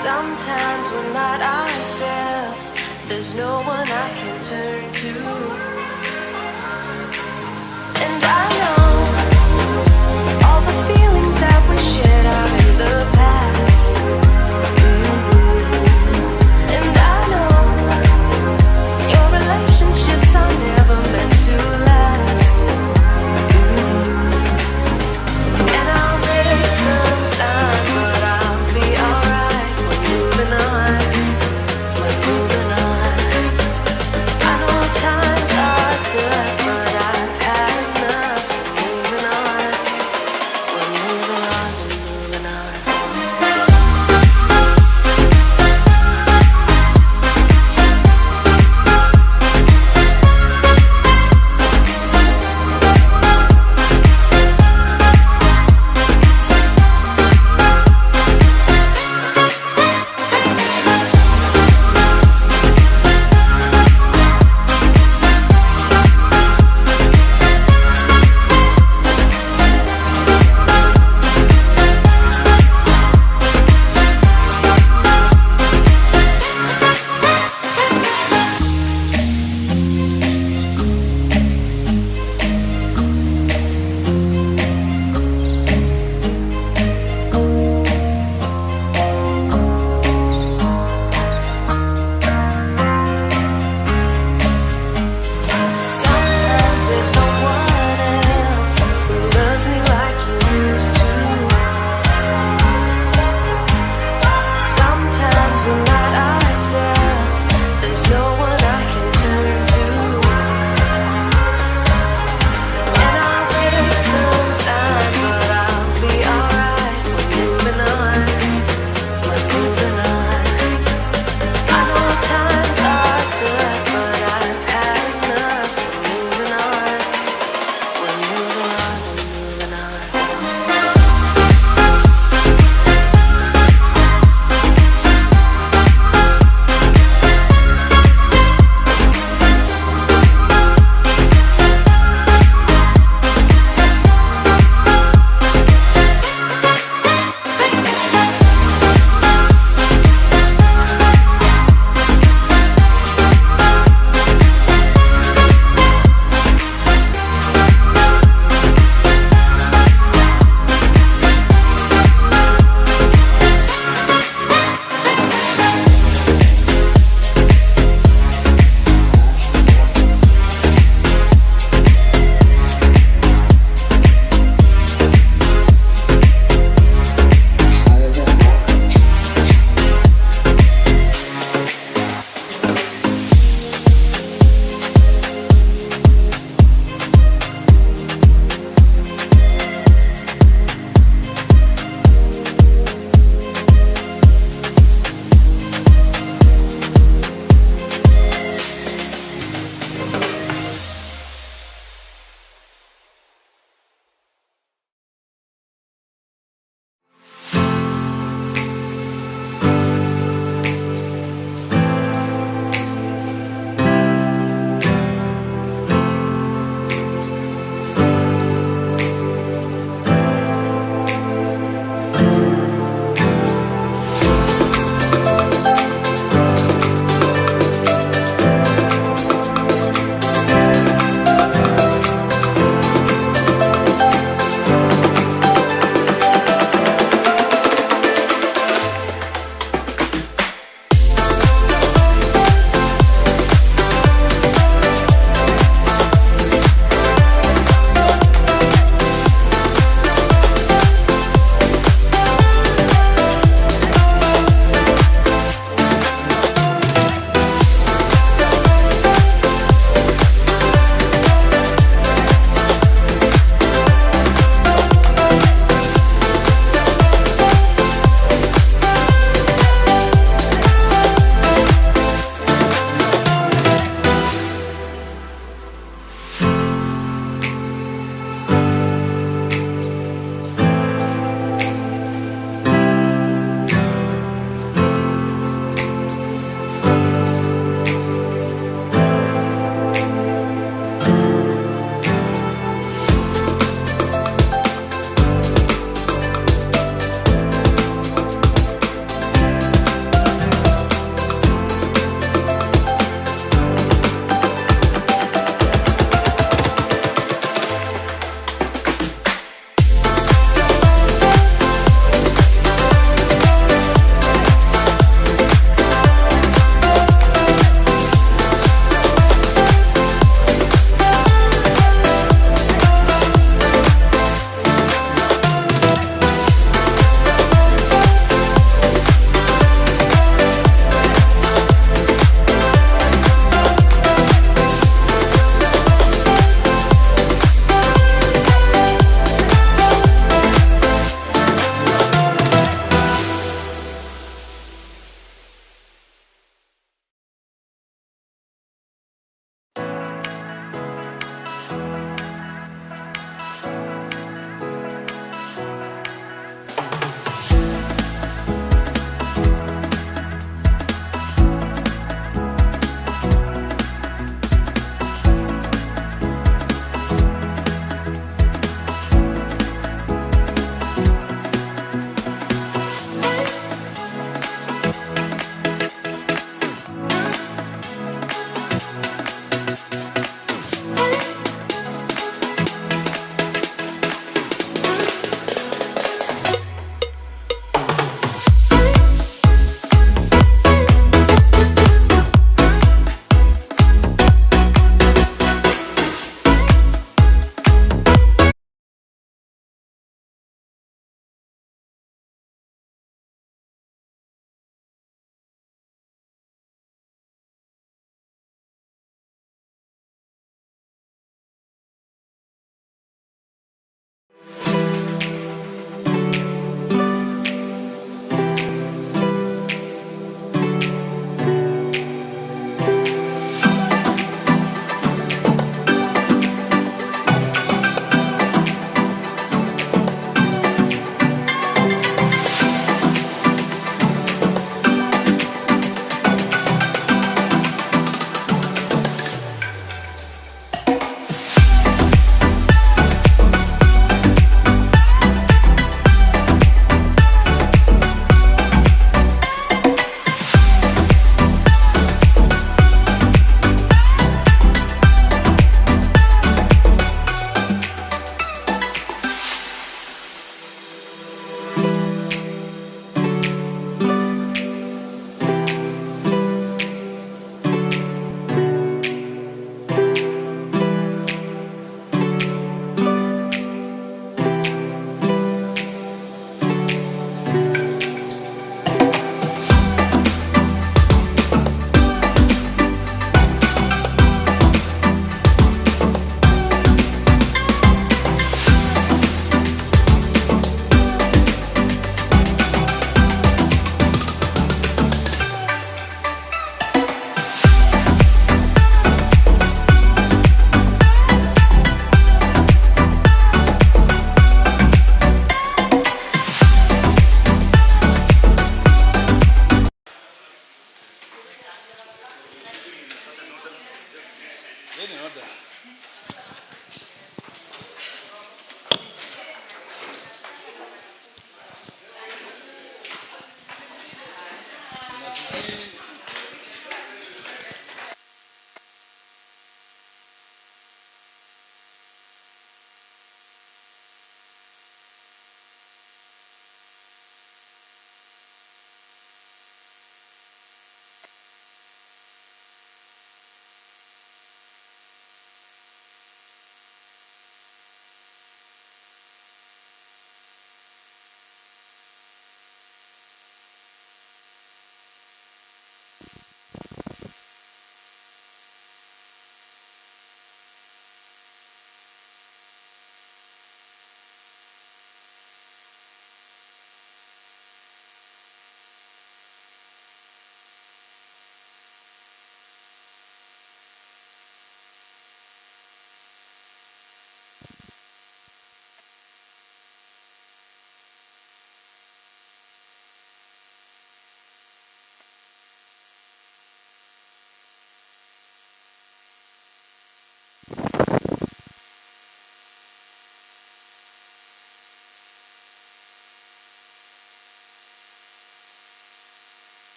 Sometimes we're not ourselves. There's no one I can turn to. And I know all the feelings that we shared are in the past. And I know your relationships are never meant to last. And I'll take some time, but I'll be alright. We're moving on. We're moving on. I know time's hard to live, but I've had enough.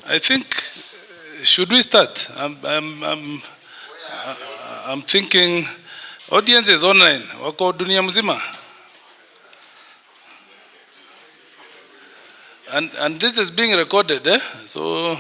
I think, should we start? I'm thinking audience is online, wako dunia mzima. And this is being recorded, so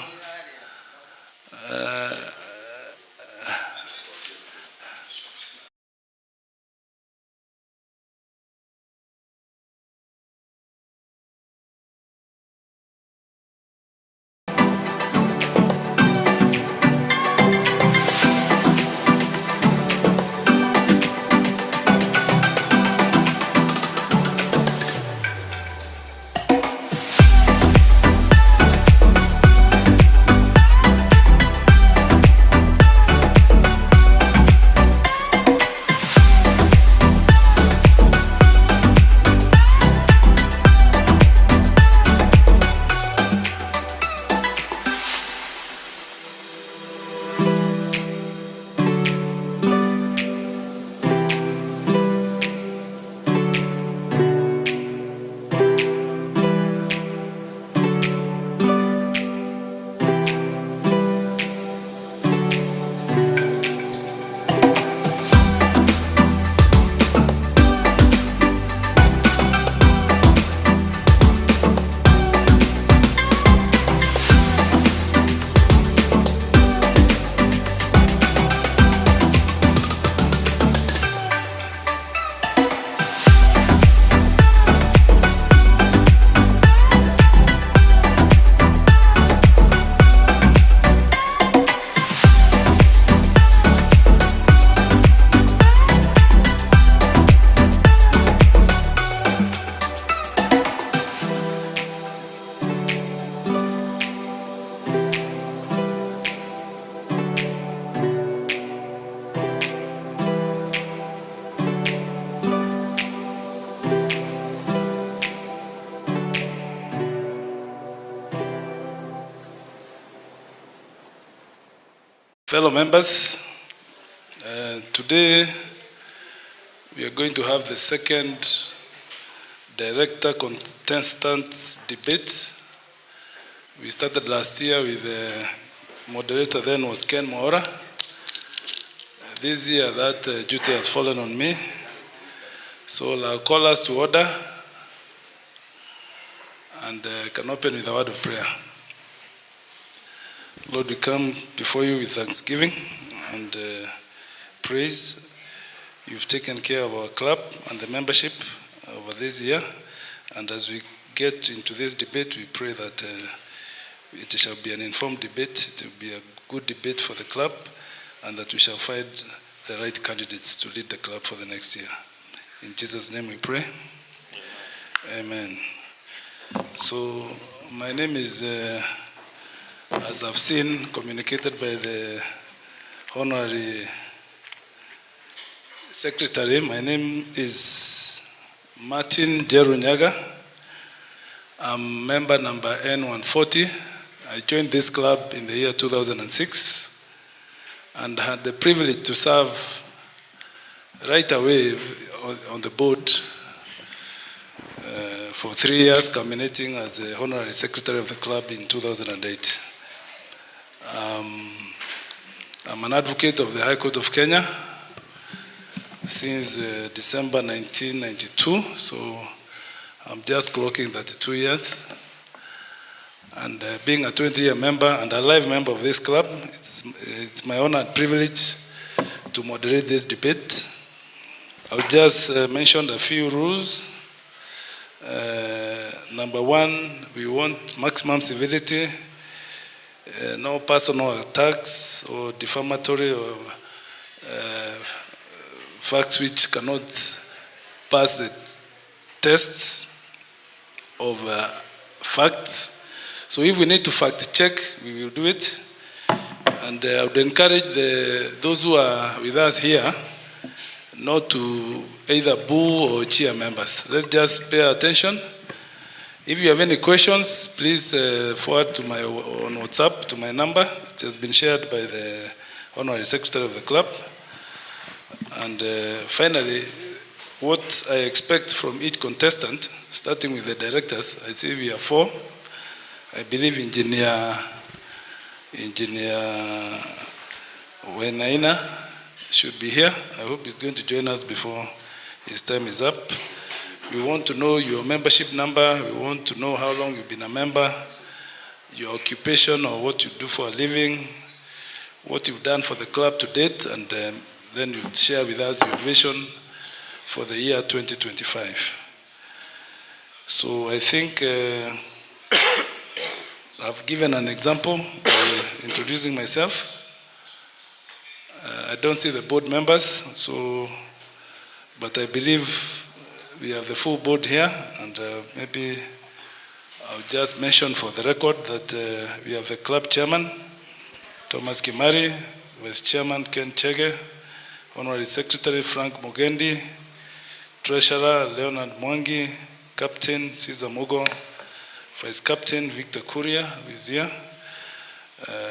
fellow members, today we are going to have the second director contestants debate. We started last year with the moderator, then was Ken Maora. This year that duty has fallen on me. So I'll call us to order and can open with a word of prayer. Lord, we come before you with thanksgiving and praise. You've taken care of our club and the membership over this year. And as we get into this debate, we pray that it shall be an informed debate, it will be a good debate for the club, and that we shall find the right candidates to lead the club for the next year. In Jesus' name we pray. Amen. So my name is, as I've seen, communicated by the Honorary Secretary, my name is Martin Jerunyaga. I'm member number N140. I joined this club in the year 2006 and had the privilege to serve right away on the board for 3 years, culminating as the Honorary Secretary of the club in 2008. I'm an advocate of the High Court of Kenya since December 1992, so I'm just clocking 32 years. And being a 20-year member and a live member of this club, it's my honor and privilege to moderate this debate. I'll just mention a few rules. Number one, we want maximum civility, no personal attacks or defamatory or facts which cannot pass the tests of facts. So if we need to fact check, we will do it. And I would encourage those who are with us here not to either boo or cheer members. Let's just pay attention. If you have any questions, please forward to on WhatsApp to my number. It has been shared by the Honorary Secretary of the club. And finally, what I expect from each contestant, starting with the directors, I see we are 4. I believe Engineer Wenaina should be here. I hope he's going to join us before his time is up. We want to know your membership number. We want to know how long you've been a member, your occupation or what you do for a living, what you've done for the club to date, and then you share with us your vision for the year 2025. So I think I've given an example by introducing myself. I don't see the board members, but I believe we have the full board here, and maybe I'll just mention for the record that we have the club chairman, Thomas Kimari, vice chairman Ken Chege, honorary secretary Frank Mugendi, treasurer Leonard Mwangi, captain Cesar Mugo, vice captain Victor Kuria, who is here,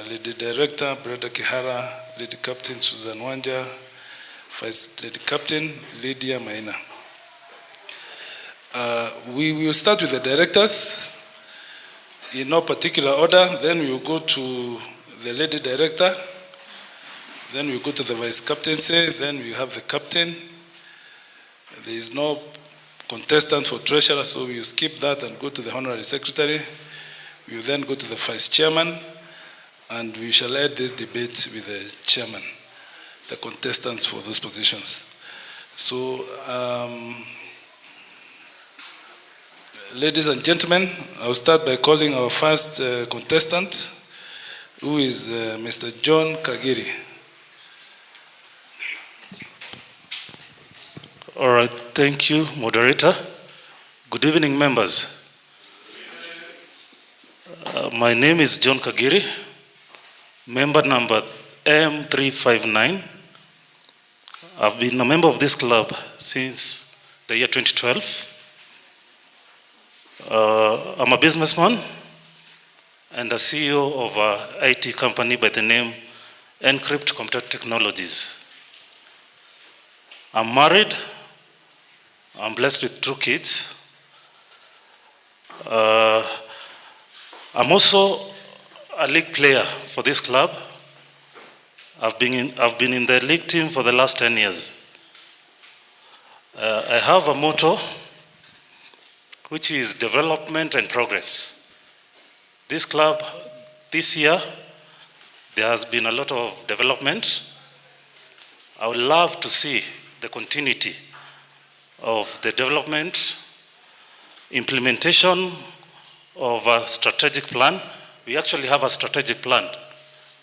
lady director Brenda Kihara, lady captain Susan Wanja, vice lady captain Lydia Maina. We will start with the directors in no particular order, then we will go to the lady director, then we go to the vice captaincy, then we have the captain. There is no contestant for treasurer, so we will skip that and go to the honorary secretary. We will then go to the vice chairman, and we shall end this debate with the chairman, the contestants for those positions. So, ladies and gentlemen, I'll start by calling our first contestant, who is Mr. John Kagiri. All right, thank you, moderator. Good evening, members. My name is John Kagiri, member number M359. I've been a member of this club since the year 2012. I'm a businessman and a CEO of an IT company by the name Encrypt Computer Technologies. I'm married. I'm blessed with 2 kids. I'm also a league player for this club. I've been in the league team for the last 10 years. I have a motto, which is development and progress. This club, this year, there has been a lot of development. I would love to see the continuity of the development, implementation of a strategic plan. We actually have a strategic plan,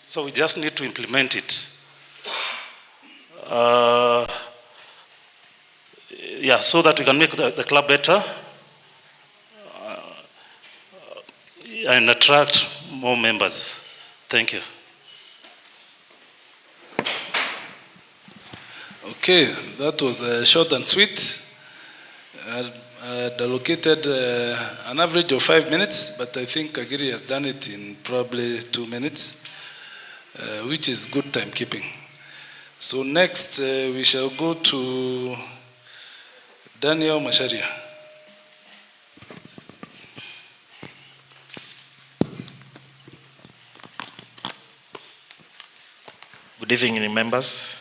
so we just need to implement it. So that we can make the club better and attract more members. Thank you. Okay, that was short and sweet. I had allocated an average of 5 minutes, but I think Kagiri has done it in probably 2 minutes, which is good timekeeping. So next, we shall go to Daniel Masharia. Good evening, members.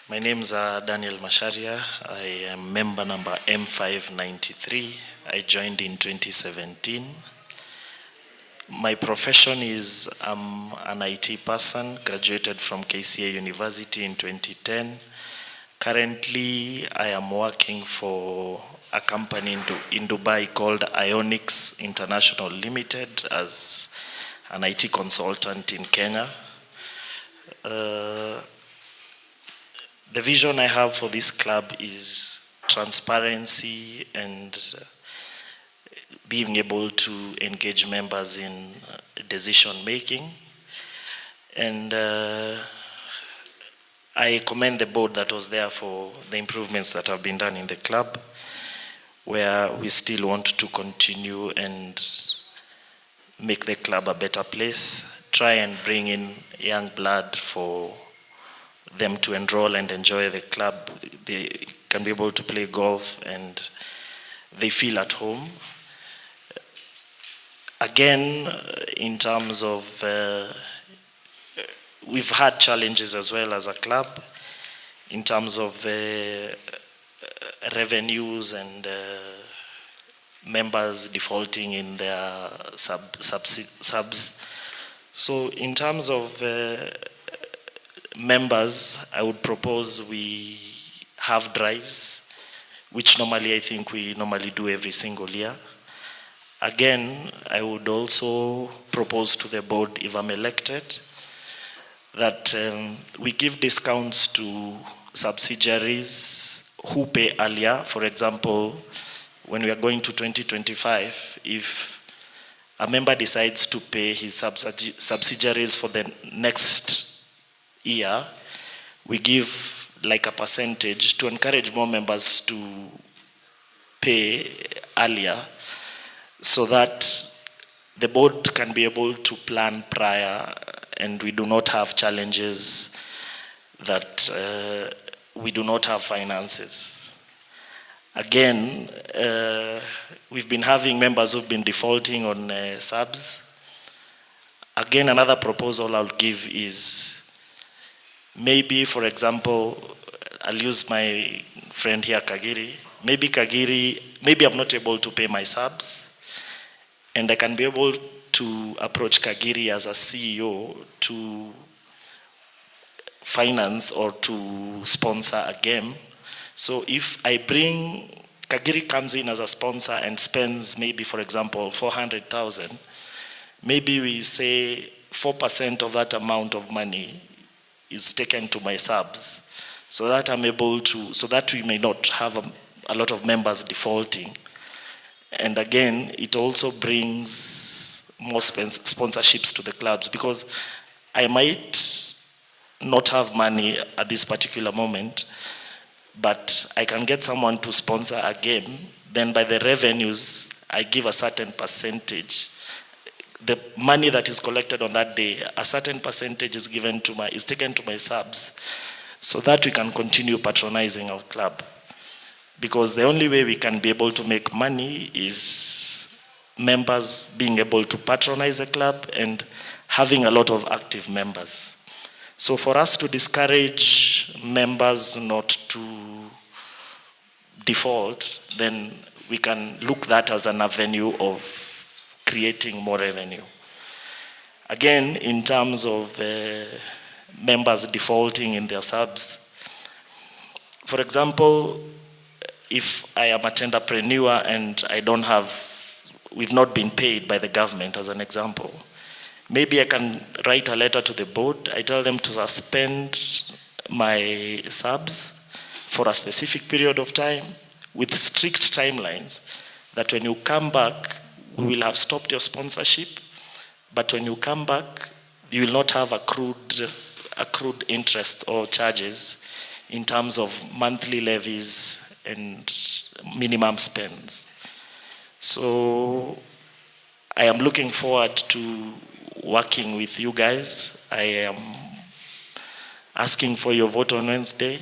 My name is Daniel Masharia. I am member number M593. I joined in 2017. My profession is an IT person, graduated from KCA University in 2010. Currently, I am working for a company in Dubai called Ionics International Limited as an IT consultant in Kenya. The vision I have for this club is transparency and being able to engage members in decision making. And I commend the board that was there for the improvements that have been done in the club, where we still want to continue and make the club a better place, try and bring in young blood for them to enroll and enjoy the club. They can be able to play golf and they feel at home. Again, in terms of, we've had challenges as well as a club in terms of revenues and members defaulting in their subs. So in terms of members, I would propose we have drives, which normally I think we normally do every single year. Again, I would also propose to the board, if I'm elected, that we give discounts to subsidiaries who pay earlier. For example, when we are going to 2025, if a member decides to pay his subsidiaries for the next year, we give like a percentage to encourage more members to pay earlier, so that the board can be able to plan prior and we do not have challenges that we do not have finances. Again, we've been having members who've been defaulting on subs. Again, another proposal I'll give is maybe, for example, I'll use my friend here, Kagiri. Maybe I'm not able to pay my subs, and I can be able to approach Kagiri as a CEO to finance or to sponsor a game. So if Kagiri comes in as a sponsor and spends maybe, for example, 400,000, maybe we say 4% of that amount of money is taken to my subs, so that I'm able to, so that we may not have a lot of members defaulting. And again, it also brings more sponsorships to the clubs, because I might not have money at this particular moment, but I can get someone to sponsor a game. Then by the revenues, I give a certain percentage. The money that is collected on that day, a certain percentage is taken to my subs, so that we can continue patronizing our club. Because the only way we can be able to make money is members being able to patronize the club and having a lot of active members. So for us to discourage members not to default, then we can look that as an avenue of creating more revenue. Again, in terms of members defaulting in their subs, for example, if I am a tenderpreneur and we've not been paid by the government, as an example, maybe I can write a letter to the board. I tell them to suspend my subs for a specific period of time with strict timelines, that when you come back, we will have stopped your sponsorship, but when you come back, you will not have accrued interest or charges in terms of monthly levies and minimum spends. So I am looking forward to working with you guys. I am asking for your vote on Wednesday,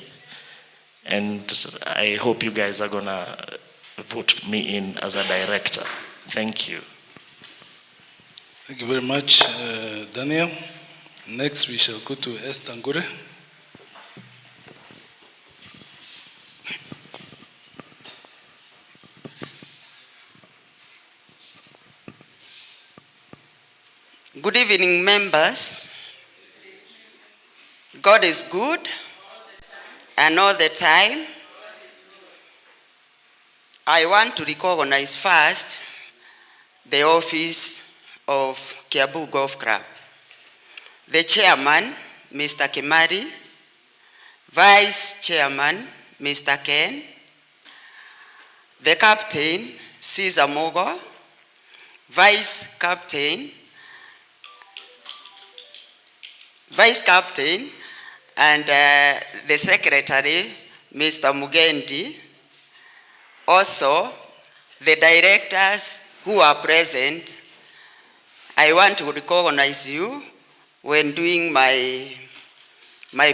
and I hope you guys are gonna vote me in as a director. Thank you. Thank you very much, Daniel. Next, we shall go to Esther Ngure. Good evening, members. God is good, and all the time. I want to recognize first the office of Kiambu Golf Club. The chairman, Mr. Kimari, vice chairman, Mr. Ken, the captain, Caesar Mogo, vice captain, and the secretary, Mr. Mugendi. Also, the directors who are present. I want to recognize you when doing my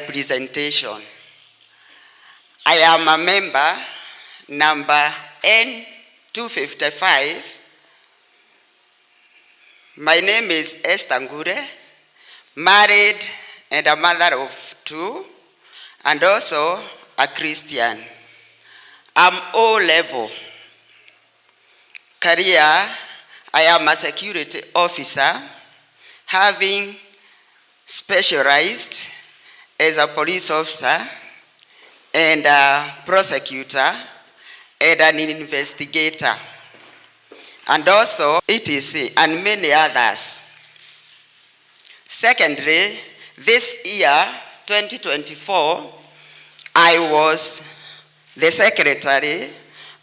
presentation. I am a member, number N255. My name is Esther Ngure, married and a mother of 2, and also a Christian. I'm O-level. Career, I am a security officer, having specialized as a police officer and a prosecutor and an investigator, and also etc. and many others. Secondly, this year, 2024, I was the secretary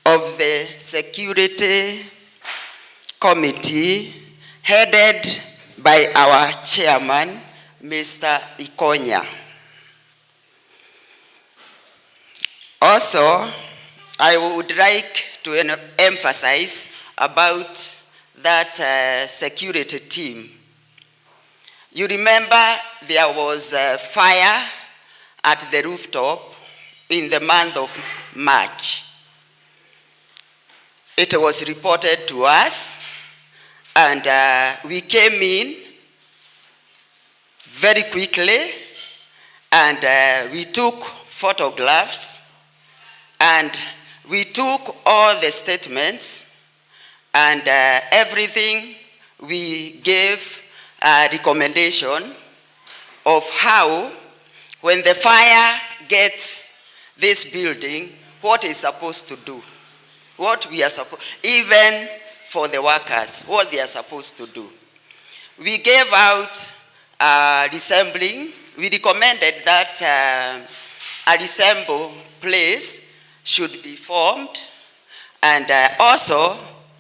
of the security committee headed by our chairman, Mr. Ikonya. Also, I would like to emphasize about that security team. You remember there was a fire at the rooftop in the month of March. It was reported to us, and we came in very quickly, and we took photographs, and we took all the statements, and everything. We gave a recommendation of how, when the fire gets this building, what is supposed to do, what we are supposed, even for the workers, what they are supposed to do. We gave out resembling. We recommended that a resemble place should be formed, and also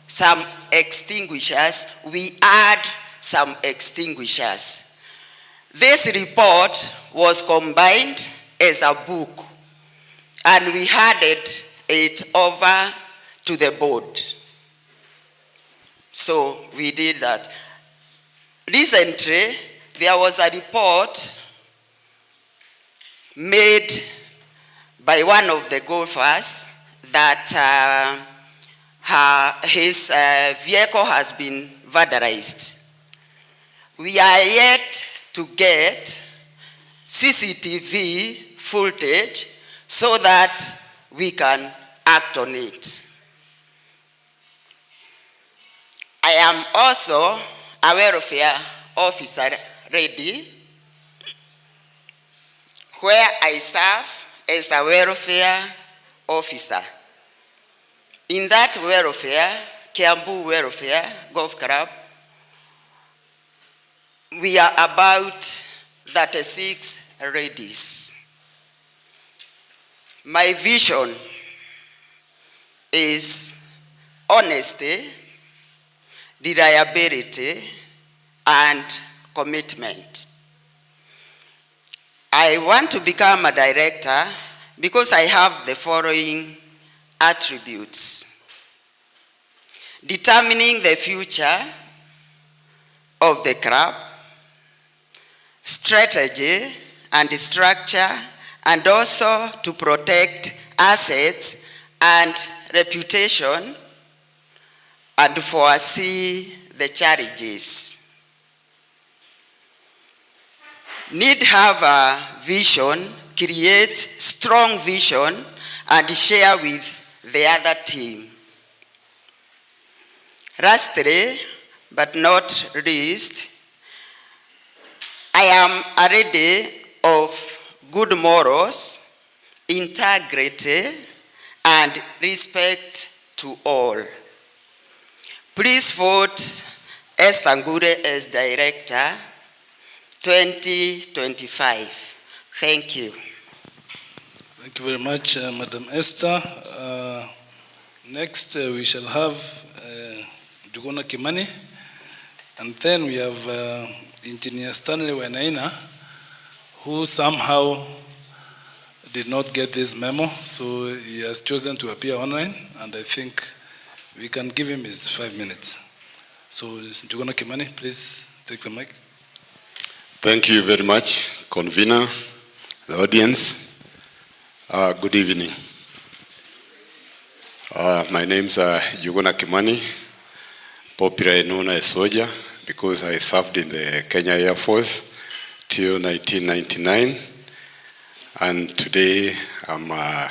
some extinguishers. We add some extinguishers. This report was combined as a book, and we handed it over to the board. So we did that. Recently, there was a report made by one of the golfers that his vehicle has been vandalized. We are yet to get CCTV footage so that we can act on it. I am also a welfare officer ready, where I serve as a welfare officer. In that welfare, Kiambu Welfare Golf Club, we are about 36 ladies. My vision is honesty, reliability, and commitment. I want to become a director because I have the following attributes: determining the future of the club, strategy and structure, and also to protect assets and reputation and foresee the challenges. Need have a vision, create strong vision, and share with the other team. Lastly, but not least, I am a lady of good morals, integrity, and respect to all. Please vote Esther Ngure as director 2025. Thank you. Thank you very much, Madam Esther. Next, we shall have Juguna Kimani, and then we have Engineer Stanley Wenaina, who somehow did not get this memo, so he has chosen to appear online, and I think we can give him his 5 minutes. So, Juguna Kimani, please take the mic. Thank you very much, convener, the audience. Good evening. My name is Juguna Kimani, popularly known as Soldier, because I served in the Kenya Air Force till 1999. And today I'm a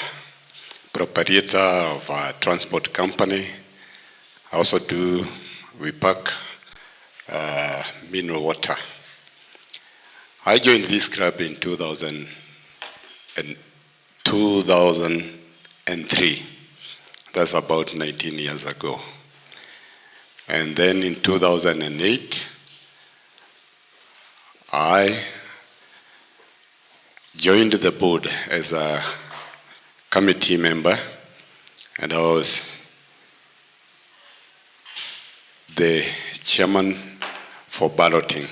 proprietor of a transport company. I also we pack mineral water. I joined this club in 2003. That's about 19 years ago. And then in 2008, I joined the board as a committee member, and I was the chairman for balloting.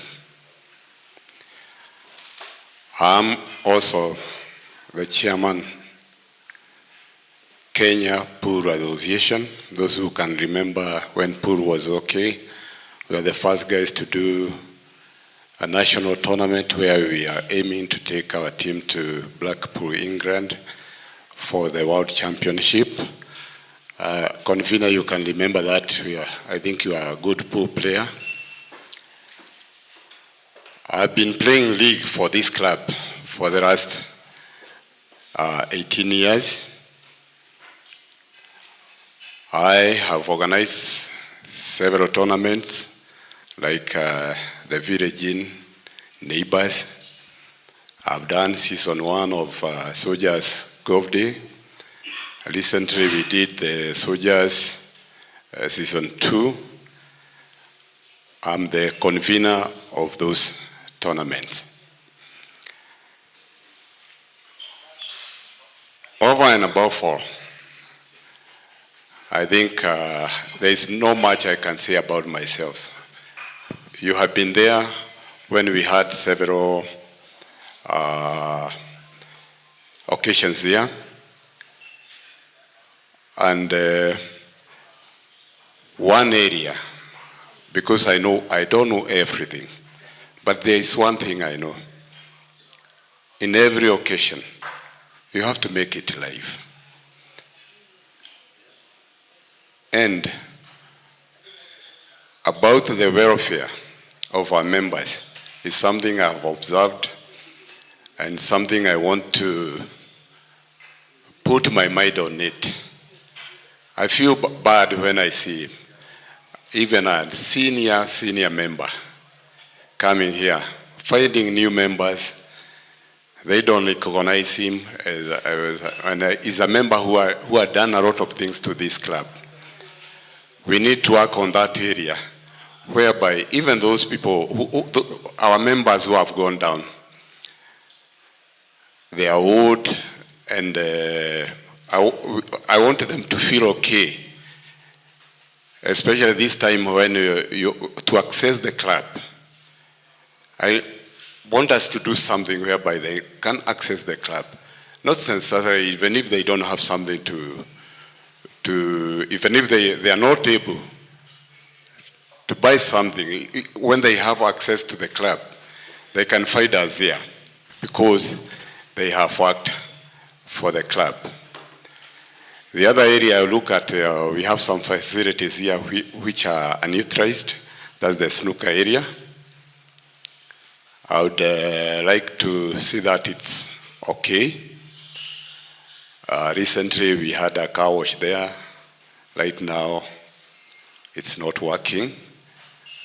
I'm also the chairman Kenya Pool Association. Those who can remember when pool was okay, we were the first guys to do a national tournament where we are aiming to take our team to Blackpool, England for the World Championship. Convener, you can remember that. I think you are a good pool player. I've been playing league for this club for the last 18 years. I have organized several tournaments like the Village Inn, Neighbors. I've done season 1 of Soldiers Golf Day. Recently we did the Soldiers season 2. I'm the convener of those tournaments. Over and above all, I think there is not much I can say about myself. You have been there when we had several occasions there. And one area, because I don't know everything, but there is one thing I know. In every occasion, you have to make it live. And about the welfare of our members is something I have observed and something I want to put my mind on it. I feel bad when I see even a senior member coming here, finding new members, They don't recognize him and he's a member who had done a lot of things to this club. We need to work on that area, whereby even those people, our members who have gone down, they are old, and I want them to feel okay, especially this time when to access the club. I want us to do something whereby they can access the club. Not necessarily, even if they don't have something even if they are not able to buy something, when they have access to the club, they can find us there because they have worked for the club. The other area I look at, we have some facilities here which are unutilized. That's the snooker area. I would like to see that it's okay. Recently we had a car wash there. Right now it's not working,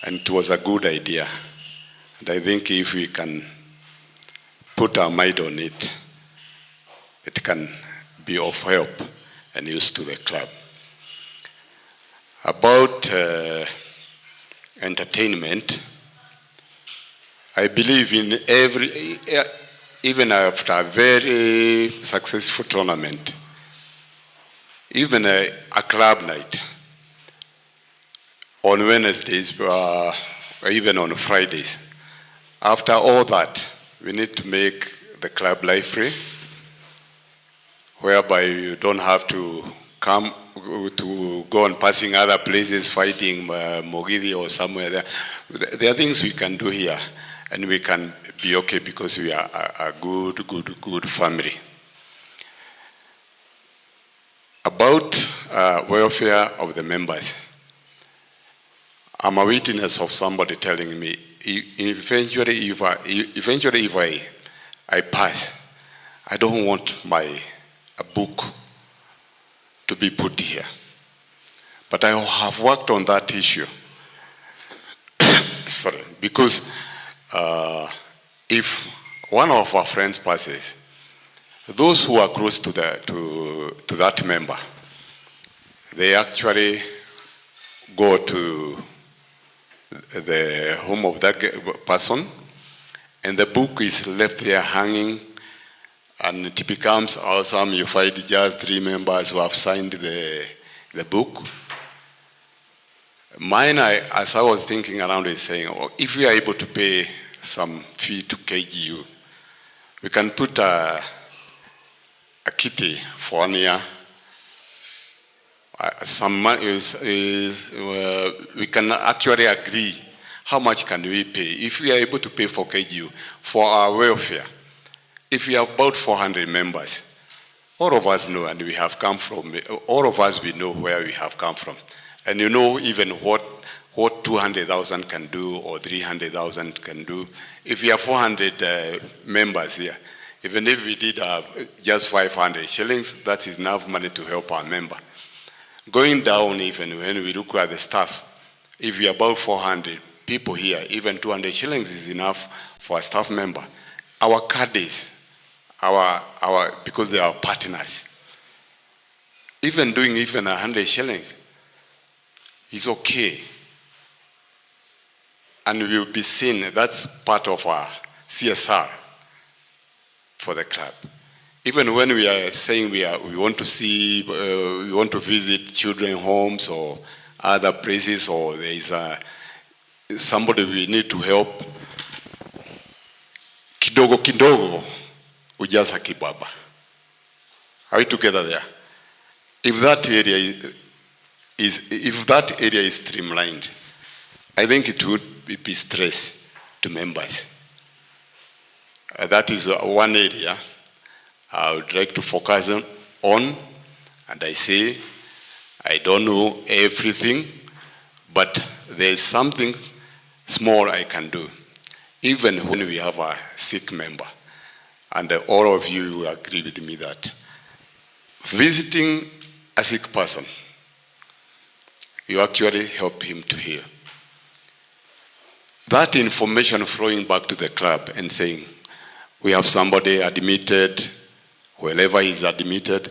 and it was a good idea. And I think if we can put our mind on it, it can be of help and use to the club. About entertainment, I believe in even after a very successful tournament, even a club night on Wednesdays, or even on Fridays, after all that, we need to make the club lively, whereby you don't have to come to go on passing other places, fighting Mogidi or somewhere there. There are things we can do here, and we can be okay because we are a good family. About welfare of the members, I'm a witness of somebody telling me, eventually if I pass, I don't want a book to be put here. But I have worked on that issue. Sorry, because if one of our friends passes, those who are close to that member, they actually go to the home of that person, and the book is left there hanging, and it becomes awesome. You find just 3 members who have signed the book. Mine, as I was thinking around it, saying, if we are able to pay some fee to KGU, we can put a kitty for 1 year. Some money we can actually agree how much can we pay. If we are able to pay for KGU, for our welfare, if we have about 400 members, all of us know, and we have come from, all of us, we know where we have come from. And you know even what 200,000 can do or 300,000 can do. If we have 400 members here, even if we did have just 500 shillings, that is enough money to help our member. Going down, even when we look at the staff, if we are about 400 people here, even 200 shillings is enough for a staff member. Our caddies, because they are partners, even doing 100 shillings is okay. And we will be seen, that's part of our CSR for the club. Even when we are saying we want to see, we want to visit children homes or other places, or there is somebody we need to help, kidogo kidogo ujaza kibaba. Are we together there? If that area is streamlined, I think it would be stress to members. That is one area I would like to focus on, and I say, I don't know everything, but there is something small I can do, even when we have a sick member. And all of you will agree with me that visiting a sick person, you actually help him to heal. That information flowing back to the club and saying, we have somebody admitted, wherever he's admitted,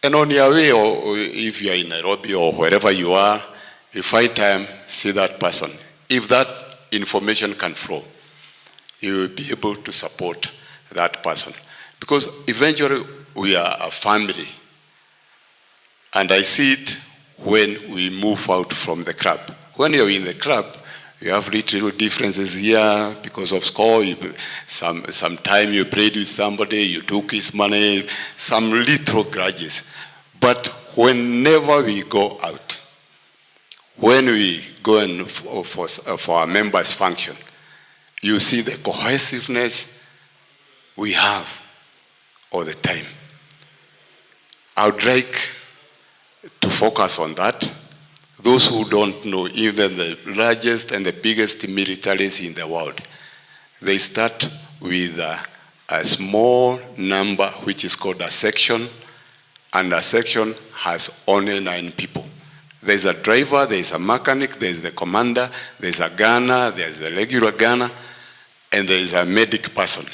and on your way, or if you are in Nairobi or wherever you are, you find time, see that person. If that information can flow, you will be able to support that person. Because eventually we are a family. And I see it when we move out from the club. When you're in the club, you have little differences here because of score. Some time you played with somebody, you took his money, some little grudges. But whenever we go out, when we go in for our members' function, you see the cohesiveness we have all the time. I would like to focus on that. Those who don't know, even the largest and the biggest militaries in the world, they start with a small number which is called a section, and a section has only 9 people. There's a driver, there's a mechanic, there's the commander, there's a gunner, there's a regular gunner, and there's a medic person.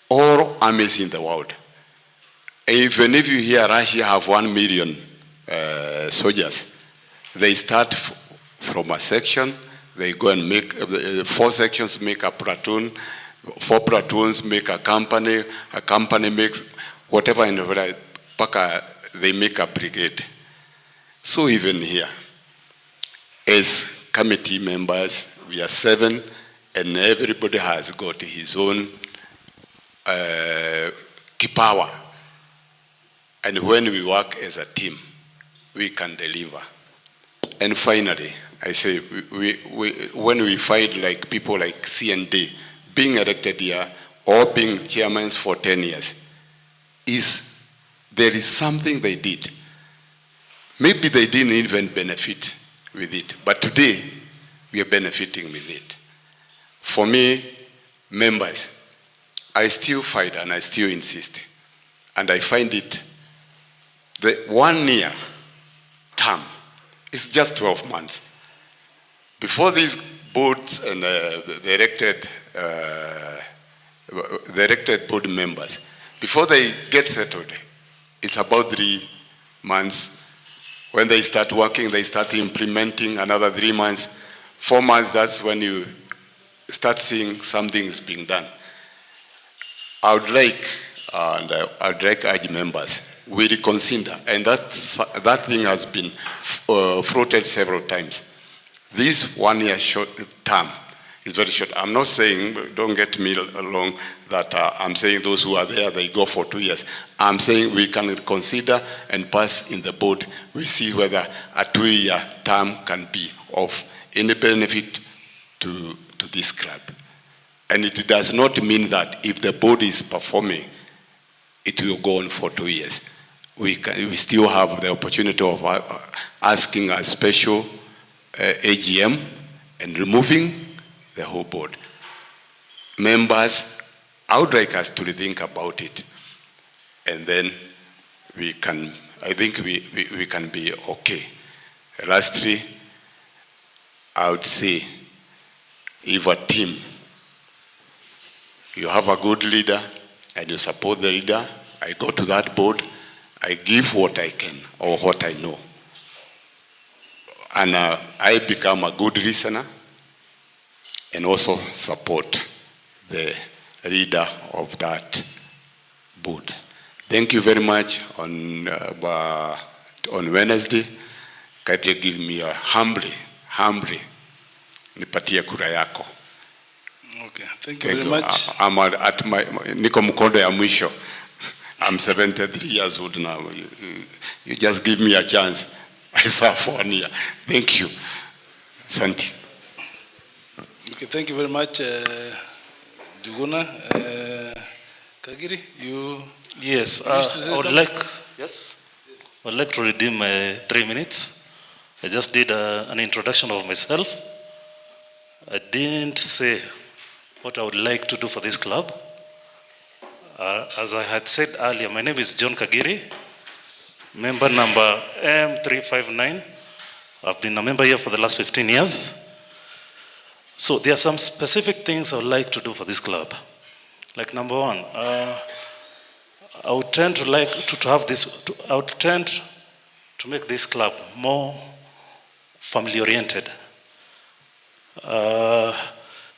All armies in the world. Even if you hear Russia have 1 million soldiers, they start from a section, they go and make, 4 sections make a platoon, 4 platoons make a company makes whatever, and they make a brigade. So even here, as committee members, we are 7, and everybody has got his own kipawa. And when we work as a team, we can deliver. And finally, I say, when we find like people like C&D being elected here or being chairmen for 10 years, there is something they did. Maybe they didn't even benefit with it, but today we are benefiting with it. For me, members, I still fight and I still insist. And I find it, the 1 year term is just 12 months. Before these boards and the elected board members, before they get settled, it's about 3 months. When they start working, they start implementing another 3 months. 4 months, that's when you start seeing something is being done. I would like urge members, we reconsider, and that thing has been floated several times. This 1 year short term is very short. I'm not saying, don't get me wrong, that I'm saying those who are there, they go for 2 years. I'm saying we can consider and pass in the board. We see whether a 2-year term can be of any benefit to this club. And it does not mean that if the board is performing, it will go on for 2 years. We still have the opportunity of asking a special AGM and removing the whole board. Members, I would like us to think about it. And then we can, I think we can be okay. Lastly, I would say, if a team, you have a good leader and you support the leader, I go to that board, I give what I can or what I know. And I become a good listener and also support the leader of that board. Thank you very much. On Wednesday, kindly give me a humbly, nipatie kura yako. Okay, thank you very much. I'm at my, niko mkondo ya mwisho. I'm 73 years old now. You just give me a chance. I serve for 1 year. Thank you. Santi. Okay, thank you very much, Juguna. Kagiri, you... Yes, I would like to redeem 3 minutes. I just did an introduction of myself. I didn't say what I would like to do for this club. As I had said earlier, my name is John Kagiri, member number M359. I've been a member here for the last 15 years. So there are some specific things I would like to do for this club. Like number one, I would tend to like to have this. I would tend to make this club more family-oriented.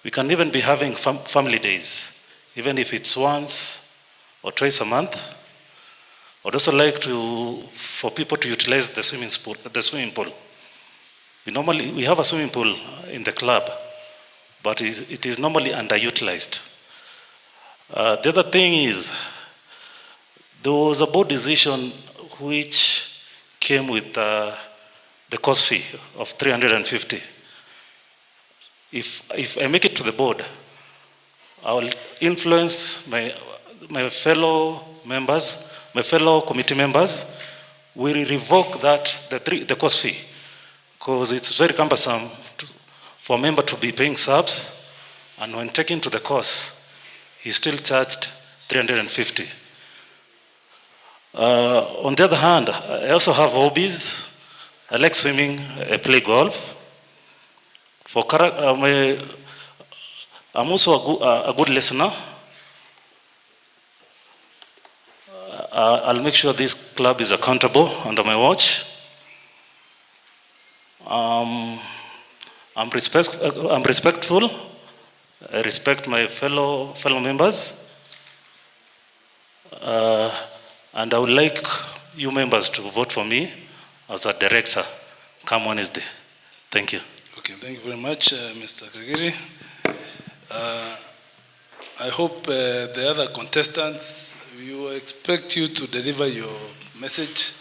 We can even be having family days, even if it's once or twice a month. I'd also like for people to utilize the swimming pool. We have a swimming pool in the club, but it is normally underutilized. The other thing is, there was a board decision which came with the course fee of 350. If I make it to the board, I will influence my fellow members, my fellow committee members, will revoke the course fee, because it's very cumbersome for a member to be paying subs, and when taken to the course, he's still charged 350. On the other hand, I also have hobbies. I like swimming, I play golf. I'm also a good listener. I'll make sure this club is accountable under my watch. I'm respectful. I respect my fellow members. And I would like you members to vote for me as a director come Wednesday. Thank you. Okay, thank you very much, Mr. Kagiri. I hope the other contestants, we will expect you to deliver your message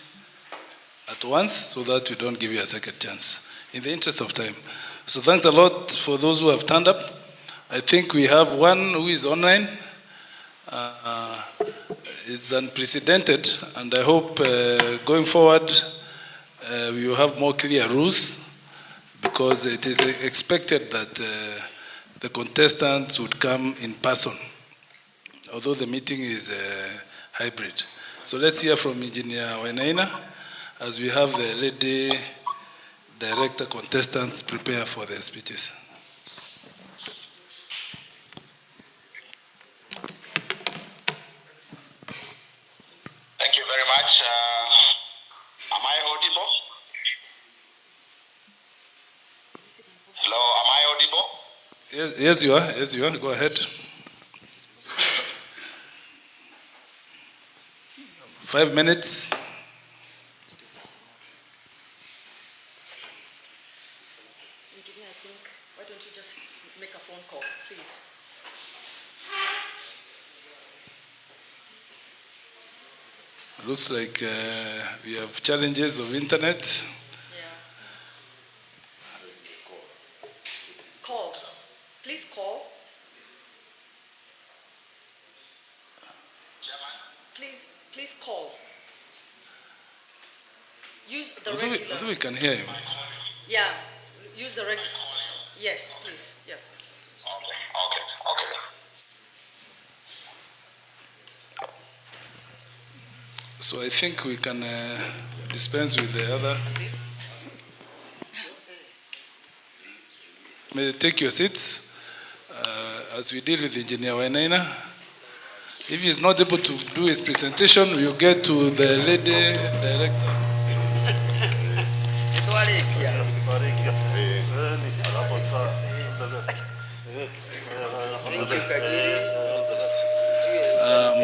at once so that we don't give you a second chance, in the interest of time. So thanks a lot for those who have turned up. I think we have one who is online. It's unprecedented, and I hope going forward we will have more clear rules, because it is expected that the contestants would come in person, although the meeting is hybrid. So let's hear from Engineer Wainaina as we have the lady director contestants prepare for their speeches. Thank you very much. Am I audible? Hello, am I audible? Yes, you are. Yes, you are. Go ahead. 5 minutes. Engineer, I think, why don't you just make a phone call, please? Looks like we have challenges of internet. Yeah. Call. Please call. Please call. Use the regular. Although we can hear him. Yeah. Use the regular. Yes, please. Yeah. Okay. So I think we can dispense with the other. May you take your seats as we deal with Engineer Wainaina. If he is not able to do his presentation, we will get to the lady director.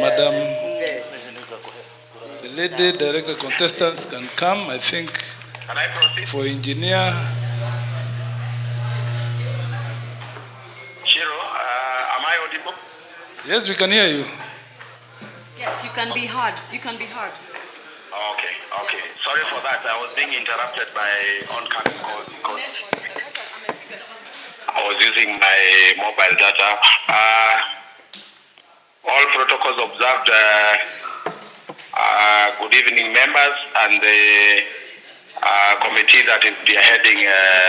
Madam, the lady director contestants can come. I think Can I proceed? for engineer. Shiro, am I audible? Yes, we can hear you. Yes, you can be heard. You can be heard. Okay. Sorry for that. I was being interrupted by oncoming calls because I was using my mobile data. All protocols observed. Good evening, members and the committee that is spearheading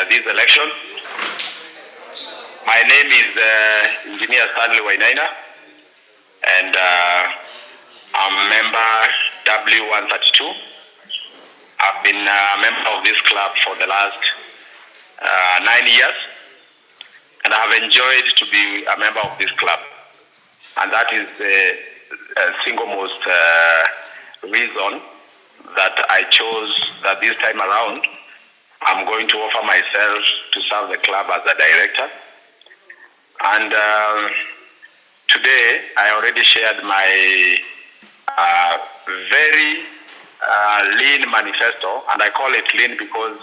this election. My name is Engineer Stanley Wainaina, and I'm member W132. I've been a member of this club for the last 9 years, and I have enjoyed to be a member of this club. And that is the single most reason that I chose that this time around I'm going to offer myself to serve the club as a director. And today I already shared my very lean manifesto, and I call it lean because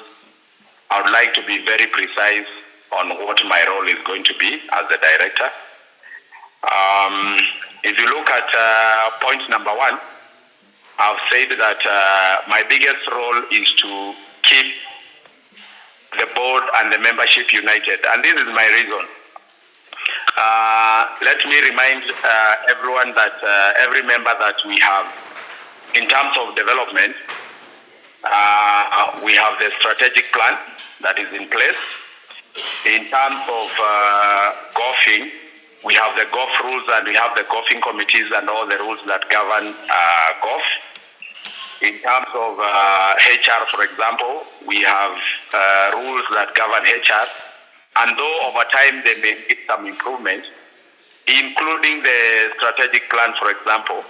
I would like to be very precise on what my role is going to be as the director. If you look at point number 1, I've said that my biggest role is to keep the board and the membership united, and this is my reason. Let me remind everyone that every member that we have, in terms of development, we have the strategic plan that is in place. In terms of golfing, we have the golf rules and we have the golfing committees and all the rules that govern golf. In terms of HR, for example, we have rules that govern HR, and though over time they may need some improvement, including the strategic plan, for example,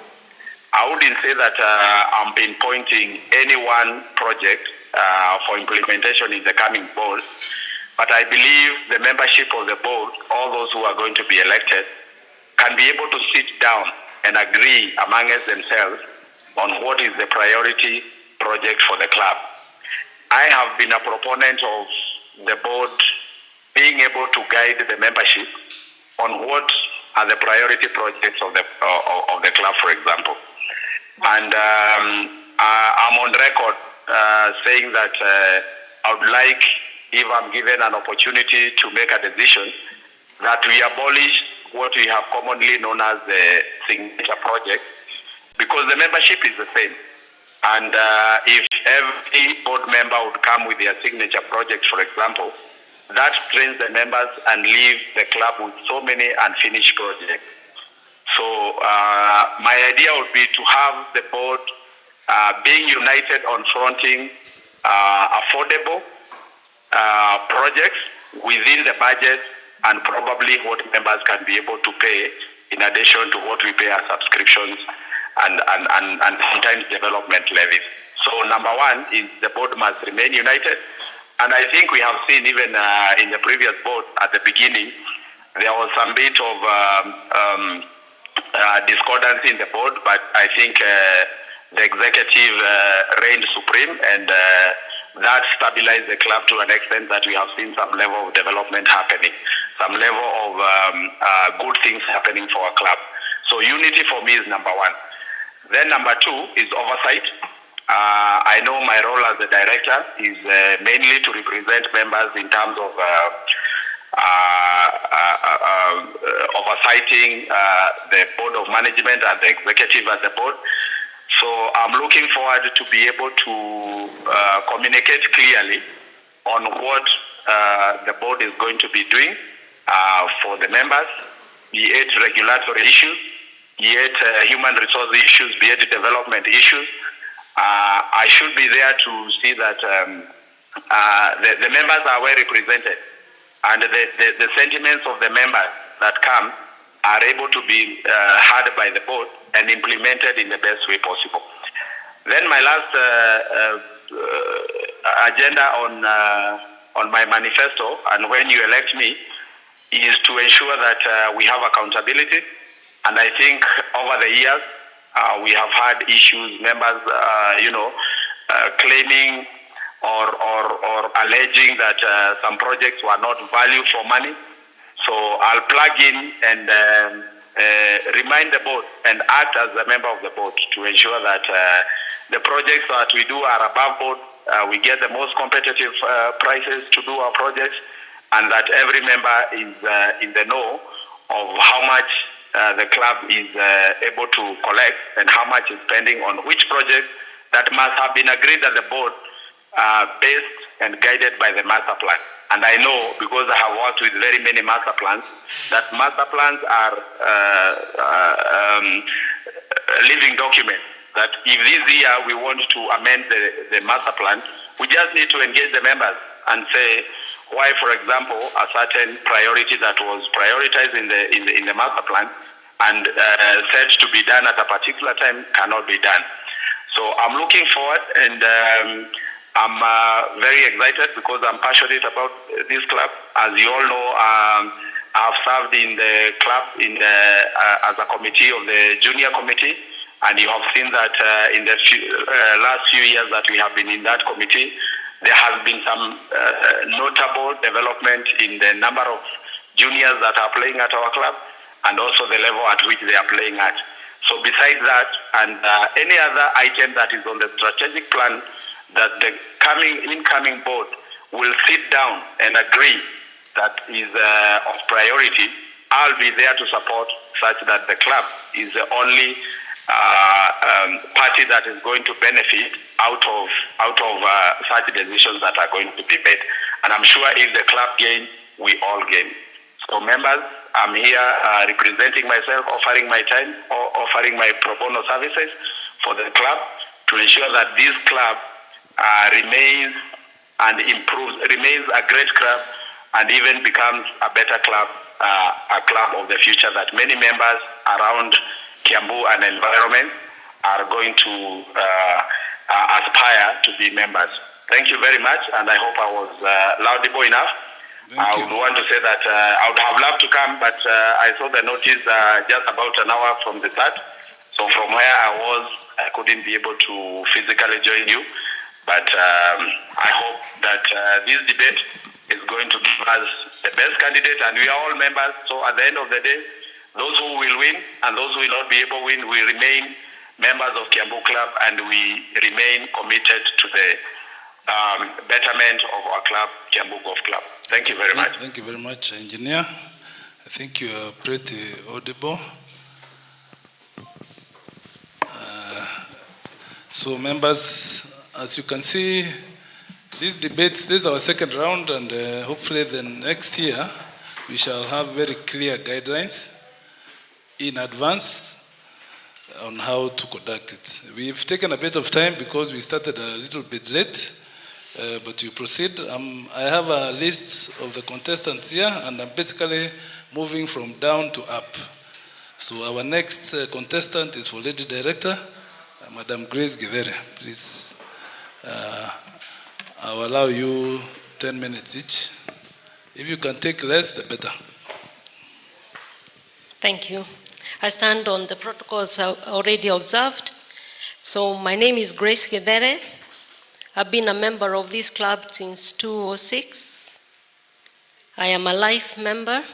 I wouldn't say that I'm pinpointing any one project for implementation in the coming board, but I believe the membership of the board, all those who are going to be elected, can be able to sit down and agree amongst themselves on what is the priority project for the club. I have been a proponent of the board being able to guide the membership on what are the priority projects of the club, for example. And I'm on record saying that I would like, if I'm given an opportunity to make a decision, that we abolish what we have commonly known as the signature project, because the membership is the same. And if every board member would come with their signature project, for example, that strains the members and leave the club with so many unfinished projects. So my idea would be to have the board being united on fronting affordable projects within the budget and probably what members can be able to pay in addition to what we pay as subscriptions and sometimes development levies. So number 1 is the board must remain united. And I think we have seen even in the previous board at the beginning, there was some bit of discordance in the board, but I think the executive reigned supreme, and that stabilized the club to an extent that we have seen some level of development happening, some level of good things happening for our club. So unity for me is number 1. Then number 2 is oversight. I know my role as the director is mainly to represent members in terms of oversighting the board of management and the executive at the board. So I'm looking forward to be able to communicate clearly on what the board is going to be doing for the members, be it regulatory issues, be it human resource issues, be it development issues. I should be there to see that the members are well represented, and the sentiments of the members that come are able to be heard by the board and implemented in the best way possible. Then my last agenda on my manifesto, and when you elect me, is to ensure that we have accountability. And I think over the years, we have had issues, members, claiming or alleging that some projects were not value for money. So I'll plug in and remind the board and act as a member of the board to ensure that the projects that we do are above board. We get the most competitive prices to do our projects, and that every member is in the know of how much the club is able to collect and how much is spending on which project that must have been agreed at the board based and guided by the master plan. And I know, because I have worked with very many master plans, that master plans are living documents. That if this year we want to amend the master plan, we just need to engage the members and say why, for example, a certain priority that was prioritized in the master plan and said to be done at a particular time cannot be done. So I'm looking forward, and I'm very excited because I'm passionate about this club. As you all know, I've served in the club as a committee of the junior committee, and you have seen that in the last few years that we have been in that committee, there has been some notable development in the number of juniors that are playing at our club, and also the level at which they are playing at. So besides that, and any other item that is on the strategic plan that the incoming board will sit down and agree that is of priority, I'll be there to support such that the club is the only party that is going to benefit out of such decisions that are going to be made. And I'm sure if the club gains, we all gain. So members, I'm here representing myself, offering my time, or offering my pro bono services for the club to ensure that this club remains and improves, remains a great club, and even becomes a better club, a club of the future that many members around Kiambu and environment are going to aspire to be members. Thank you very much, and I hope I was laudable enough. I would want to say that I would have loved to come, but I saw the notice just about an hour from the start. So from where I was, I couldn't be able to physically join you. But I hope that this debate is going to give us the best candidate, and we are all members. So at the end of the day, those who will win and those who will not be able to win will remain members of Kiambu Club, and we remain committed to the betterment of our club, Kiambu Golf Club. Thank you very much. Thank you very much, Engineer. I think you are pretty audible. So members, as you can see, this debate, this is our second round, and hopefully the next year we shall have very clear guidelines in advance on how to conduct it. We've taken a bit of time because we started a little bit late, but you proceed. I have a list of the contestants here, and I'm basically moving from down to up. So our next contestant is for Lady Director, Madam Grace Givere. Please, I'll allow you 10 minutes each. If you can take less, the better. Thank you. I stand on the protocols already observed. So my name is Grace Givere. I've been a member of this club since 2006. I am a life member.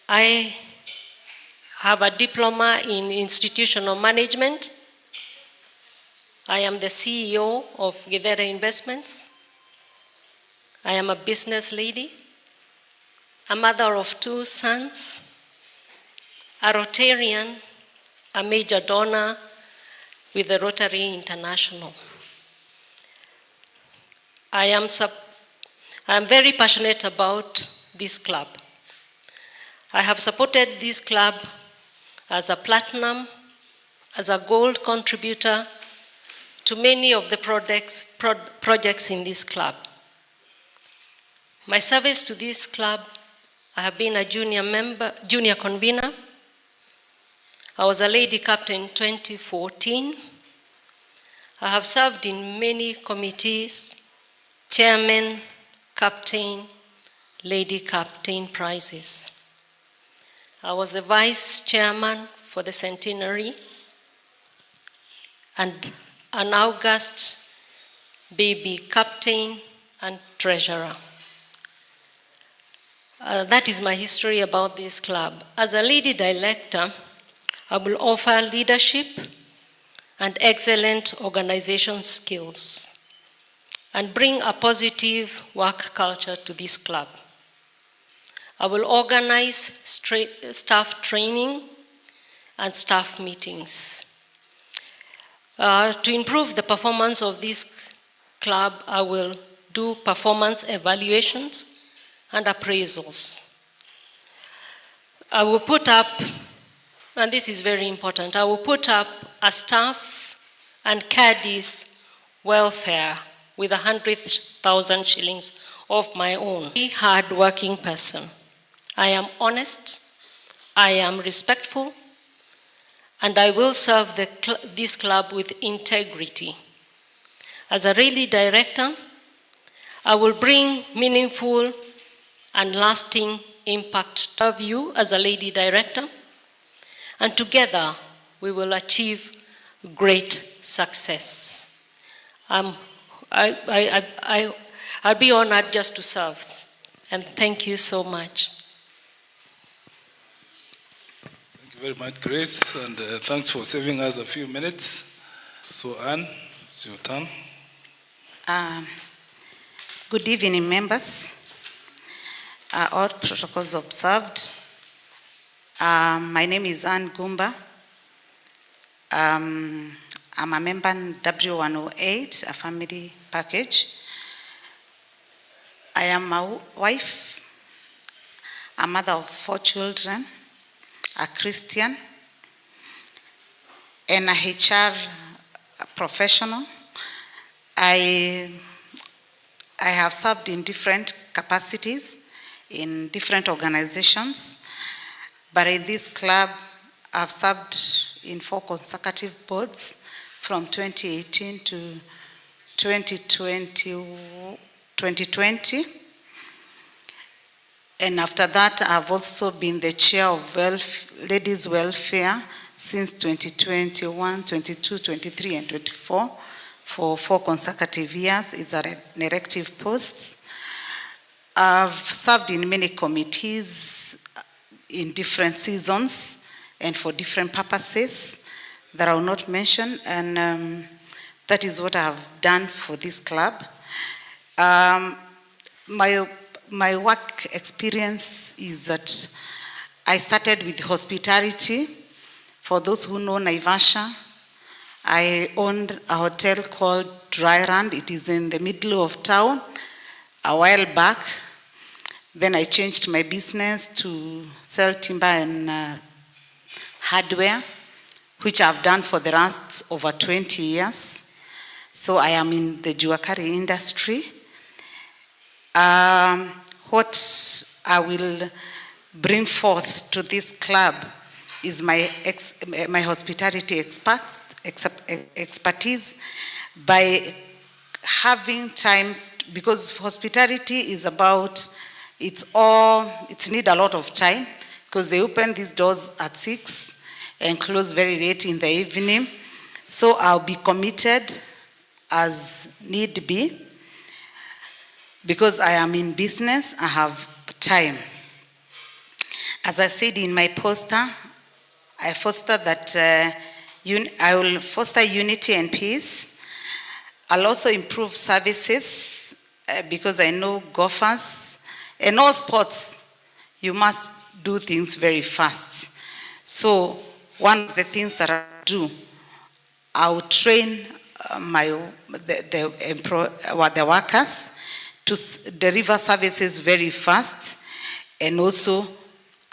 I have a diploma in institutional management. I am the CEO of Givere Investments. I am a business lady, a mother of 2 sons, a Rotarian, a major donor with the Rotary International. I am very passionate about this club. I have supported this club as a platinum, as a gold contributor to many of the projects in this club. My service to this club, I have been a junior convener. I was a lady captain in 2014. I have served in many committees, chairman, captain, lady captain prizes. I was the vice chairman for the centenary and an August baby captain and treasurer. That is my history about this club. As a lady director, I will offer leadership and excellent organization skills and bring a positive work culture to this club. I will organize staff training and staff meetings. To improve the performance of this club, I will do performance evaluations and appraisals. I will put up, and this is very important, I will put up a staff and caddies welfare with 100,000 shillings of my own. A hard-working person. I am honest, I am respectful, and I will serve this club with integrity. As a Rally Director, I will bring meaningful and lasting impact to you as a Lady Director, and together we will achieve great success. I'll be honored just to serve, and thank you so much. Thank you very much, Grace, and thanks for saving us a few minutes. So, Anne, it's your turn. Good evening, members. All protocols observed. My name is Anne Gumba. I'm a member in W108, a family package. I am a wife, a mother of 4 children, a Christian, and a HR professional. I have served in different capacities in different organizations, but in this club, I've served in 4 consecutive boards from 2018 to 2020. And after that, I've also been the chair of Ladies Welfare since 2021, 22, 23, and 24 for 4 consecutive years. It's an elective post. I've served in many committees in different seasons and for different purposes that I will not mention, and that is what I have done for this club. My work experience is that I started with hospitality. For those who know Naivasha, I owned a hotel called Dryland. It is in the middle of town a while back. Then I changed my business to sell timber and hardware, which I've done for the last over 20 years. So I am in the jewelry industry. What I will bring forth to this club is my hospitality expertise by having time, because hospitality is about, it's need a lot of time, because they open these doors at 6 and close very late in the evening. So I'll be committed as need be. Because I am in business, I have time. As I said in my poster, I foster that I will foster unity and peace. I'll also improve services because I know golfers and all sports, you must do things very fast. So one of the things that I do, I will train the workers to deliver services very fast, and also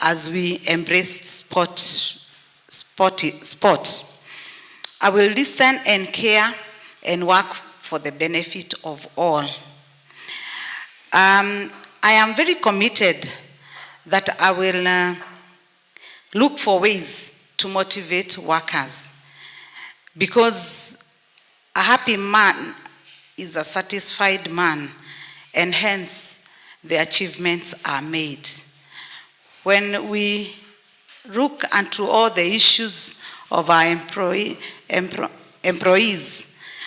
as we embrace sport. I will listen and care and work for the benefit of all. I am very committed that I will look for ways to motivate workers, because a happy man is a satisfied man, and hence the achievements are made. When we look into all the issues of our employees,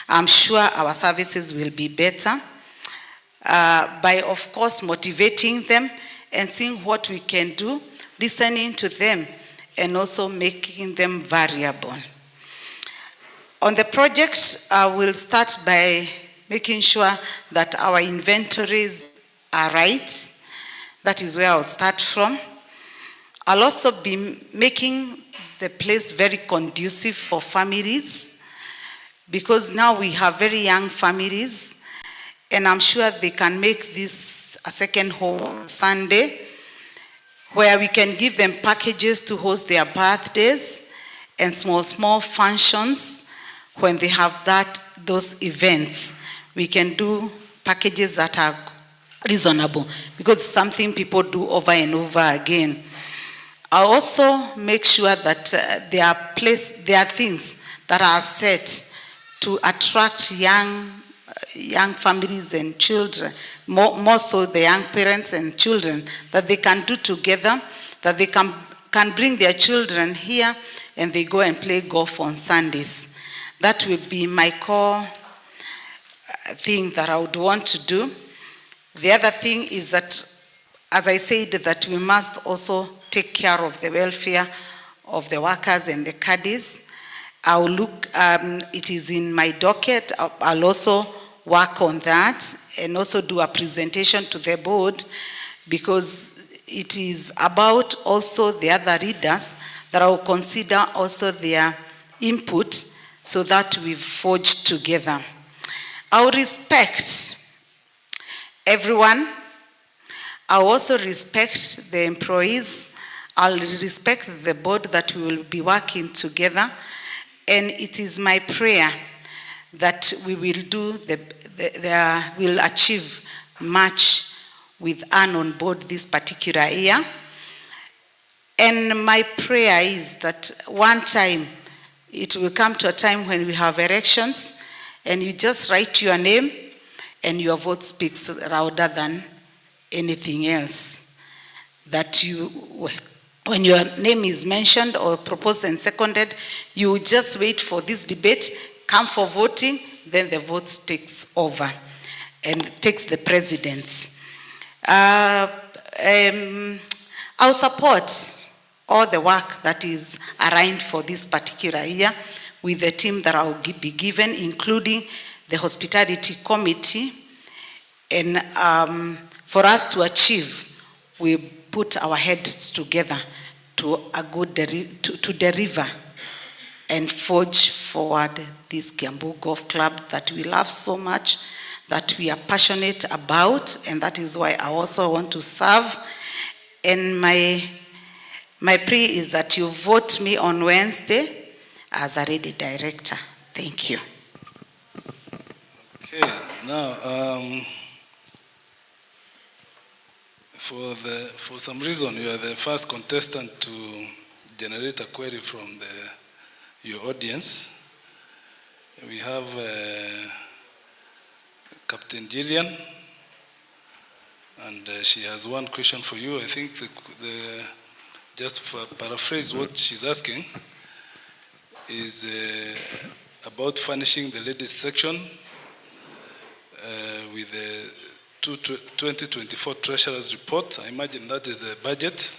I'm sure our services will be better by, of course, motivating them and seeing what we can do, listening to them, and also making them variable. On the project, I will start by making sure that our inventories are right. That is where I'll start from. I'll also be making the place very conducive for families, because now we have very young families, and I'm sure they can make this a second home Sunday, where we can give them packages to host their birthdays and small functions when they have those events. We can do packages that are reasonable, because it's something people do over and over again. I also make sure that there are things that are set to attract young families and children, more so the young parents and children, that they can do together, that they can bring their children here and they go and play golf on Sundays. That will be my core thing that I would want to do. The other thing is that, as I said, that we must also take care of the welfare of the workers and the caddies. I'll look, it is in my docket. I'll also work on that and also do a presentation to the board, because it is about also the other readers that I will consider also their input so that we forge together. I will respect everyone. I also respect the employees. I'll respect the board that we will be working together. And it is my prayer that we will do we'll achieve much with Anne on board this particular year. And my prayer is that one time, it will come to a time when we have elections and you just write your name and your vote speaks louder than anything else. That when your name is mentioned or proposed and seconded, you just wait for this debate, come for voting, then the vote takes over and takes the precedence. I'll support all the work that is arranged for this particular year with the team that I will be given, including the hospitality committee. And for us to achieve, we put our heads together to a good to deliver and forge forward this Kiambu Golf Club that we love so much, that we are passionate about, and that is why I also want to serve. And my plea is that you vote me on Wednesday as a ready director. Thank you. Okay, now for some reason you are the first contestant to generate a query from your audience. We have Captain Gillian, and she has one question for you. I think just to paraphrase what she's asking, is about furnishing the ladies section with the 2024 Treasurer's Report. I imagine that is the budget,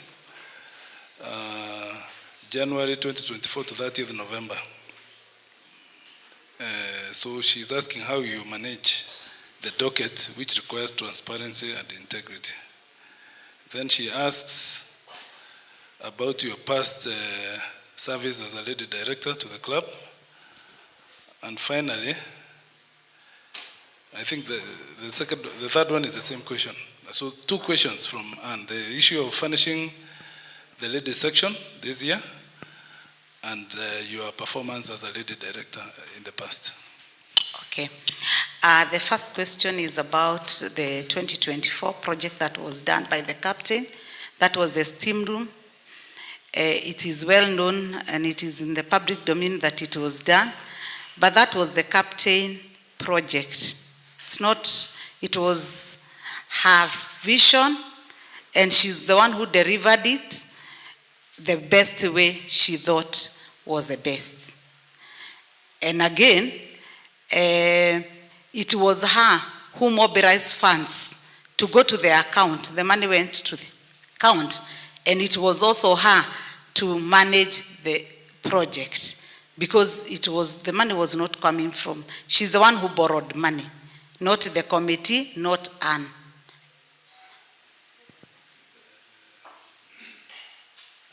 January 2024 to 30th November. So she's asking how you manage the docket, which requires transparency and integrity. Then she asks about your past service as a lady director to the club. And finally, I think the third one is the same question. So two questions from Anne. The issue of furnishing the ladies section this year and your performance as a lady director in the past. Okay. The first question is about the 2024 project that was done by the captain. That was the steam room. It is well known and it is in the public domain that it was done, but that was the captain project. It was her vision, and she's the one who delivered it the best way she thought was the best. And again, it was her who mobilized funds to go to the account. The money went to the account, and it was also her to manage the project, because the money was not coming from, she's the one who borrowed money, not the committee, not Anne.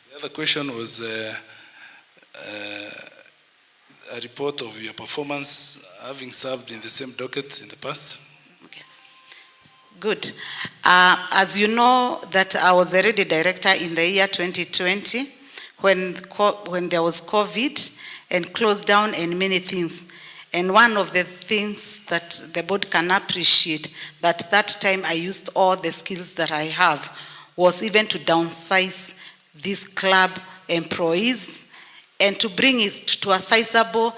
The other question was a report of your performance having served in the same docket in the past. Okay. Good. As you know, that I was the ready director in the year 2020 when there was COVID and closed down and many things. And one of the things that the board can appreciate, that time I used all the skills that I have, was even to downsize these club employees and to bring it to a sizable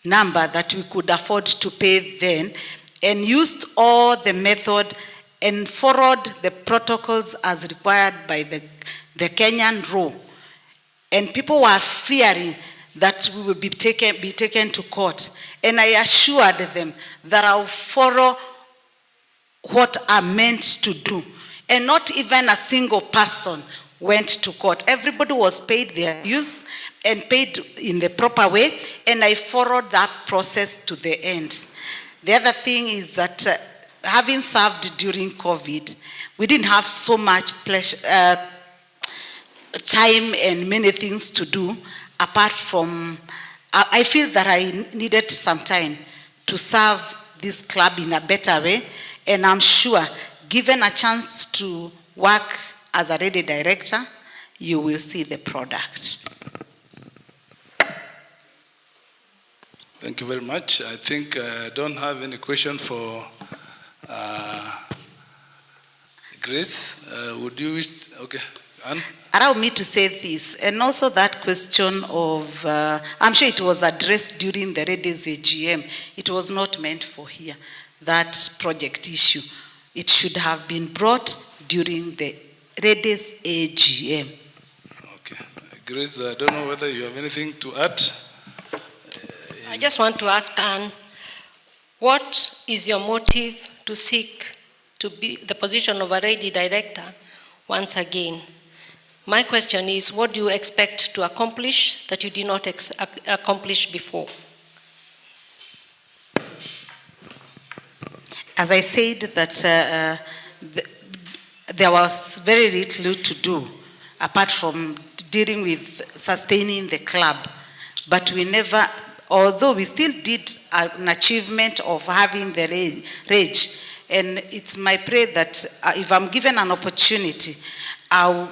number that we could afford to pay then, and used all the method and followed the protocols as required by the Kenyan law. And people were fearing that we would be taken to court. And I assured them that I will follow what I'm meant to do. And not even a single person went to court. Everybody was paid their dues and paid in the proper way, and I followed that process to the end. The other thing is that having served during COVID, we didn't have so much time and many things to do apart from, I feel that I needed some time to serve this club in a better way, and I'm sure given a chance to work as a ready director, you will see the product. Thank you very much. I think I don't have any question for Grace. Would you wish? Okay, Anne? Allow me to say this, and also that question of, I'm sure it was addressed during the Redis AGM. It was not meant for here, that project issue. It should have been brought during the Redis AGM. Okay. Grace, I don't know whether you have anything to add. I just want to ask Anne, what is your motive to seek to be the position of a ready director once again? My question is, what do you expect to accomplish that you did not accomplish before? As I said, that there was very little to do apart from dealing with sustaining the club, but we never, although we still did an achievement of having the rage, and it's my prayer that if I'm given an opportunity, I'll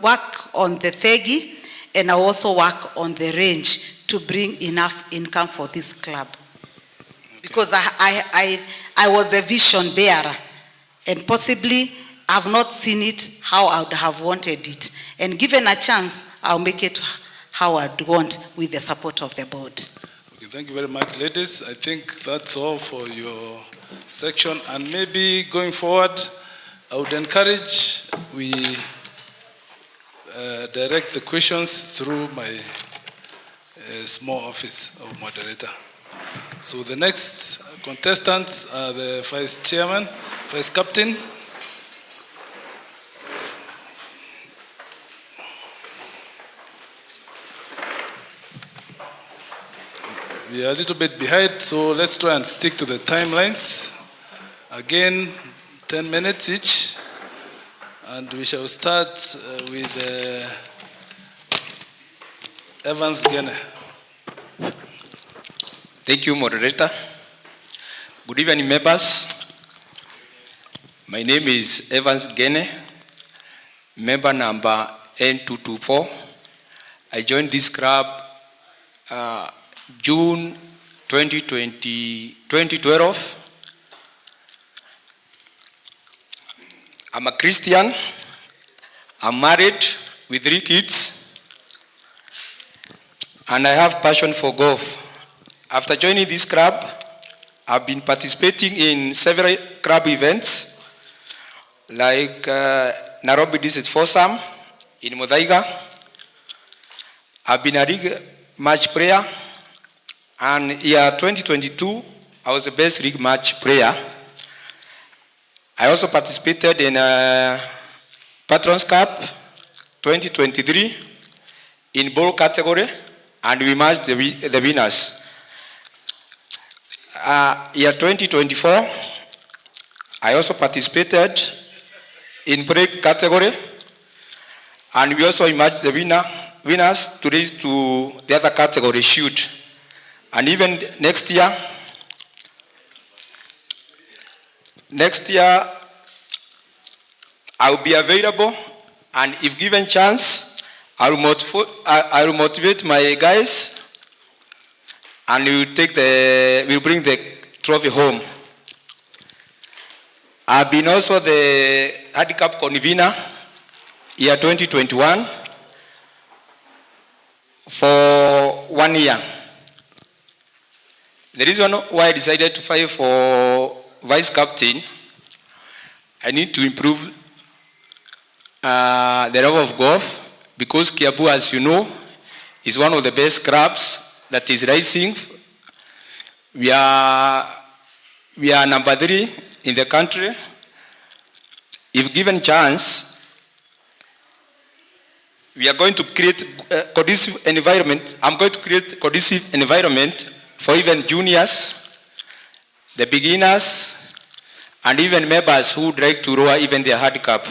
work on the thegi, and I'll also work on the range to bring enough income for this club. Because I was a vision bearer, and possibly I've not seen it how I would have wanted it. And given a chance, I'll make it how I'd want with the support of the board. Okay, thank you very much, ladies. I think that's all for your section. And maybe going forward, I would encourage we direct the questions through my small office of moderator. So the next contestants are the vice chairman, vice captain. We are a little bit behind, so let's try and stick to the timelines. Again, 10 minutes each. And we shall start with Evans Gene. Thank you, moderator. Good evening, members. My name is Evans Gene, member number N224. I joined this club June 2012. I'm a Christian. I'm married with 3 kids, and I have passion for golf. After joining this club, I've been participating in several club events, like Nairobi District Foursome in Muthaiga. I've been a league match player, and year 2022, I was the best league match player. I also participated in Patrons Cup 2023 in ball category, and we matched the winners. Year 2024, I also participated in break category, and we also matched the winners to raise to the other category shoot. And even next year, I will be available, and if given chance, I will motivate my guys, and we'll bring the trophy home. I've been also the handicap convener year 2021 for 1 year. The reason why I decided to fight for vice captain, I need to improve the level of golf, because Kiambu, as you know, is one of the best clubs that is rising. We are number 3 in the country. If given chance, we are going to create a conducive environment. I'm going to create a conducive environment for even juniors, the beginners, and even members who would like to lower even their handicap.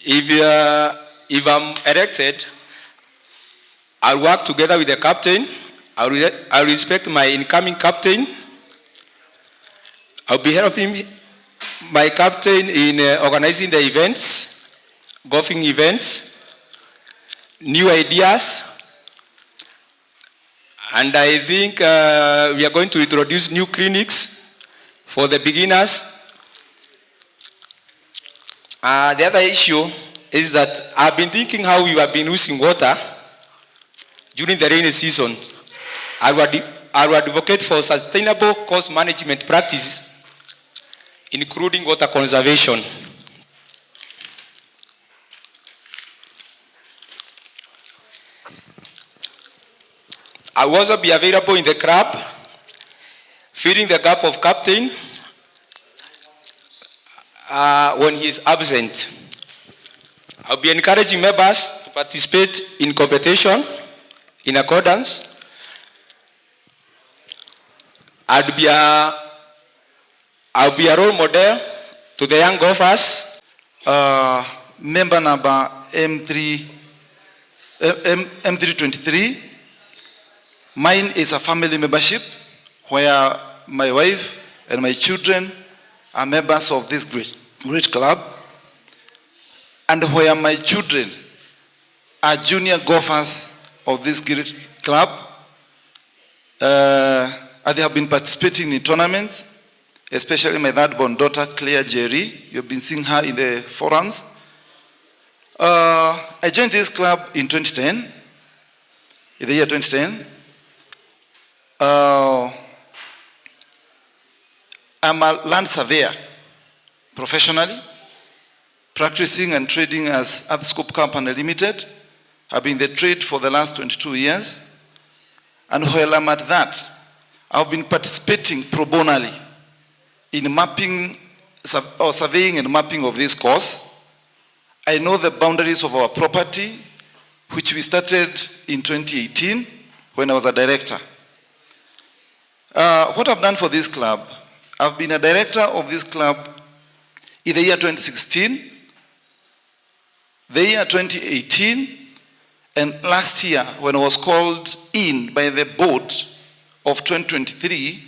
If I'm elected, I'll work together with the captain. I'll respect my incoming captain. I'll be helping my captain in organizing the events, golfing events, new ideas. And I think we are going to introduce new clinics for the beginners. The other issue is that I've been thinking how we have been using water during the rainy season. I will advocate for sustainable cost management practices, including water conservation. I will also be available in the club, filling the gap of captain when he is absent. I'll be encouraging members to participate in competition in accordance. I'll be a role model to the young golfers. Member number M323. Mine is a family membership where my wife and my children are members of this great club, and where my children are junior golfers of this great club. And they have been participating in tournaments, especially my third-born daughter, Claire Jerry. You've been seeing her in the forums. I joined this club in 2010, in the year 2010. I'm a land surveyor professionally, practicing and trading as Upscope Company Limited. I've been in the trade for the last 22 years. And while I'm at that, I've been participating pro bono in mapping or surveying and mapping of this course. I know the boundaries of our property, which we started in 2018 when I was a director. What I've done for this club, I've been a director of this club in the year 2016, the year 2018, and last year when I was called in by the board of 2023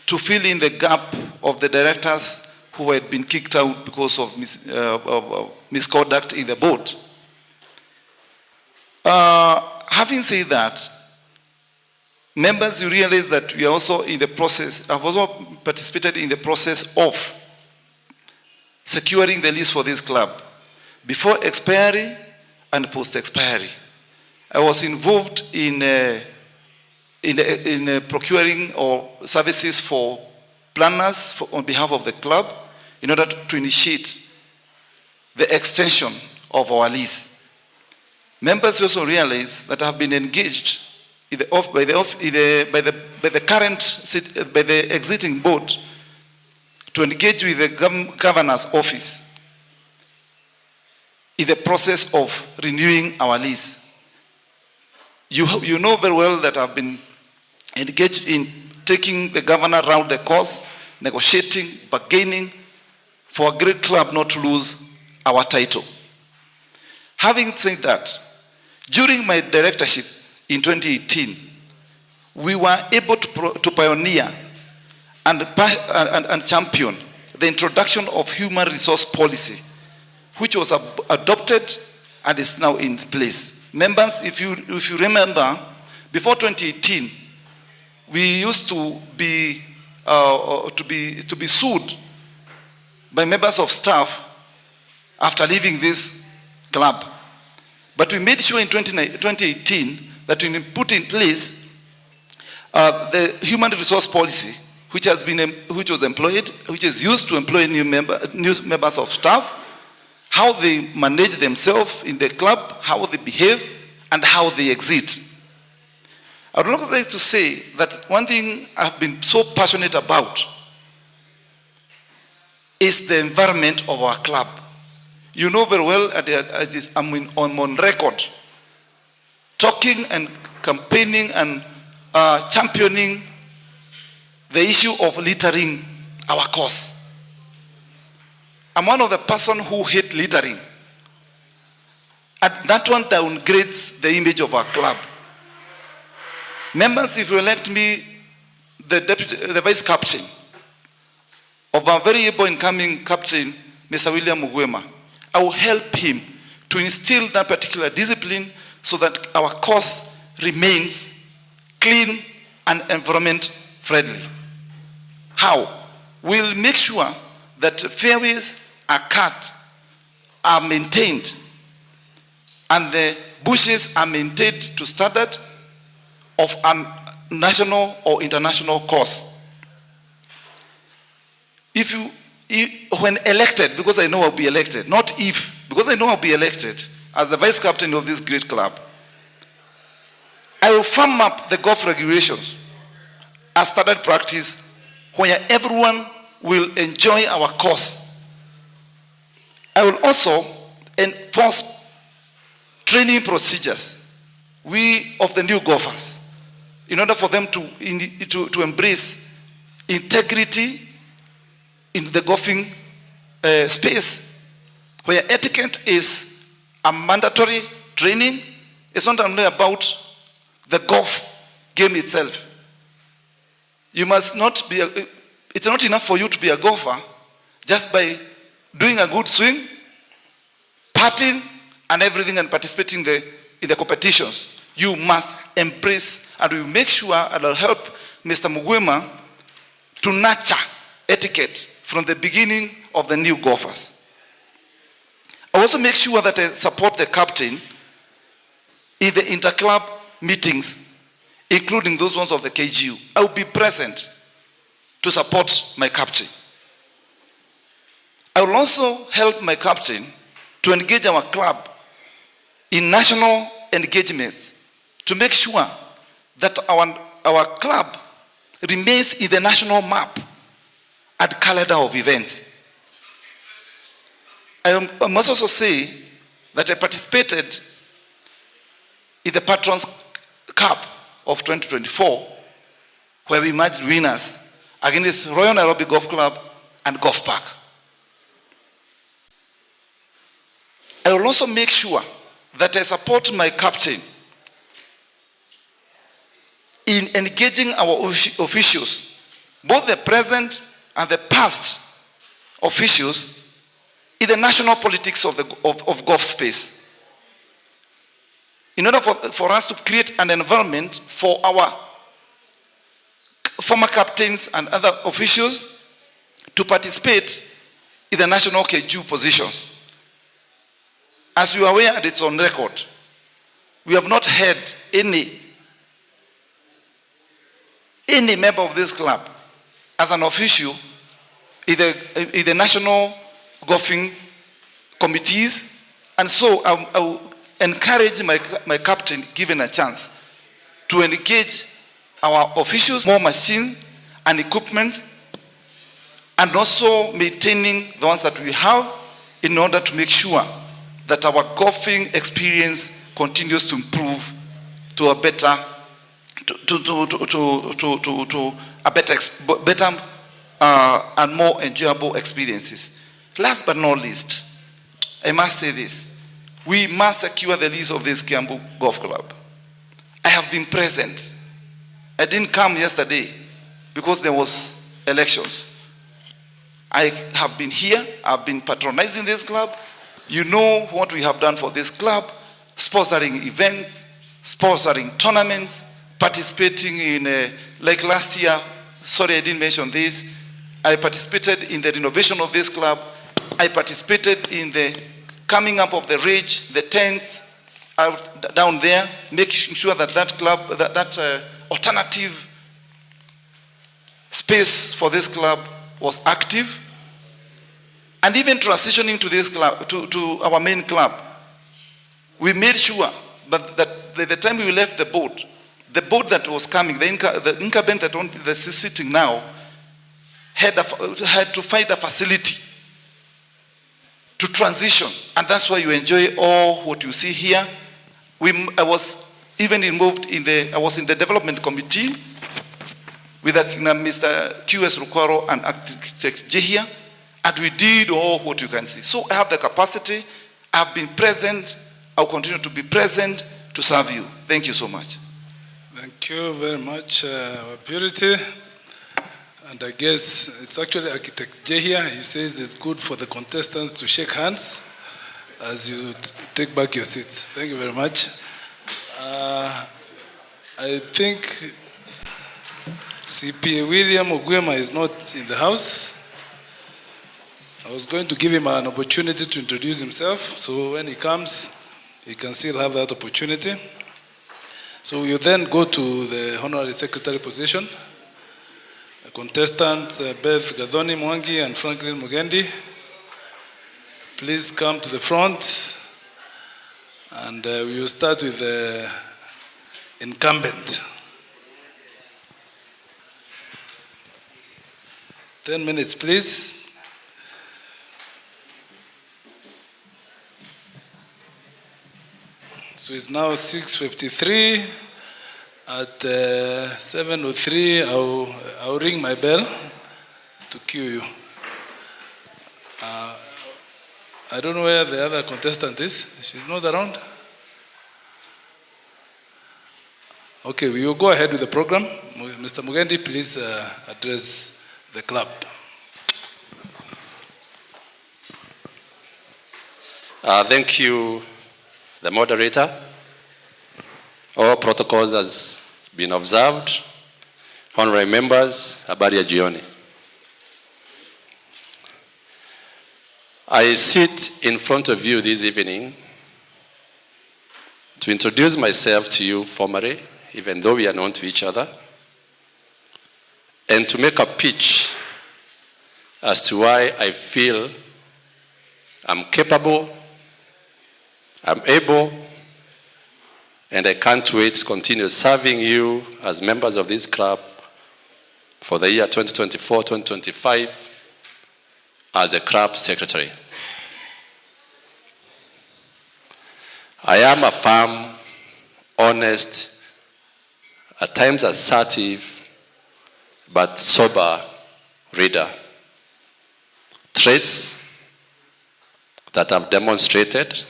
to fill in the gap of the directors who had been kicked out because of misconduct in the board. Having said that, members, you realize that we are also in the process, I've also participated in the process of securing the lease for this club before expiry and post-expiry. I was involved in procuring or services for planners on behalf of the club in order to initiate the extension of our lease. Members also realize that I have been engaged by the exiting board to engage with the governor's office in the process of renewing our lease. You know very well that I've been engaged in taking the governor around the course, negotiating, bargaining for a great club not to lose our title. Having said that, during my directorship in 2018, we were able to pioneer and champion the introduction of human resource policy, which was adopted and is now in place. Members, if you remember, before 2018, we used to be to be sued by members of staff after leaving this club. But we made sure in 2018 that we put in place the human resource policy, which is used to employ new members of staff, how they manage themselves in the club, how they behave, and how they exit. I would also like to say that one thing I've been so passionate about is the environment of our club. You know very well, I'm on record talking and campaigning and championing the issue of littering our cause. I'm one of the person who hate littering. And that one downgrades the image of our club. Members, if you elect me the vice captain of our very able incoming captain, Mr. William Mugwema, I will help him to instill that particular discipline so that our cause remains clean and environment friendly. How? We'll make sure that fairways are cut, are maintained, and the bushes are maintained to standard of a national or international cause. When elected, because I know I'll be elected, not if, because I know I'll be elected as the vice captain of this great club, I will firm up the golf regulations as standard practice where everyone will enjoy our cause. I will also enforce training procedures of the new golfers in order for them to embrace integrity in the golfing space, where etiquette is a mandatory training. It's not only about the golf game itself. You must not be, it's not enough for you to be a golfer just by doing a good swing, putting and everything and participating in the competitions. You must embrace, and we make sure, and I'll help Mr. Mugwema to nurture etiquette from the beginning of the new golfers. I also make sure that I support the captain in the inter-club meetings, including those ones of the KGU. I will be present to support my captain. I will also help my captain to engage our club in national engagements to make sure that our club remains in the national map and calendar of events. I must also say that I participated in the Patrons Cup of 2024, where we emerged winners against Royal Nairobi Golf Club and Golf Park. I will also make sure that I support my captain in engaging our officials, both the present and the past officials, in the national politics of golf space, in order for us to create an environment for our former captains and other officials to participate in the national KGU positions. As you are aware, and it's on record, we have not had any member of this club as an official in the national golfing committees, and so I will encourage my captain, given a chance, to engage our officials, more machine and equipment, and also maintaining the ones that we have in order to make sure that our golfing experience continues to improve to a better, better and more enjoyable experiences. Last but not least, I must say this: we must secure the lease of this Kiambu Golf Club. I have been present. I didn't come yesterday because there was elections. I have been here. I've been patronizing this club. You know what we have done for this club: sponsoring events, sponsoring tournaments, participating in, like last year, Sorry, I didn't mention this. I participated in the renovation of this club. I participated in the coming up of the ridge, the tents out down there, making sure that that club, that alternative space for this club was active. And even transitioning to this club, to our main club, we made sure that the time we left the boat that was coming, the incumbent that is sitting now, had to find a facility to transition. And that's why you enjoy all what you see here. I was even involved I was in the development committee with Mr. QS Rukwaro and Architect Jehia, and we did all what you can see. So I have the capacity, I've been present, I'll continue to be present to serve you. Thank you so much. Thank you very much, Purity. And I guess it's actually Architect Jehia. He says it's good for the contestants to shake hands as you take back your seats. Thank you very much. I think CPA William Ogwema is not in the house. I was going to give him an opportunity to introduce himself, so when he comes, he can still have that opportunity. So you then go to the Honorary Secretary position. The contestants Beth Gadoni Mwangi and Franklin Mugendi, please come to the front, and we will start with the incumbent. 10 minutes, please. So it's now 6:53. At 7:03, I'll ring my bell to cue you. I don't know where the other contestant is. She's not around. Okay, we will go ahead with the program. Mr. Mugendi, please address the club. Thank you, the moderator. All protocols has been observed. Honorary members, habari ya jioni. I sit in front of you this evening to introduce myself to you formally, even though we are known to each other, and to make a pitch as to why I feel I'm capable, I'm able, and I can't wait to continue serving you as members of this club for the year 2024-2025 as the club secretary. I am a firm, honest, at times assertive, but sober reader. Traits that I've demonstrated,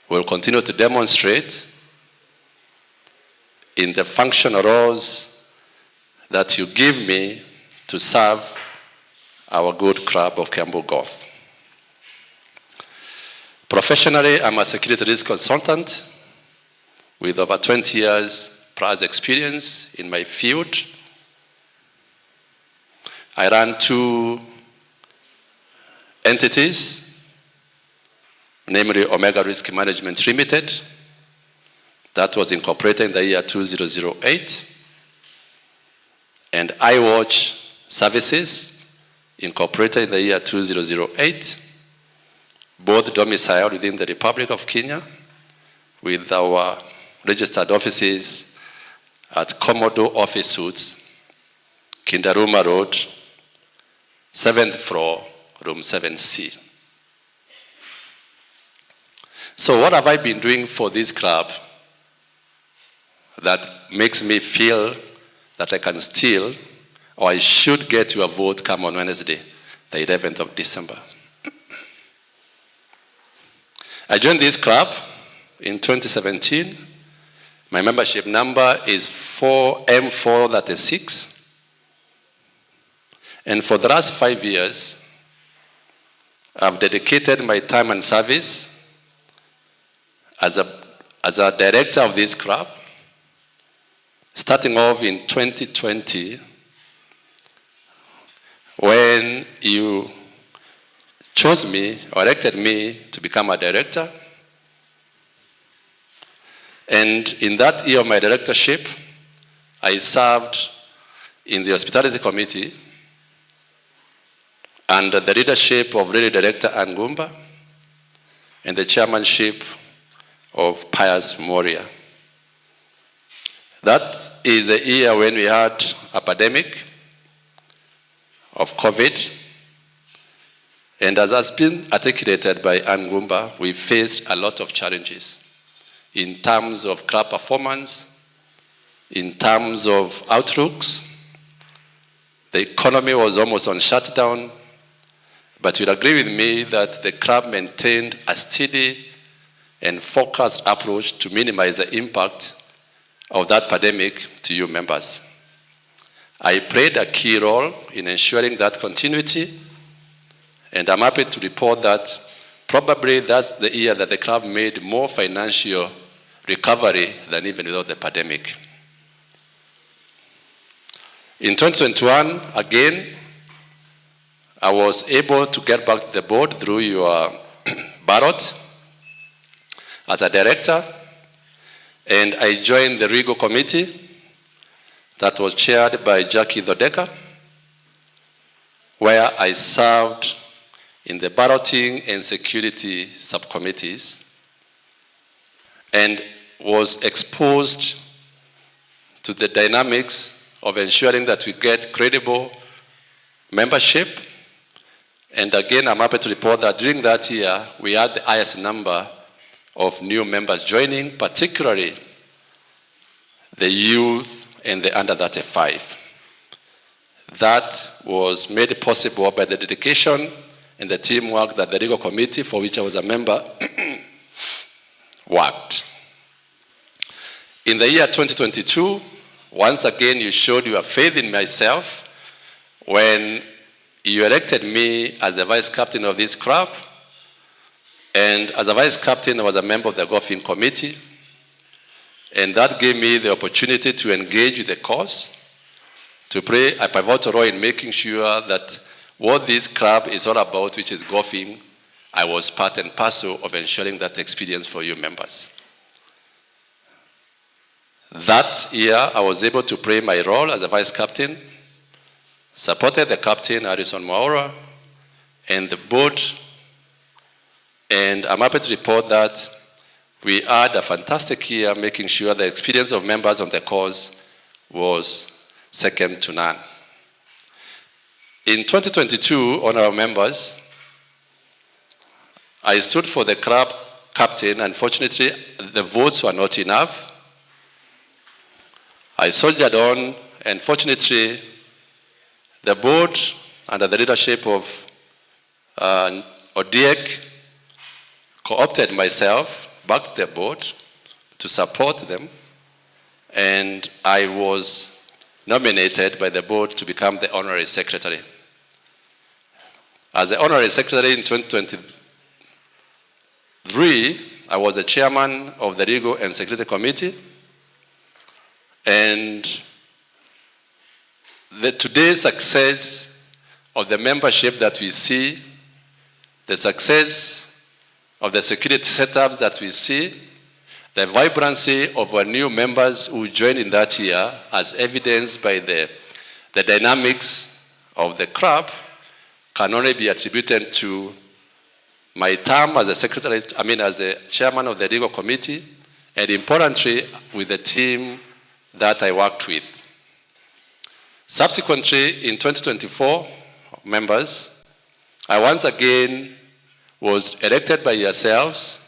will continue to demonstrate in the functional roles that you give me to serve our good club of Kiambu Golf. Professionally, I'm a security risk consultant with over 20 years prior experience in my field. I ran 2 entities, namely Omega Risk Management Limited, that was incorporated in the year 2008, and iWatch Services, incorporated in the year 2008, both domiciled within the Republic of Kenya, with our registered offices at Commodore Office Suites, Kindaruma Road, 7th floor, room 7C. So what have I been doing for this club that makes me feel that I can still, or I should get your vote come on Wednesday, the 11th of December? I joined this club in 2017. My membership number is M436. And for the last 5 years, I've dedicated my time and service as a director of this club, starting off in 2020 when you chose me or elected me to become a director. And in that year of my directorship, I served in the hospitality committee under the leadership of Lady Director Ann Gumba and the chairmanship of Pius Moria. That is the year when we had a pandemic of COVID. And as has been articulated by Ann Gumba, we faced a lot of challenges in terms of club performance, in terms of outlooks. The economy was almost on shutdown, but you'll agree with me that the club maintained a steady and focused approach to minimize the impact of that pandemic to you members. I played a key role in ensuring that continuity, and I'm happy to report that probably that's the year that the club made more financial recovery than even without the pandemic. In 2021, again, I was able to get back to the board through your ballot as a director, and I joined the Rigo committee that was chaired by Jackie Dodeka, where I served in the balloting and security subcommittees and was exposed to the dynamics of ensuring that we get credible membership. And again, I'm happy to report that during that year, we had the highest number of new members joining, particularly the youth and the under 35. That was made possible by the dedication and the teamwork that the Legal Committee, for which I was a member, worked. In the year 2022, once again, you showed your faith in myself when you elected me as the vice captain of this club. And as a vice captain, I was a member of the golfing committee. And that gave me the opportunity to engage with the cause, to play a pivotal role in making sure that what this club is all about, which is golfing, I was part and parcel of ensuring that experience for you members. That year, I was able to play my role as a vice captain, supported the captain, Harrison Maura, and the board. And I'm happy to report that we had a fantastic year making sure the experience of members on the course was second to none. In 2022, honorable members, I stood for the club captain. Unfortunately, the votes were not enough. I soldiered on, and fortunately, the board, under the leadership of Odiek, co-opted myself back to the board to support them, and I was nominated by the board to become the honorary secretary. As the honorary secretary in 2023, I was the chairman of the Legal and Security Committee, and today's success of the membership that we see, the success of the security setups that we see, the vibrancy of our new members who joined in that year, as evidenced by the dynamics of the club, can only be attributed to my term as a secretary, as the chairman of the legal committee, and importantly, with the team that I worked with. Subsequently, in 2024, members, I once again was elected by yourselves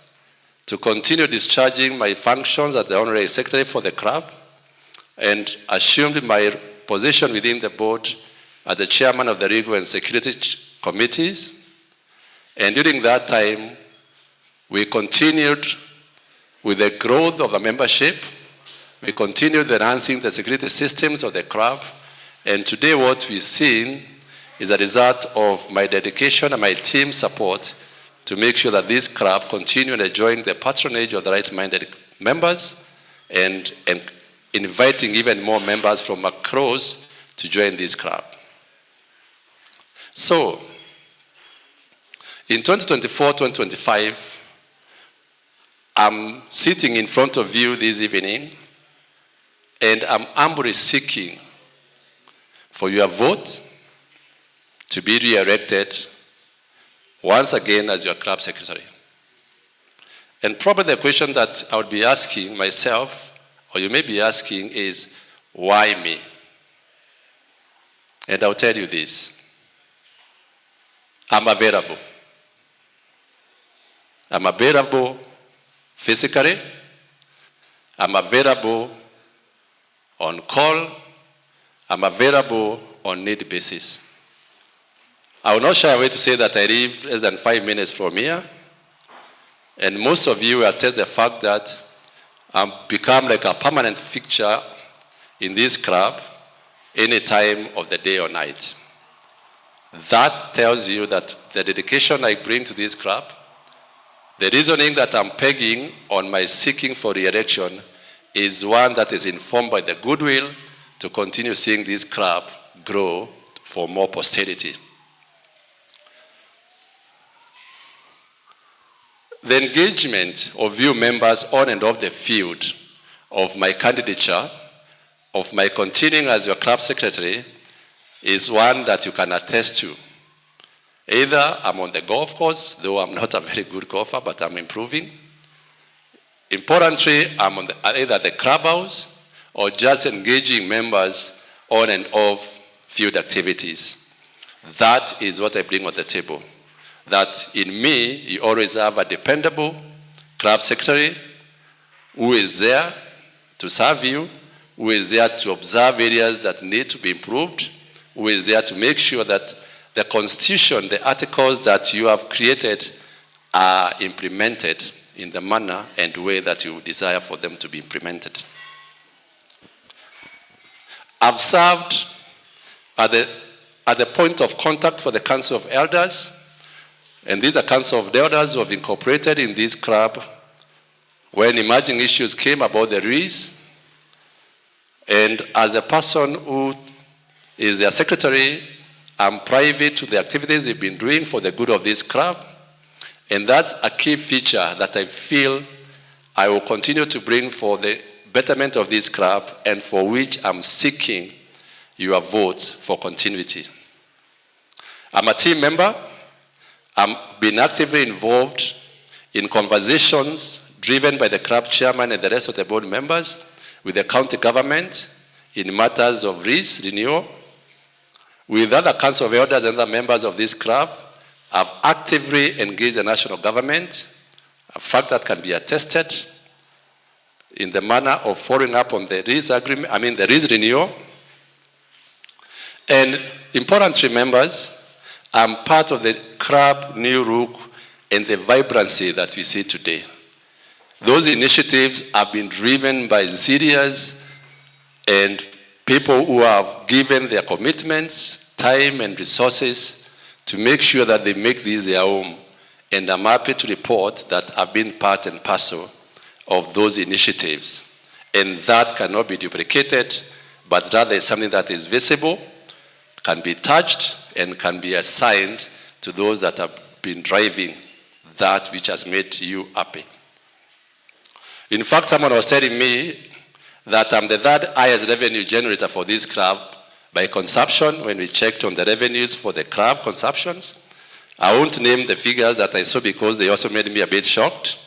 to continue discharging my functions as the honorary secretary for the club and assumed my position within the board as the chairman of the legal and security committees. And during that time, we continued with the growth of the membership. We continued enhancing the security systems of the club. And today what we've seen is a result of my dedication and my team support to make sure that this club continues enjoying the patronage of the right-minded members and inviting even more members from across to join this club. So, in 2024-2025, I'm sitting in front of you this evening, and I'm humbly seeking for your vote to be re-elected once again as your club secretary. And probably the question that I would be asking myself, or you may be asking, is, why me? And I'll tell you this. I'm available. I'm available physically. I'm available on call. I'm available on need basis. I will not shy away to say that I live less than 5 minutes from here. And most of you attest the fact that I've become like a permanent fixture in this club any time of the day or night. That tells you that the dedication I bring to this club, the reasoning that I'm pegging on my seeking for re-election is one that is informed by the goodwill to continue seeing this club grow for more posterity. The engagement of you members on and off the field of my candidature, of my continuing as your club secretary, is one that you can attest to. Either I'm on the golf course, though I'm not a very good golfer, but I'm improving. Importantly, I'm on either the clubhouse or just engaging members on and off field activities. That is what I bring on the table. That in me, you always have a dependable club secretary who is there to serve you, who is there to observe areas that need to be improved, who is there to make sure that the constitution, the articles that you have created are implemented in the manner and way that you desire for them to be implemented. I've served at the point of contact for the Council of Elders, and these are Council of Elders who have incorporated in this club when emerging issues came about the REIS. And as a person who is their secretary, I'm private to the activities they've been doing for the good of this club. And that's a key feature that I feel I will continue to bring for the betterment of this club and for which I'm seeking your vote for continuity. I'm a team member. I've been actively involved in conversations driven by the club chairman and the rest of the board members with the county government in matters of REIS renewal. With other council of elders and other members of this club, I've actively engaged the national government, a fact that can be attested in the manner of following up on the REIS agreement, the REIS renewal. And importantly, members, I'm part of the club new look and the vibrancy that we see today. Those initiatives have been driven by serious and people who have given their commitments, time and resources to make sure that they make this their home. And I'm happy to report that I've been part and parcel of those initiatives. And that cannot be duplicated, but rather is something that is visible, can be touched, and can be assigned to those that have been driving that which has made you happy. In fact, someone was telling me that I'm the third highest revenue generator for this club by consumption when we checked on the revenues for the club consumptions. I won't name the figures that I saw because they also made me a bit shocked.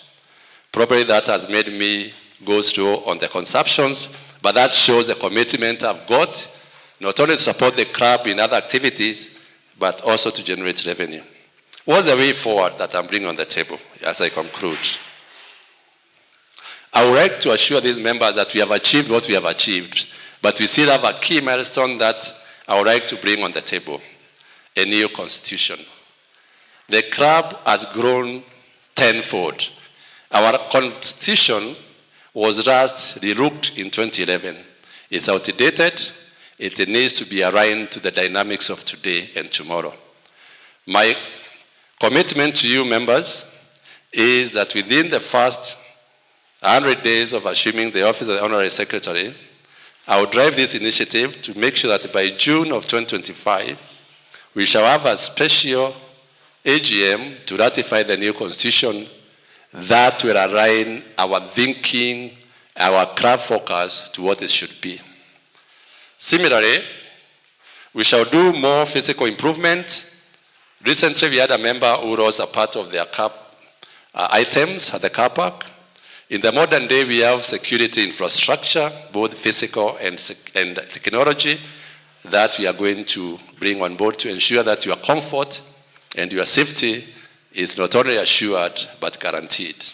Probably that has made me go slow on the consumptions, but that shows the commitment I've got, not only to support the club in other activities, but also to generate revenue. What's the way forward that I'm bringing on the table as I conclude? I would like to assure these members that we have achieved what we have achieved, but we still have a key milestone that I would like to bring on the table, a new constitution. The club has grown tenfold. Our constitution was last relooked in 2011. It's outdated. It needs to be aligned to the dynamics of today and tomorrow. My commitment to you members is that within the first 100 days of assuming the office of the Honorary Secretary, I will drive this initiative to make sure that by June of 2025, we shall have a special AGM to ratify the new constitution that will align our thinking, our club focus to what it should be. Similarly, we shall do more physical improvement. Recently, we had a member who lost a part of their items at the car park. In the modern day, we have security infrastructure, both physical and technology, that we are going to bring on board to ensure that your comfort and your safety is not only assured, but guaranteed.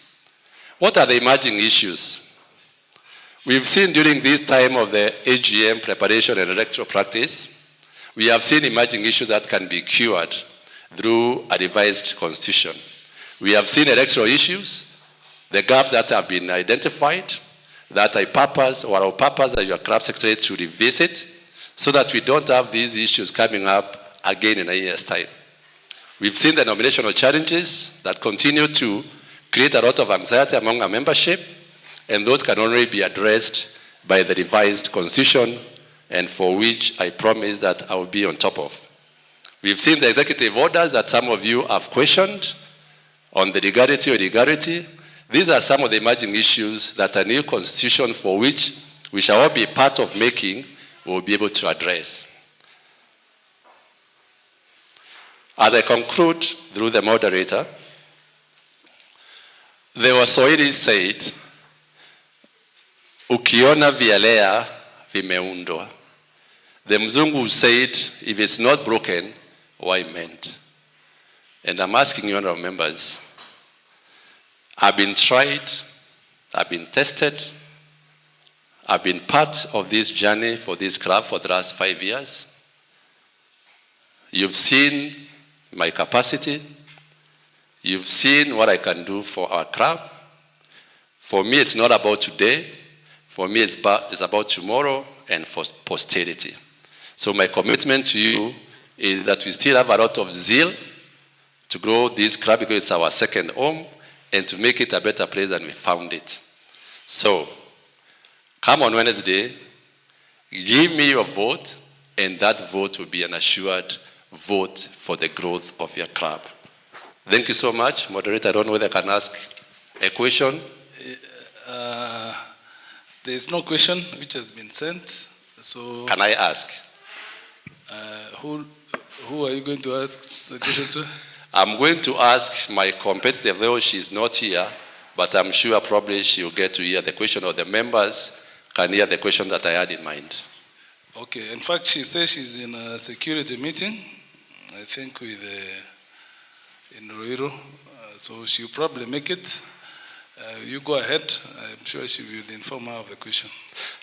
What are the emerging issues? We've seen during this time of the AGM preparation and electoral practice, we have seen emerging issues that can be cured through a revised constitution. We have seen electoral issues, the gaps that have been identified, that I purpose or our purpose as your club secretary to revisit so that we don't have these issues coming up again in a year's time. We've seen the nominational challenges that continue to create a lot of anxiety among our membership, and those can only be addressed by the revised constitution, and for which I promise that I will be on top of. We've seen the executive orders that some of you have questioned on the legality or illegality. These are some of the emerging issues that a new constitution for which we shall all be part of making will be able to address. As I conclude through the moderator, the Waswahili said, ukiona vyalea vimeundwa. The Mzungu said, if it's not broken, why mend? And I'm asking you, honorable members, I've been tried, I've been tested, I've been part of this journey for this club for the last 5 years. You've seen my capacity. You've seen what I can do for our club. For me, it's not about today. For me, it's about tomorrow and for posterity. So my commitment to you is that we still have a lot of zeal to grow this club because it's our second home and to make it a better place than we found it. So, come on Wednesday, give me your vote, and that vote will be an assured vote for the growth of your club. Thank you so much. Moderator, I don't know whether I can ask a question. There is no question which has been sent. So can I ask? Who are you going to ask the question to? I'm going to ask my competitor, though she's not here, but I'm sure probably she'll get to hear the question, or the members can hear the question that I had in mind. Okay, in fact, she says she's in a security meeting, I think with in Ruiru, so she'll probably make it. You go ahead, I'm sure she will inform her of the question.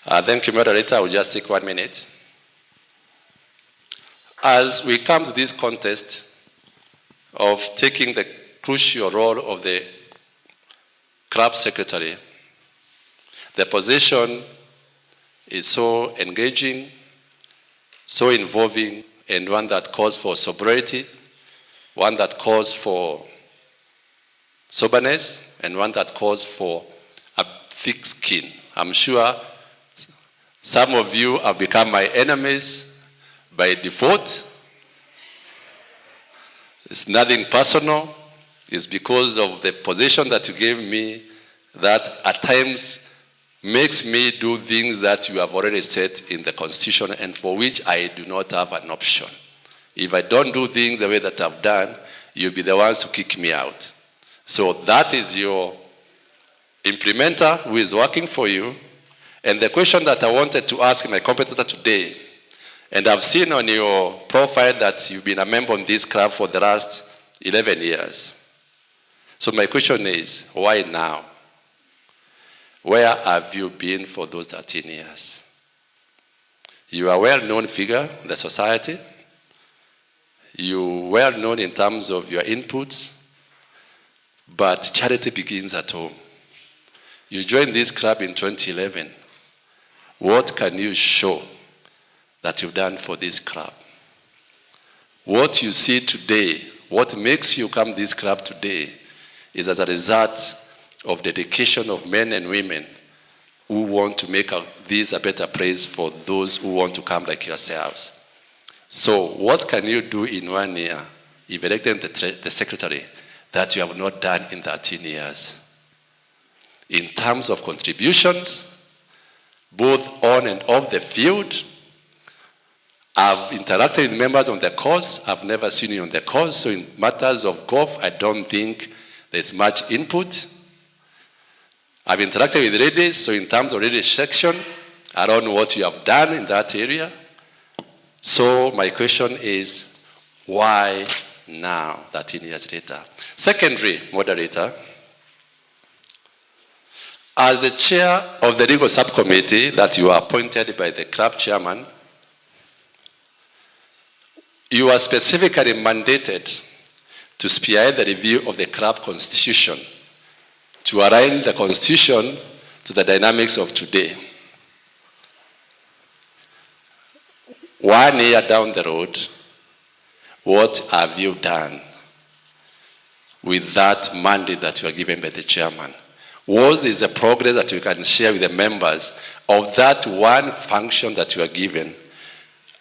Thank you, moderator. I will just take 1 minute. As we come to this contest of taking the crucial role of the club secretary, the position is so engaging, so involving, and one that calls for sobriety, one that calls for soberness, and one that calls for a thick skin. I'm sure some of you have become my enemies by default. It's nothing personal. It's because of the position that you gave me that at times makes me do things that you have already set in the Constitution and for which I do not have an option. If I don't do things the way that I've done, you'll be the ones who kick me out. So that is your implementer who is working for you. And the question that I wanted to ask my competitor today, and I've seen on your profile that you've been a member of this club for the last 11 years. So my question is, why now? Where have you been for those 13 years? You are a well-known figure in the society. You are well-known in terms of your inputs. But charity begins at home. You joined this club in 2011. What can you show that you've done for this club? What you see today, what makes you come to this club today is as a result of dedication of men and women who want to make this a better place for those who want to come like yourselves. So what can you do in 1 year if electing the secretary that you have not done in 13 years? In terms of contributions, both on and off the field, I've interacted with members on the course. I've never seen you on the course. So in matters of golf, I don't think there's much input. I've interacted with ladies. So in terms of ladies section, I don't know what you have done in that area. So my question is, why now, 13 years later? Secondly, moderator, as the chair of the legal subcommittee that you are appointed by the club chairman, you are specifically mandated to spearhead the review of the club constitution to align the constitution to the dynamics of today. 1 year down the road, what have you done with that mandate that you are given by the chairman? What is the progress that you can share with the members of that one function that you are given,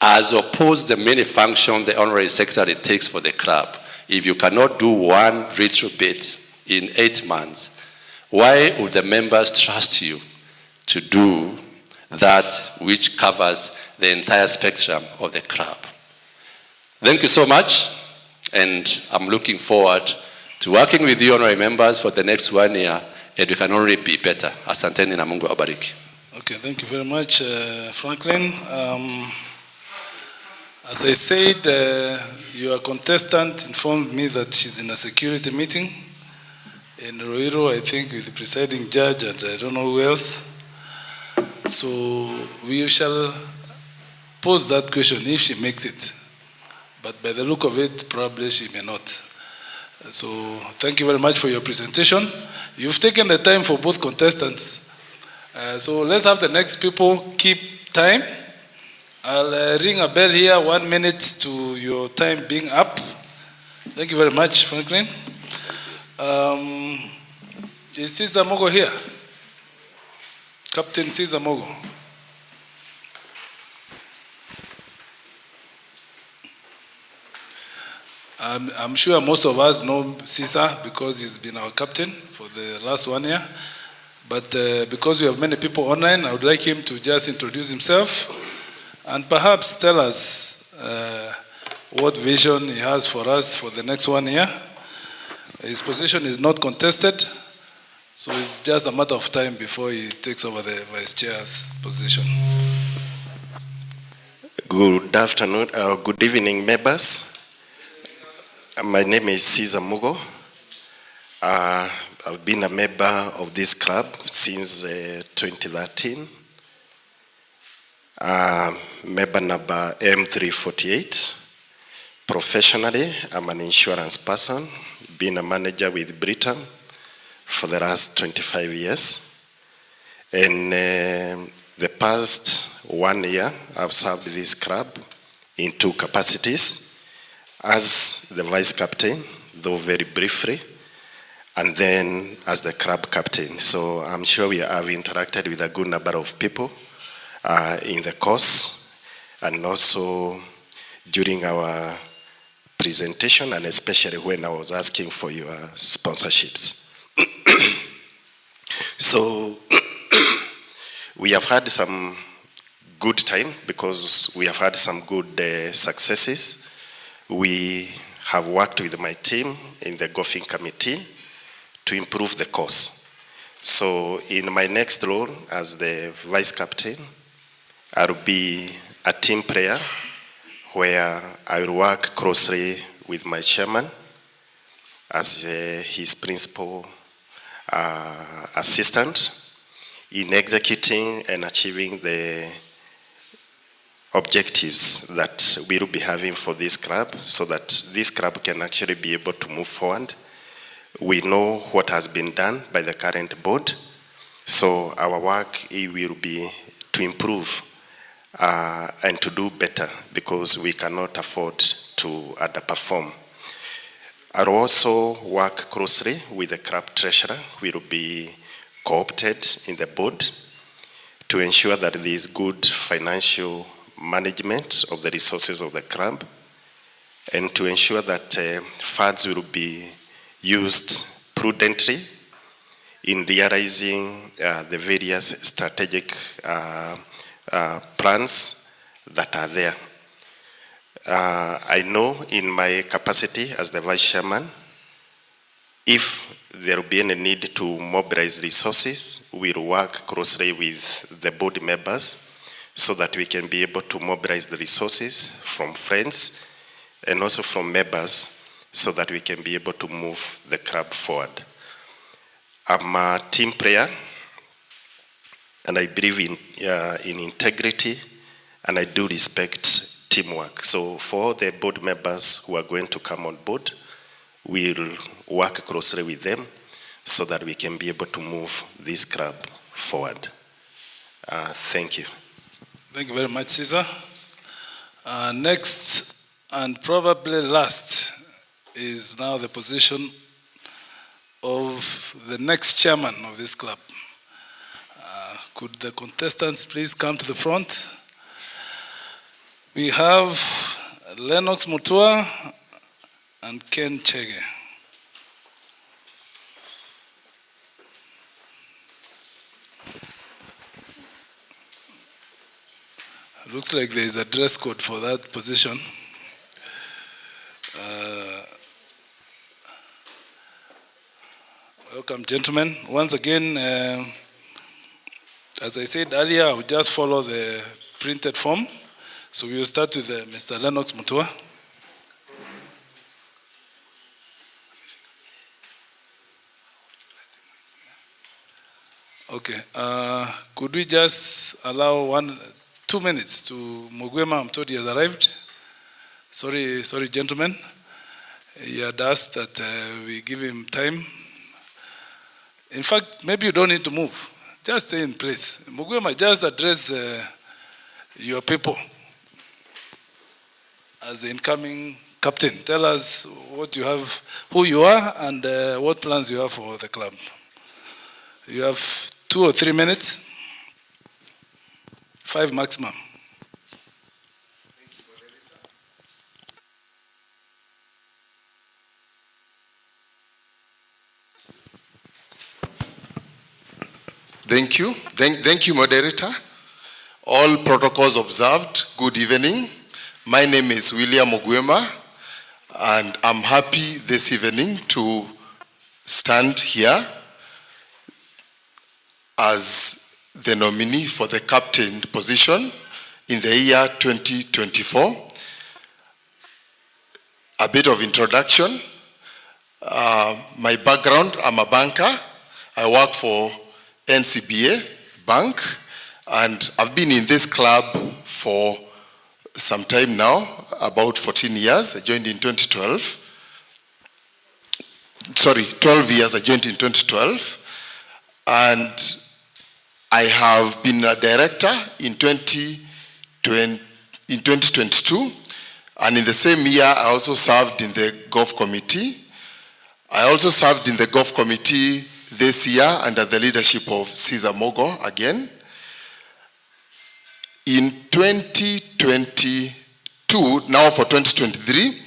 as opposed to the many functions the honorary secretary takes for the club? If you cannot do one little bit in 8 months, why would the members trust you to do that which covers the entire spectrum of the club? Thank you so much, and I'm looking forward to working with you, honorary members, for the next 1 year, and we can only be better. Asanteni na Mungu awabariki. Okay, thank you very much, Franklin. As I said, your contestant informed me that she's in a security meeting in Ruiru, I think, with the presiding judge and I don't know who else. So we shall pose that question if she makes it. But by the look of it, probably she may not. So thank you very much for your presentation. You've taken the time for both contestants. So let's have the next people keep time. I'll ring a bell here, 1 minute to your time being up. Thank you very much, Franklin. Is Caesar Mogo here? Captain Caesar Mogo. I'm sure most of us know Caesar because he's been our captain for the last 1 year. But because we have many people online, I would like him to just introduce himself and perhaps tell us what vision he has for us for the next 1 year. His position is not contested, so it's just a matter of time before he takes over the vice chair's position. Good afternoon, good evening, members. My name is Caesar Mugo. I've been a member of this club since 2013. Member number M348. Professionally, I'm an insurance person, been a manager with Britain for the last 25 years. And the past 1 year, I've served this club in 2 capacities. As the vice captain, though very briefly, and then as the club captain. So I'm sure we have interacted with a good number of people in the course, and also during our presentation, and especially when I was asking for your sponsorships. So we have had some good time because we have had some good successes. We have worked with my team in the golfing committee to improve the course. So in my next role as the vice captain, I'll be a team player where I will work closely with my chairman as his principal assistant in executing and achieving the objectives that we will be having for this club so that this club can actually be able to move forward. We know what has been done by the current board, so our work will be to improve and to do better because we cannot afford to underperform. I'll also work closely with the club treasurer who will be co-opted in the board to ensure that there is good financial management of the resources of the club, and to ensure that funds will be used prudently in realizing the various strategic plans that are there. I know in my capacity as the Vice Chairman, if there will be any need to mobilize resources, we'll work closely with the board members so that we can be able to mobilize the resources from friends and also from members so that we can be able to move the club forward. I'm a team player, and I believe in integrity, and I do respect teamwork. So for the board members who are going to come on board, we'll work closely with them so that we can be able to move this club forward. Thank you. Thank you very much, Caesar. Next, and probably last, is now the position of the next chairman of this club. Could the contestants please come to the front? We have Lennox Mutua and Ken Chege. Looks like there is a dress code for that position. Welcome, gentlemen. Once again, as I said earlier, I will just follow the printed form. So we will start with Mr. Lennox Mutua. Okay. Could we just allow 2 minutes to Mugwema? I'm told he has arrived. Sorry, gentlemen. He had asked that we give him time. In fact, maybe you don't need to move. Just stay in place. Mugwema, just address your people as the incoming captain. Tell us what you have, who you are, and what plans you have for the club. You have 2 or 3 minutes. 5 maximum. Thank you. Thank you, Moderator. All protocols observed. Good evening. My name is William Ogwema, and I'm happy this evening to stand here as the nominee for the captain position in the year 2024. A bit of introduction. My background, I'm a banker. I work for NCBA Bank, and I've been in this club for some time now, about 14 years. I joined in 2012. Sorry, 12 years. I joined in 2012. And I have been a director in 2022. And in the same year, I also served in the Golf Committee. I also served in the Golf Committee this year under the leadership of Caesar Mogo again. In 2022, now for 2023,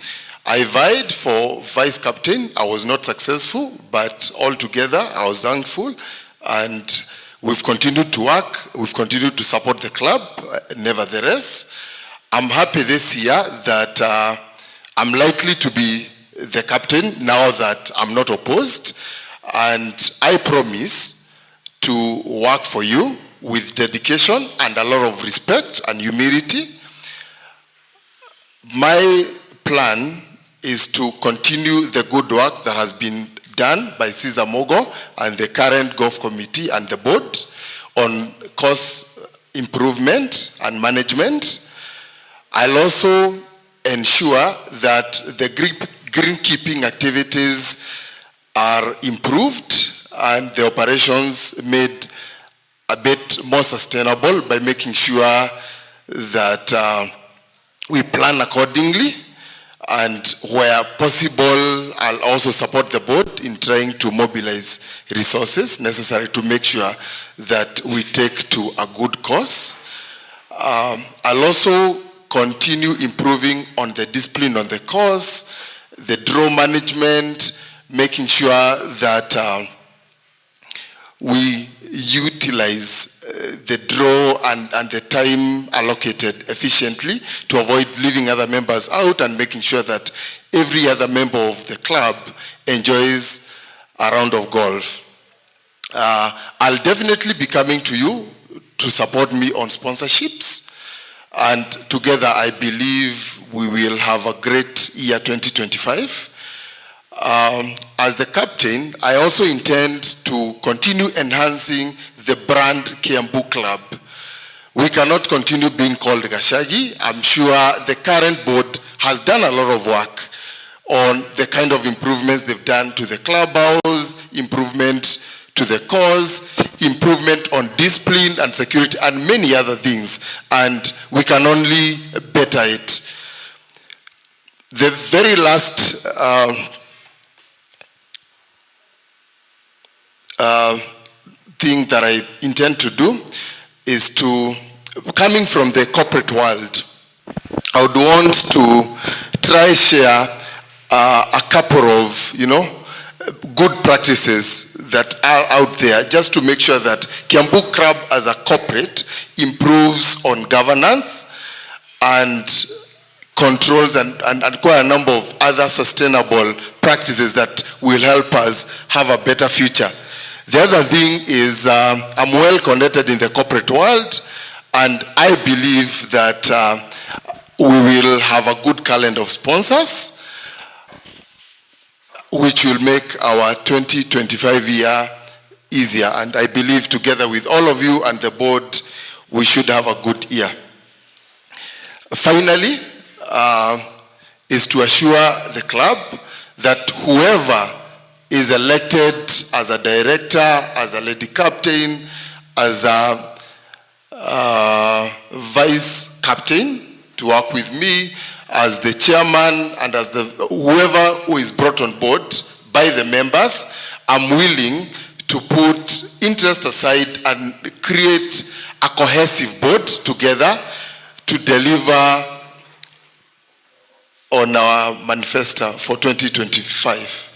I vied for vice captain. I was not successful, but altogether I was thankful, and we've continued to work. We've continued to support the club. Nevertheless, I'm happy this year that I'm likely to be the captain now that I'm not opposed. And I promise to work for you with dedication and a lot of respect and humility. My plan is to continue the good work that has been done by Caesar Mogo and the current Golf Committee and the board on cost improvement and management. I'll also ensure that the greenkeeping activities are improved and the operations made a bit more sustainable by making sure that we plan accordingly, and where possible, I'll also support the board in trying to mobilize resources necessary to make sure that we take to a good course. I'll also continue improving on the discipline on the course, the draw management, making sure that we utilize the draw and the time allocated efficiently to avoid leaving other members out and making sure that every other member of the club enjoys a round of golf. I'll definitely be coming to you to support me on sponsorships, and together I believe we will have a great year 2025. As the captain, I also intend to continue enhancing the brand Kiambu Club. We cannot continue being called Gashagi. I'm sure the current board has done a lot of work on the kind of improvements they've done to the clubhouse, improvement to the cause, improvement on discipline and security, and many other things. And we can only better it. The very last thing that I intend to do is to, coming from the corporate world, I would want to try share a couple of, good practices that are out there, just to make sure that Kiambu Club as a corporate improves on governance and controls and quite a number of other sustainable practices that will help us have a better future. The other thing is I'm well connected in the corporate world, and I believe that we will have a good calendar of sponsors, which will make our 2025 year easier. And I believe together with all of you and the board, we should have a good year. Finally, is to assure the club that whoever is elected as a director, as a lady captain, as a vice captain to work with me, as the chairman, and as whoever who is brought on board by the members, I'm willing to put interest aside and create a cohesive board together to deliver on our manifesto for 2025.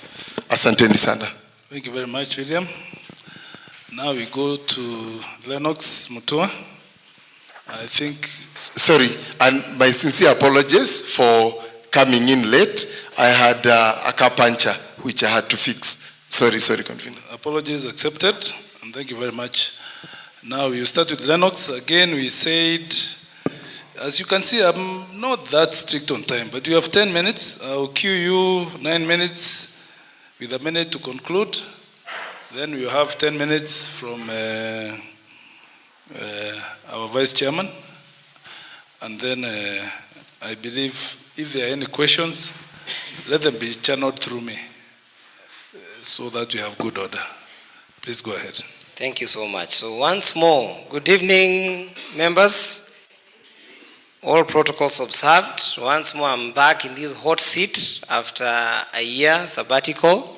Asanteni sana. Thank you very much, William. Now we go to Lennox Mutua. I think... Sorry, and my sincere apologies for coming in late. I had a car puncture, which I had to fix. Sorry, convener. Apologies accepted, and thank you very much. Now we start with Lennox. Again, we said, as you can see, I'm not that strict on time, but you have 10 minutes. I'll cue you 9 minutes with a minute to conclude. Then we have 10 minutes from our vice chairman. And then I believe if there are any questions, let them be channeled through me so that we have good order. Please go ahead. Thank you so much. So once more, good evening, members. All protocols observed. Once more, I'm back in this hot seat after a year sabbatical.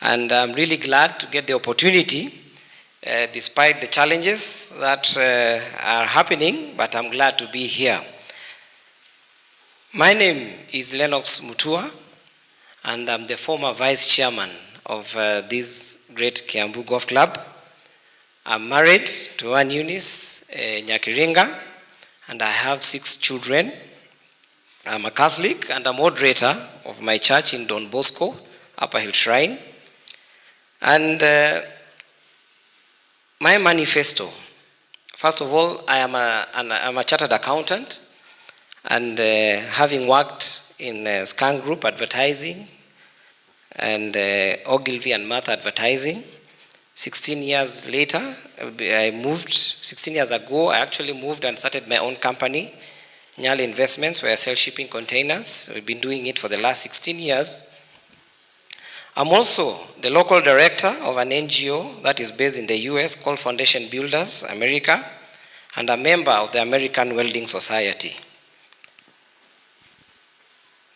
And I'm really glad to get the opportunity, despite the challenges that are happening, but I'm glad to be here. My name is Lennox Mutua, and I'm the former vice chairman of this great Kiambu Golf Club. I'm married to one Eunice Nyakiringa, and I have 6 children. I'm a Catholic and a moderator of my church in Don Bosco, Upper Hill Shrine. And my manifesto, first of all, I'm a chartered accountant, and having worked in Scan Group Advertising and Ogilvy and Martha Advertising, 16 years later, 16 years ago, I actually moved and started my own company, Nyali Investments, where I sell shipping containers. We've been doing it for the last 16 years. I'm also the local director of an NGO that is based in the US called Foundation Builders America, and a member of the American Welding Society.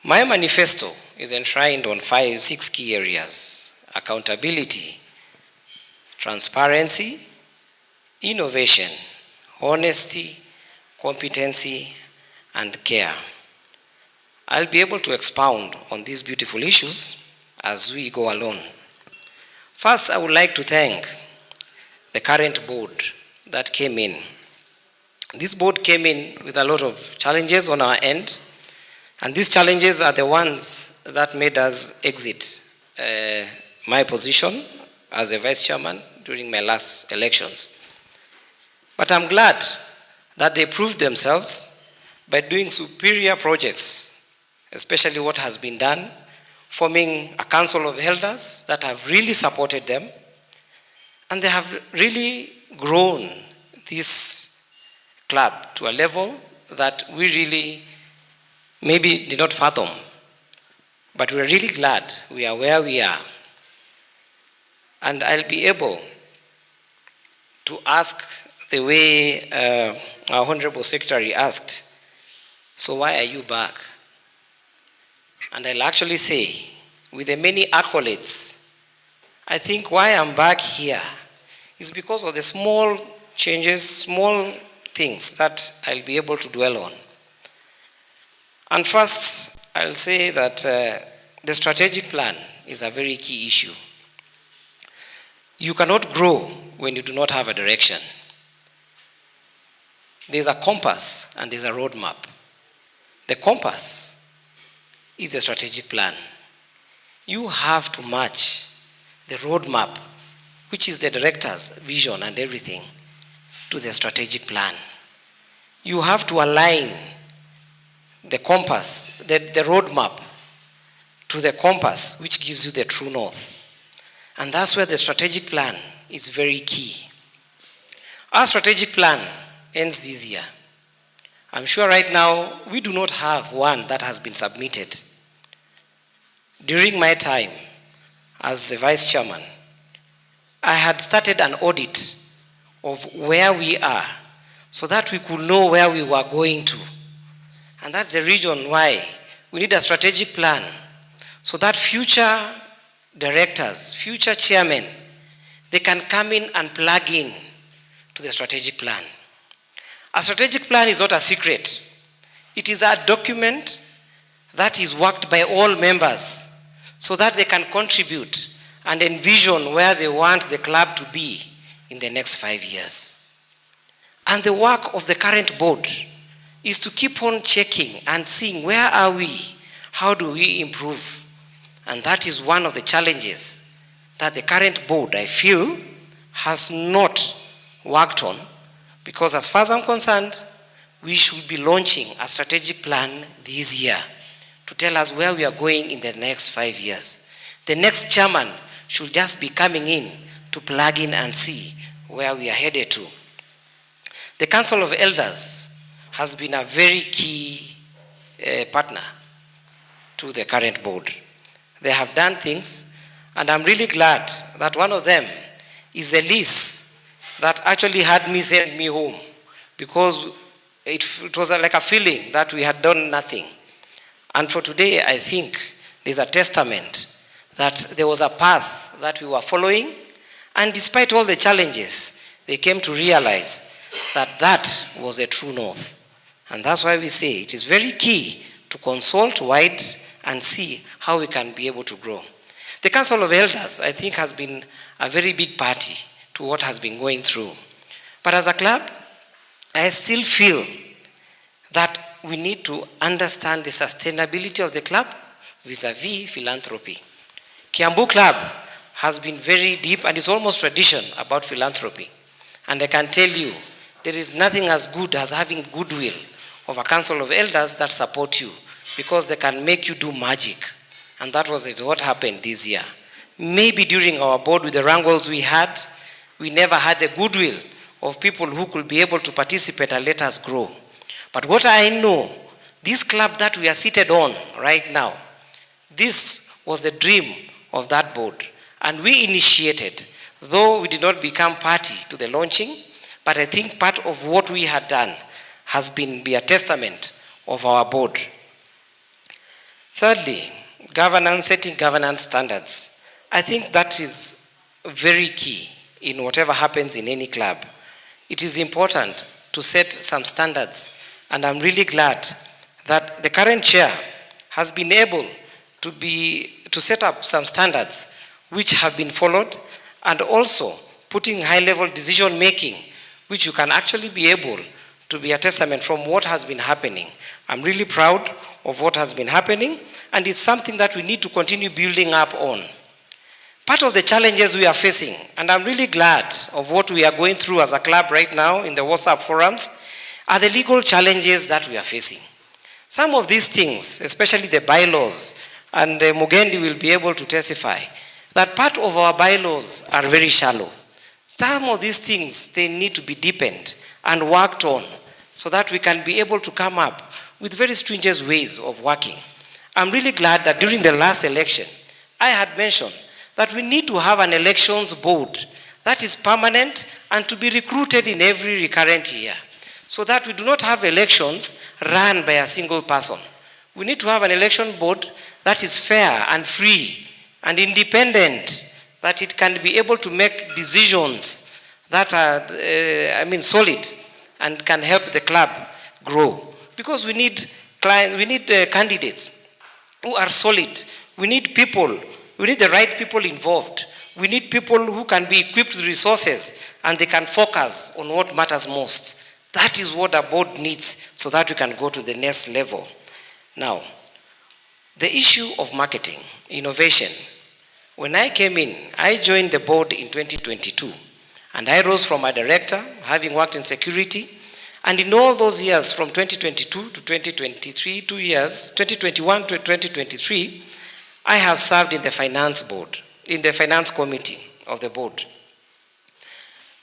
My manifesto is enshrined on 6 key areas: accountability, transparency, innovation, honesty, competency, and care. I'll be able to expound on these beautiful issues as we go along. First, I would like to thank the current board that came in. This board came in with a lot of challenges on our end, and these challenges are the ones that made us exit my position as a vice chairman during my last elections. But I'm glad that they proved themselves by doing superior projects, especially what has been done, forming a council of elders that have really supported them, and they have really grown this club to a level that we really maybe did not fathom. But we're really glad we are where we are. And I'll be able to ask the way our Honorable Secretary asked, so why are you back? And I'll actually say, with the many accolades, I think why I'm back here is because of the small changes, small things that I'll be able to dwell on. And first, I'll say that the strategic plan is a very key issue. You cannot grow when you do not have a direction. There's a compass and there's a roadmap. The compass is a strategic plan. You have to match the roadmap, which is the director's vision and everything, to the strategic plan. You have to align the compass, the roadmap, to the compass, which gives you the true north. And that's where the strategic plan is very key. Our strategic plan ends this year. I'm sure right now we do not have one that has been submitted. During my time as the vice chairman, I had started an audit of where we are so that we could know where we were going to. And that's the reason why we need a strategic plan so that future directors, future chairmen, they can come in and plug in to the strategic plan. A strategic plan is not a secret. It is a document that is worked by all members so that they can contribute and envision where they want the club to be in the next 5 years. And the work of the current board is to keep on checking and seeing where are we, how do we improve. And that is one of the challenges that the current board, I feel, has not worked on, because as far as I'm concerned, we should be launching a strategic plan this year to tell us where we are going in the next 5 years. The next chairman should just be coming in to plug in and see where we are headed to. The Council of Elders has been a very key partner to the current board. They have done things, and I'm really glad that one of them is a lease that actually had me send me home, because it was like a feeling that we had done nothing. And for today, I think there's a testament that there was a path that we were following, and despite all the challenges, they came to realize that that was a true north. And that's why we say it is very key to consult wide and see how we can be able to grow. The Council of Elders, I think, has been a very big party to what has been going through. But as a club, I still feel that we need to understand the sustainability of the club vis-a-vis philanthropy. Kiambu Club has been very deep, and it's almost tradition about philanthropy. And I can tell you, there is nothing as good as having goodwill of a council of elders that support you, because they can make you do magic. And that was what happened this year. Maybe during our board with the wrangles we had, we never had the goodwill of people who could be able to participate and let us grow. But what I know, this club that we are seated on right now, this was the dream of that board. And we initiated, though we did not become party to the launching, but I think part of what we had done has been a testament of our board. Thirdly, governance, setting governance standards. I think that is very key in whatever happens in any club. It is important to set some standards. And I'm really glad that the current chair has been able to set up some standards which have been followed, and also putting high-level decision-making, which you can actually be able to be a testament from what has been happening. I'm really proud of what has been happening, and it's something that we need to continue building up on. Part of the challenges we are facing, and I'm really glad of what we are going through as a club right now in the WhatsApp forums, are the legal challenges that we are facing. Some of these things, especially the bylaws, and Mugendi will be able to testify, that part of our bylaws are very shallow. Some of these things, they need to be deepened and worked on so that we can be able to come up with very stringent ways of working. I'm really glad that during the last election, I had mentioned that we need to have an elections board that is permanent and to be recruited in every recurrent year, so that we do not have elections run by a single person. We need to have an election board that is fair and free and independent, that it can be able to make decisions that are, solid and can help the club grow. Because we need candidates who are solid. We need the right people involved. We need people who can be equipped with resources and they can focus on what matters most. That is what a board needs so that we can go to the next level. Now, the issue of marketing, innovation. When I came in, I joined the board in 2022, and I rose from a director, having worked in security, and in all those years, from 2022 to 2023, 2 years, 2021 to 2023, I have served in the finance board, in the finance committee of the board.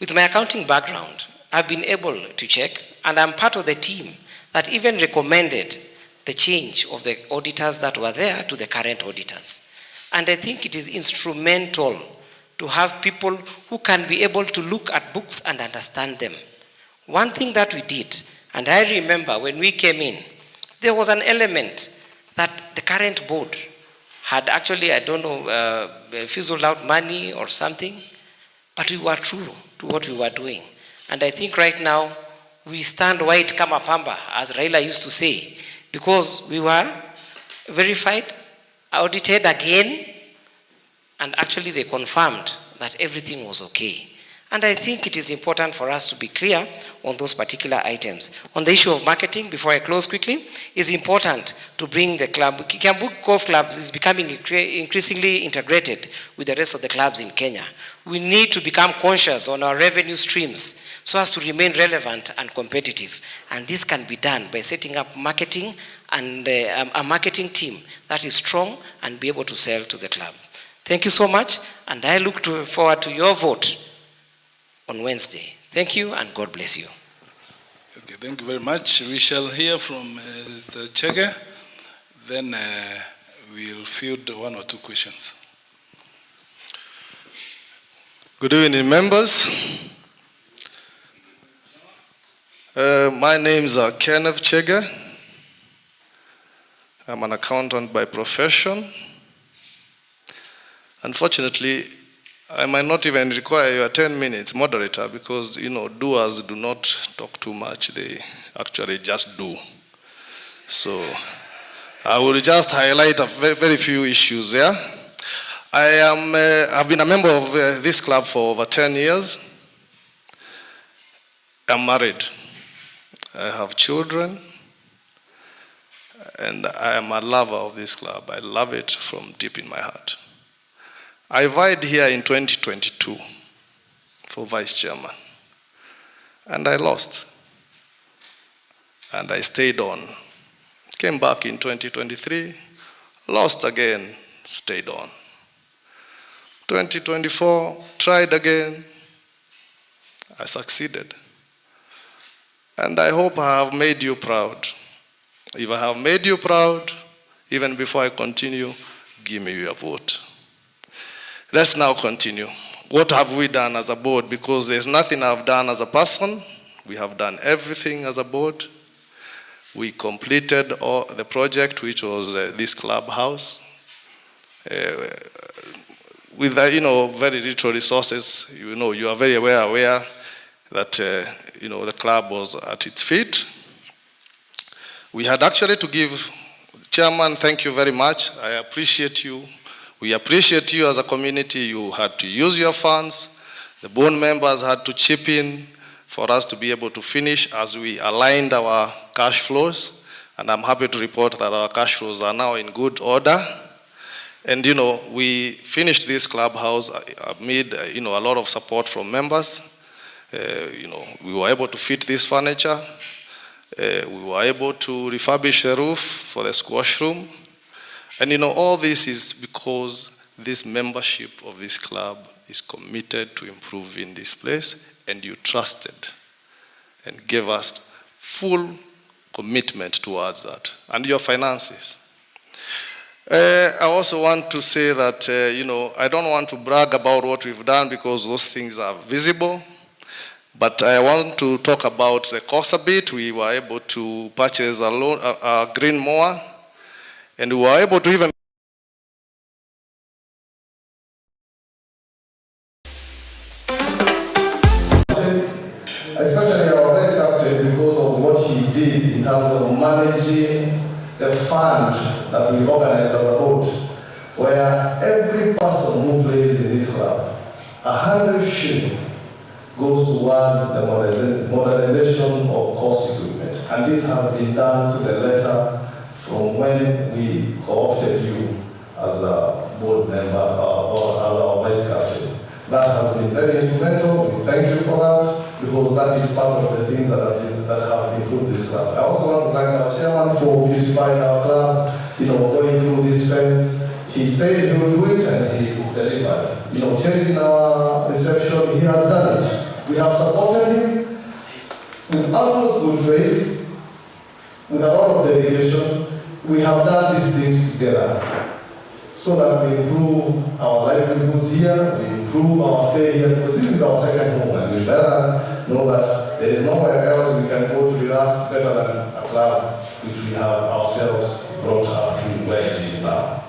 With my accounting background, I've been able to check, and I'm part of the team that even recommended the change of the auditors that were there to the current auditors. And I think it is instrumental to have people who can be able to look at books and understand them. One thing that we did, and I remember when we came in, there was an element that the current board had actually, fizzled out money or something, but we were true to what we were doing. And I think right now, we stand white kama pamba, as Raila used to say, because we were verified, audited again, and actually they confirmed that everything was okay. And I think it is important for us to be clear on those particular items. On the issue of marketing, before I close quickly, it's important to bring the club. Kiambu Golf Clubs is becoming increasingly integrated with the rest of the clubs in Kenya. We need to become conscious on our revenue streams so as to remain relevant and competitive. And this can be done by setting up marketing and a marketing team that is strong and be able to sell to the club. Thank you so much, and I look forward to your vote on Wednesday. Thank you, and God bless you. Okay, thank you very much. We shall hear from Mr. Chege. Then we'll field 1 or 2 questions. Good evening, members. My name is Kenneth Chege. I'm an accountant by profession. Unfortunately, I might not even require your 10 minutes, moderator, because, doers do not talk too much. They actually just do. So I will just highlight a very few issues there. I've been a member of this club for over 10 years. I'm married. I have children. And I am a lover of this club. I love it from deep in my heart. I vied here in 2022 for vice chairman, and I lost. And I stayed on. Came back in 2023, lost again, stayed on. 2024, tried again, I succeeded. And I hope I have made you proud. If I have made you proud, even before I continue, give me your vote. Let's now continue. What have we done as a board? Because there's nothing I've done as a person. We have done everything as a board. We completed all the project, which was this clubhouse. With very little resources. You are very aware that the club was at its feet. We had actually to give, Chairman, thank you very much. I appreciate you. We appreciate you as a community. You had to use your funds. The board members had to chip in for us to be able to finish as we aligned our cash flows. And I'm happy to report that our cash flows are now in good order. And we finished this clubhouse amid a lot of support from members. We were able to fit this furniture. We were able to refurbish the roof for the squash room. And all this is because this membership of this club is committed to improving this place, and you trusted and gave us full commitment towards that, and your finances. I also want to say that, I don't want to brag about what we've done because those things are visible, but I want to talk about the cost a bit. We were able to purchase a green mower, and we were able to even especially our vice captain, because of what he did in terms of managing the fund that we organized as a board, where every person who plays in this club, 100 shillings goes towards the modernization of course equipment. And this has been done to the letter from when we co-opted you as a board member or as our vice captain. That has been very instrumental. We thank you for that, because that is part of the things that have improved this club. I also want to thank our chairman for beautifying our club, going through this fence. He said he would do it and he delivered. Changing our reception, he has done it. We have supported him with utmost good faith, with a lot of dedication. We have done these things together so that we improve our livelihoods here, we improve our stay here, because this is our second home, and we better know that there is nowhere else we can go to relax better than a club which we have ourselves brought up to where it is now.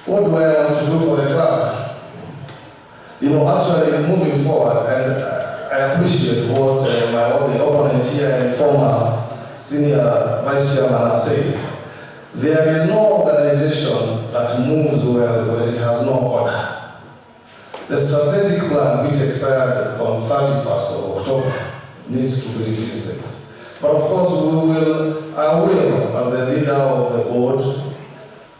What do I want to do for the club? Actually moving forward, and I appreciate what the opponent here and former senior vice chairman has said. There is no organization that moves well when it has no order. The strategic plan, which expired on 31st of October, needs to be revisited. But of course, I will, as the leader of the board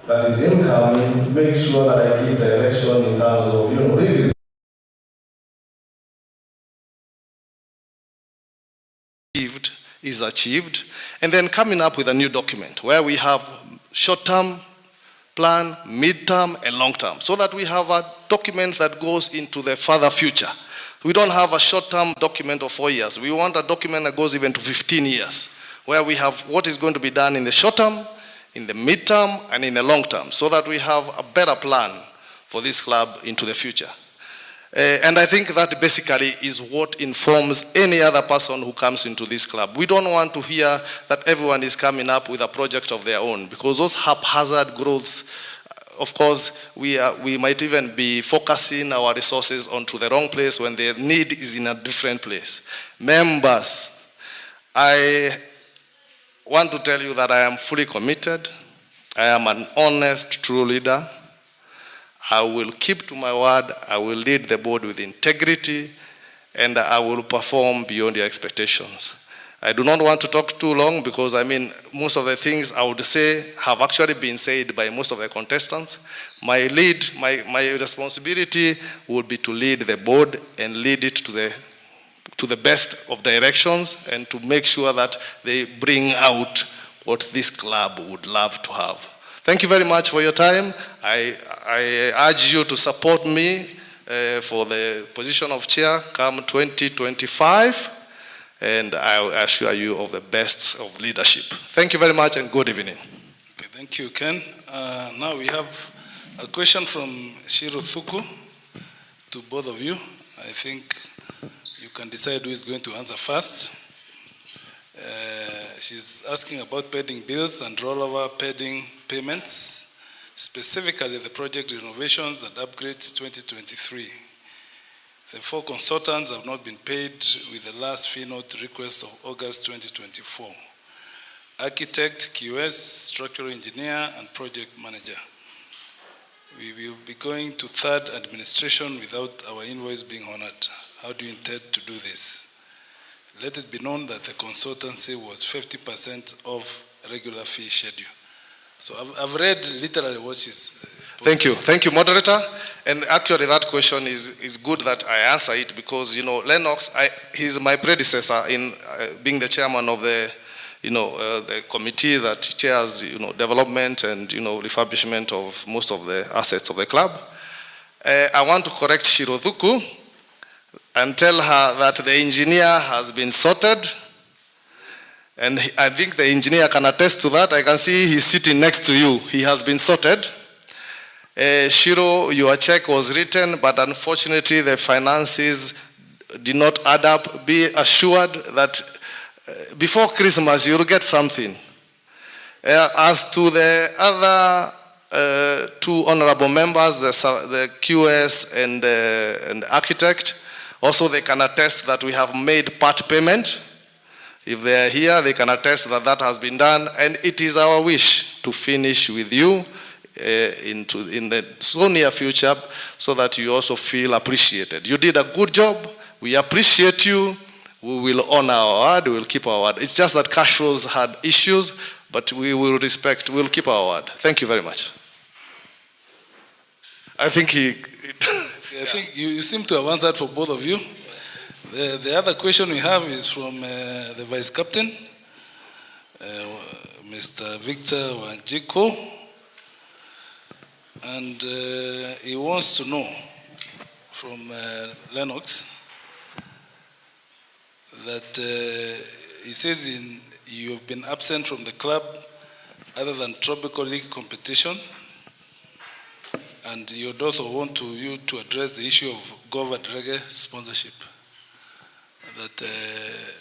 that is incoming, make sure that I keep the election in terms of, revisiting. Is achieved, and then coming up with a new document where we have short-term plan, mid-term, and long-term, so that we have a document that goes into the further future. We don't have a short-term document of 4 years. We want a document that goes even to 15 years, where we have what is going to be done in the short-term, in the mid-term, and in the long-term, so that we have a better plan for this club into the future. And I think that basically is what informs any other person who comes into this club. We don't want to hear that everyone is coming up with a project of their own, because those haphazard growths, of course, we might even be focusing our resources onto the wrong place when the need is in a different place. Members, I want to tell you that I am fully committed. I am an honest, true leader. I will keep to my word, I will lead the board with integrity, and I will perform beyond your expectations. I do not want to talk too long, because most of the things I would say have actually been said by most of the contestants. My responsibility would be to lead the board and lead it to the best of directions, and to make sure that they bring out what this club would love to have. Thank you very much for your time. I urge you to support me for the position of chair come 2025, and I assure you of the best of leadership. Thank you very much, and good evening. Okay, thank you, Ken. Now we have a question from Shiro Thuku to both of you. I think you can decide who is going to answer first. She's asking about pending bills and rollover pending payments, specifically the project renovations and upgrades 2023. The 4 consultants have not been paid with the last fee note request of August 2024. Architect, QS, structural engineer, and project manager. We will be going to 3rd administration without our invoice being honored. How do you intend to do this? Let it be known that the consultancy was 50% of regular fee schedule. So I've read literally what she's. Thank you, moderator. And actually that question is good that I answer it because, Lennox, he's my predecessor in being the chairman of the, the committee that chairs, development and, refurbishment of most of the assets of the club. I want to correct Shirothuku and tell her that the engineer has been sorted. And I think the engineer can attest to that. I can see he's sitting next to you. He has been sorted. Shiro, your check was written, but unfortunately the finances did not add up. Be assured that before Christmas you'll get something. As to the other 2 honorable members, the QS and architect, also they can attest that we have made part payment. If they are here, they can attest that that has been done, and it is our wish to finish with you in the so near future so that you also feel appreciated. You did a good job. We appreciate you. We will honor our word. We will keep our word. It's just that cash flows had issues, but we will respect. We'll keep our word. Thank you very much. I think I think you seem to have answered for both of you. The other question we have is from the Vice Captain, Mr. Victor Wanjiko, and he wants to know from Lennox that he says you've been absent from the club other than Tropical League competition, and you'd also want you to address the issue of Gov and Reggae sponsorship. That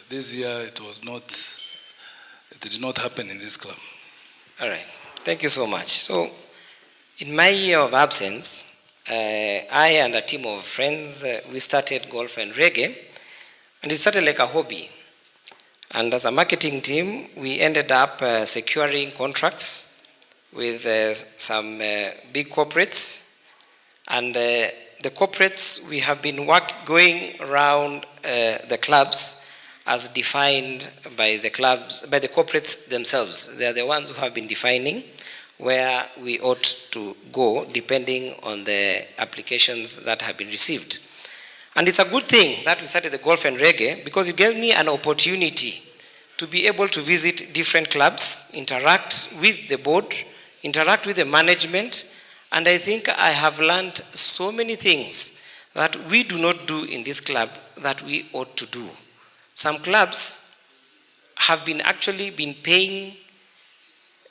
this year it did not happen in this club. All right, thank you so much. So, in my year of absence, I and a team of friends, we started Golf and Reggae, and it started like a hobby. And as a marketing team, we ended up securing contracts with some big corporates, and the corporates, we have been going around the clubs as defined by the clubs, by the corporates themselves. They are the ones who have been defining where we ought to go depending on the applications that have been received. And it's a good thing that we started the Golf and Reggae because it gave me an opportunity to be able to visit different clubs, interact with the board, interact with the management, and I think I have learned so many things that we do not do in this club that we ought to do. Some clubs have actually been paying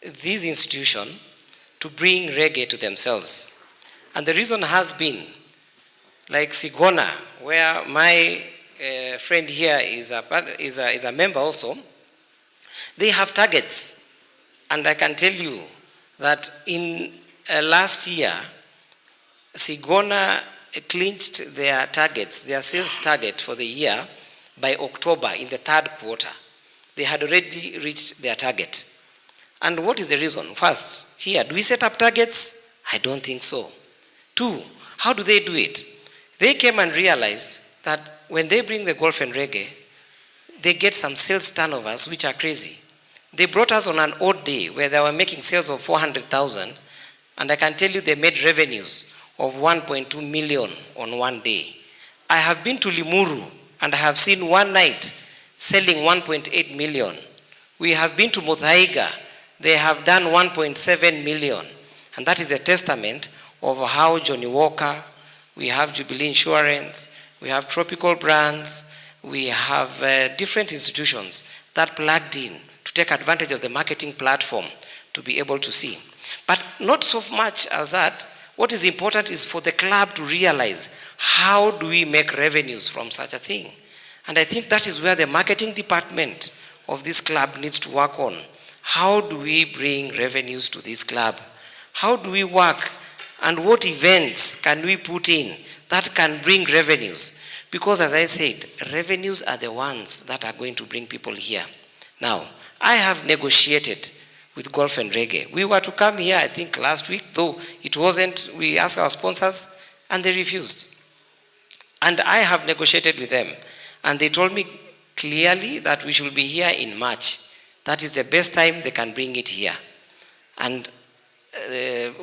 this institution to bring reggae to themselves. And the reason has been, like Sigona, where my friend here is a member also, they have targets. And I can tell you that in last year, Sigona clinched their targets, their sales target for the year by October in the 3rd quarter. They had already reached their target. And what is the reason? First, here, do we set up targets? I don't think so. 2, how do they do it? They came and realized that when they bring the Golf and Reggae, they get some sales turnovers which are crazy. They brought us on an odd day where they were making sales of 400,000, and I can tell you they made revenues of 1.2 million on one day. I have been to Limuru and I have seen one night selling 1.8 million. We have been to Muthaiga. They have done 1.7 million. And that is a testament of how Johnny Walker, we have Jubilee Insurance, we have Tropical Brands, we have different institutions that plugged in to take advantage of the marketing platform to be able to see. But not so much as that. What is important is for the club to realize how do we make revenues from such a thing. And I think that is where the marketing department of this club needs to work on. How do we bring revenues to this club? How do we work? And what events can we put in that can bring revenues? Because as I said, revenues are the ones that are going to bring people here. Now, I have negotiated with Golf and Reggae. We were to come here, I think, last week, though it wasn't, we asked our sponsors and they refused. And I have negotiated with them. And they told me clearly that we should be here in March. That is the best time they can bring it here. And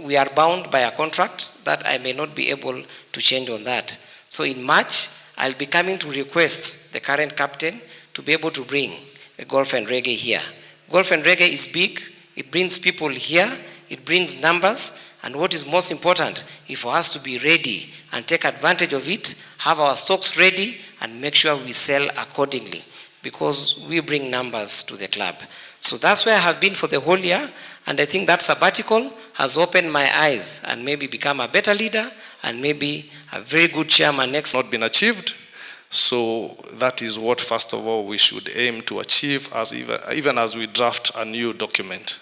we are bound by a contract that I may not be able to change on that. So in March, I'll be coming to request the current captain to be able to bring Golf and Reggae here. Golf and Reggae is big. It brings people here. It brings numbers. And what is most important is for us to be ready and take advantage of it, have our stocks ready, and make sure we sell accordingly, because we bring numbers to the club. So that's where I have been for the whole year, and I think that sabbatical has opened my eyes and maybe become a better leader and maybe a very good chairman next. Not been achieved, so that is what first of all we should aim to achieve as even as we draft a new document.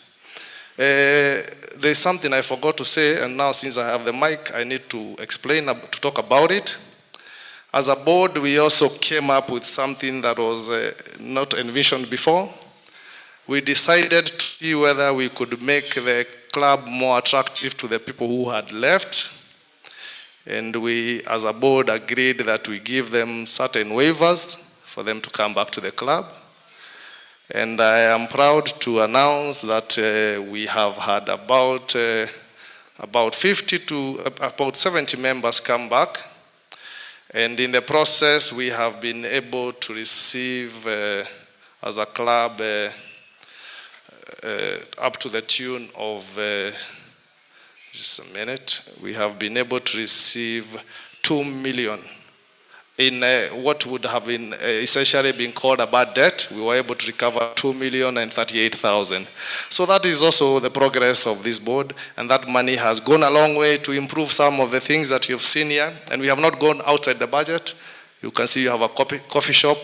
There's something I forgot to say, and now since I have the mic, I need to explain, to talk about it. As a board, we also came up with something that was not envisioned before. We decided to see whether we could make the club more attractive to the people who had left. And we, as a board, agreed that we give them certain waivers for them to come back to the club. And I am proud to announce that we have had about 50 to about 70 members come back. And in the process, we have been able to receive, as a club, up to the tune of, just a minute, we have been able to receive 2 million. In what would have been essentially been called a bad debt, we were able to recover 2,038,000. So that is also the progress of this board, and that money has gone a long way to improve some of the things that you've seen here, and we have not gone outside the budget. You can see you have a coffee shop.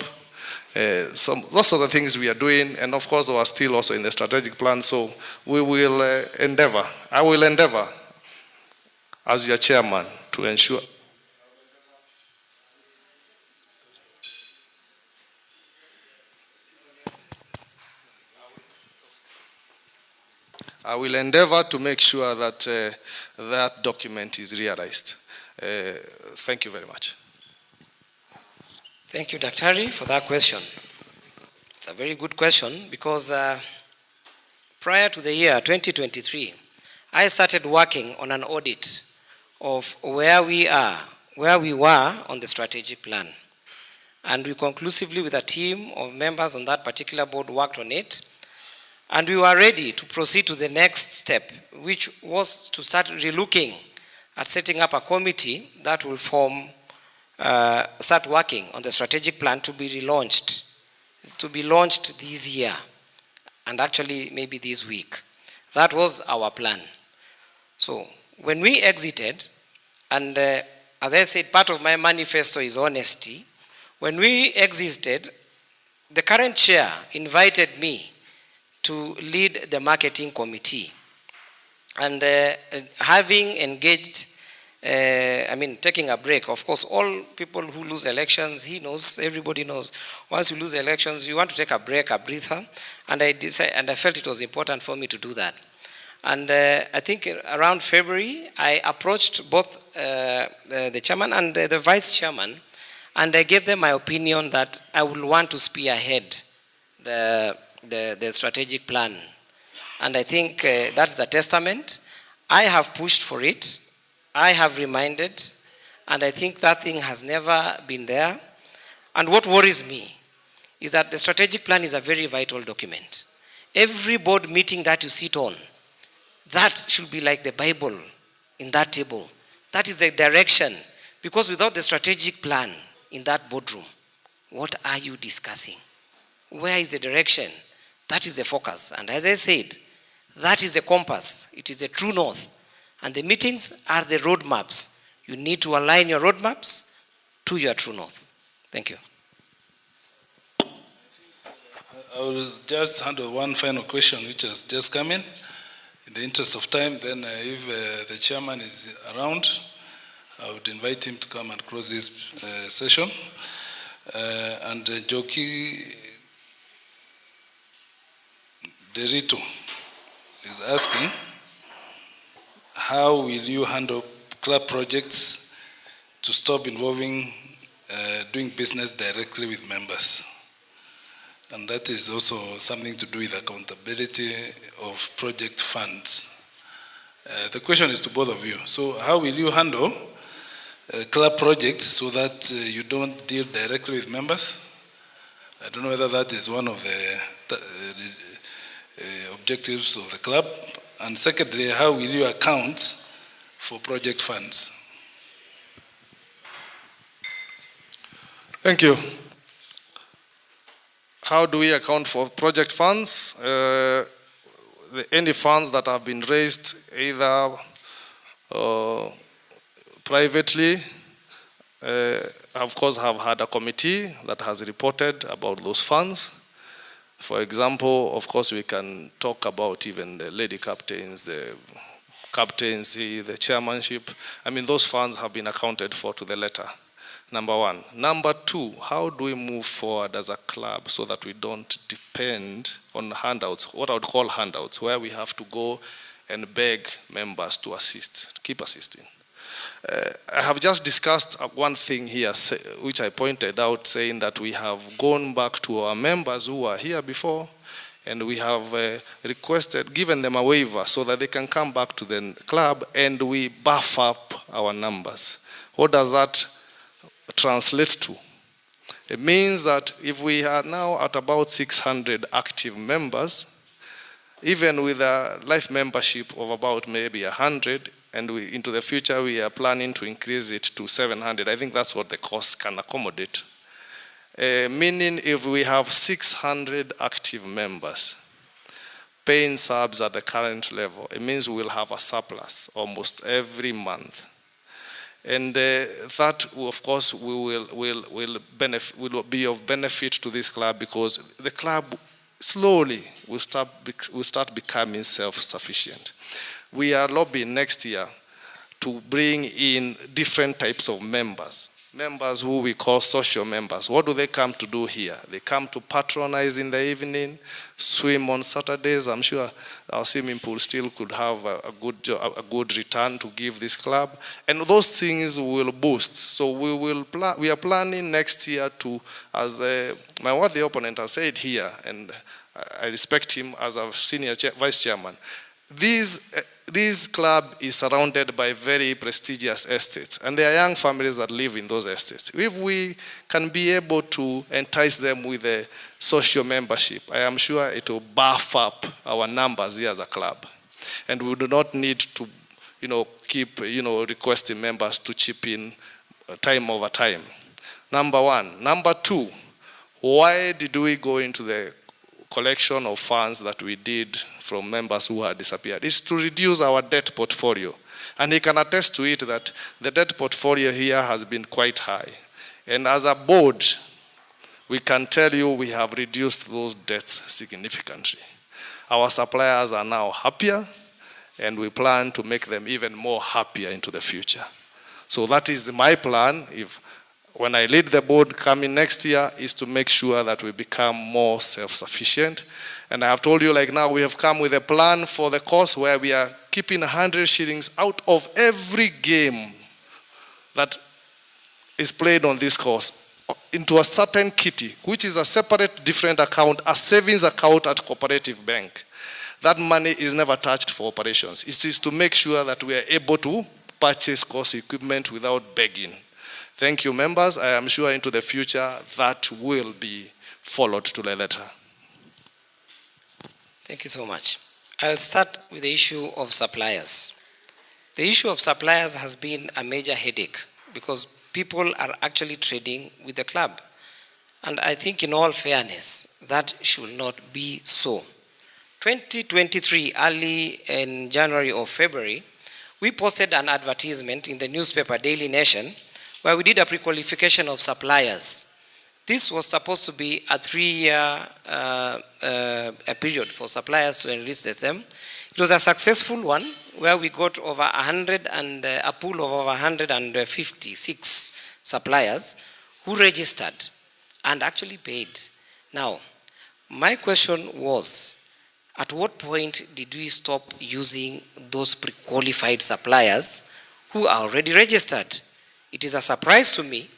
Those are the things we are doing, and of course we are still also in the strategic plan, so we will endeavor, I will endeavor as your chairman to ensure. I will endeavor to make sure that that document is realized. Thank you very much. Thank you, Daktari, for that question. It's a very good question because prior to the year 2023, I started working on an audit of where we were on the strategic plan. And we conclusively, with a team of members on that particular board, worked on it. And we were ready to proceed to the next step, which was to start relooking at setting up a committee that will start working on the strategic plan to be relaunched, to be launched this year, and actually maybe this week. That was our plan. So when we exited, and as I said, part of my manifesto is honesty. When we exited, the current chair invited me to lead the marketing committee. And having engaged, taking a break, of course, all people who lose elections, he knows, everybody knows, once you lose elections, you want to take a break, a breather, and I felt it was important for me to do that. And I think around February, I approached both the chairman and the vice chairman, and I gave them my opinion that I would want to spearhead the strategic plan. And I think that's a testament. I have pushed for it. I have reminded. And I think that thing has never been there. And what worries me is that the strategic plan is a very vital document. Every board meeting that you sit on, that should be like the Bible in that table. That is the direction. Because without the strategic plan in that boardroom, what are you discussing? Where is the direction? That is the focus. And as I said, that is the compass. It is the true north. And the meetings are the roadmaps. You need to align your roadmaps to your true north. Thank you. I will just handle one final question which has just come in. In the interest of time, then if the chairman is around, I would invite him to come and close this session. And Joki Derito is asking, how will you handle club projects to stop involving doing business directly with members? And that is also something to do with accountability of project funds. The question is to both of you. So how will you handle club projects so that you don't deal directly with members? I don't know whether that is one of the objectives of the club. And secondly, how will you account for project funds? Thank you. How do we account for project funds? Any funds that have been raised either privately, of course, have had a committee that has reported about those funds. For example, of course, we can talk about even the lady captains, the captaincy, the chairmanship. I mean, those funds have been accounted for to the letter. Number one. Number two, how do we move forward as a club so that we don't depend on handouts, what I would call handouts, where we have to go and beg members to assist, to keep assisting. I have just discussed one thing here, which I pointed out, saying that we have gone back to our members who were here before, and we have given them a waiver so that they can come back to the club, and we buff up our numbers. What does that translate to? It means that if we are now at about 600 active members, even with a life membership of about maybe 100, and into the future we are planning to increase it to 700, I think that's what the cost can accommodate. Meaning if we have 600 active members paying subs at the current level, it means we will have a surplus almost every month. And that, of course, will be of benefit to this club, because the club slowly will start becoming self-sufficient. We are lobbying next year to bring in different types of members. Members who we call social members. What do they come to do here? They come to patronize in the evening, swim on Saturdays. I'm sure our swimming pool still could have a good return to give this club. And those things will boost. So we are planning next year to, as my worthy opponent has said here, and I respect him as a senior vice chairman, this club is surrounded by very prestigious estates, and there are young families that live in those estates. If we can be able to entice them with a social membership, I am sure it will buff up our numbers here as a club. And we do not need to, keep, requesting members to chip in time over time. Number one. Number two, why did we go into the collection of funds that we did from members who had disappeared? Is to reduce our debt portfolio. And he can attest to it that the debt portfolio here has been quite high. And as a board, we can tell you we have reduced those debts significantly. Our suppliers are now happier, and we plan to make them even more happier into the future. So that is my plan. When I lead the board coming next year, is to make sure that we become more self-sufficient. And I have told you, like now, we have come with a plan for the course where we are keeping 100 shillings out of every game that is played on this course into a certain kitty, which is a separate, different account, a savings account at Cooperative Bank. That money is never touched for operations. It is to make sure that we are able to purchase course equipment without begging. Thank you, members. I am sure into the future that will be followed to the letter. Thank you so much. I'll start with the issue of suppliers. The issue of suppliers has been a major headache because people are actually trading with the club. And I think in all fairness, that should not be so. 2023, early in January or February, we posted an advertisement in the newspaper Daily Nation where we did a pre-qualification of suppliers. This was supposed to be a 3-year period for suppliers to enlist them. It was a successful one. where we got over 100 and a pool of over 156 suppliers who registered and actually paid. Now, my question was, at what point did we stop using those pre-qualified suppliers who are already registered? It is a surprise to me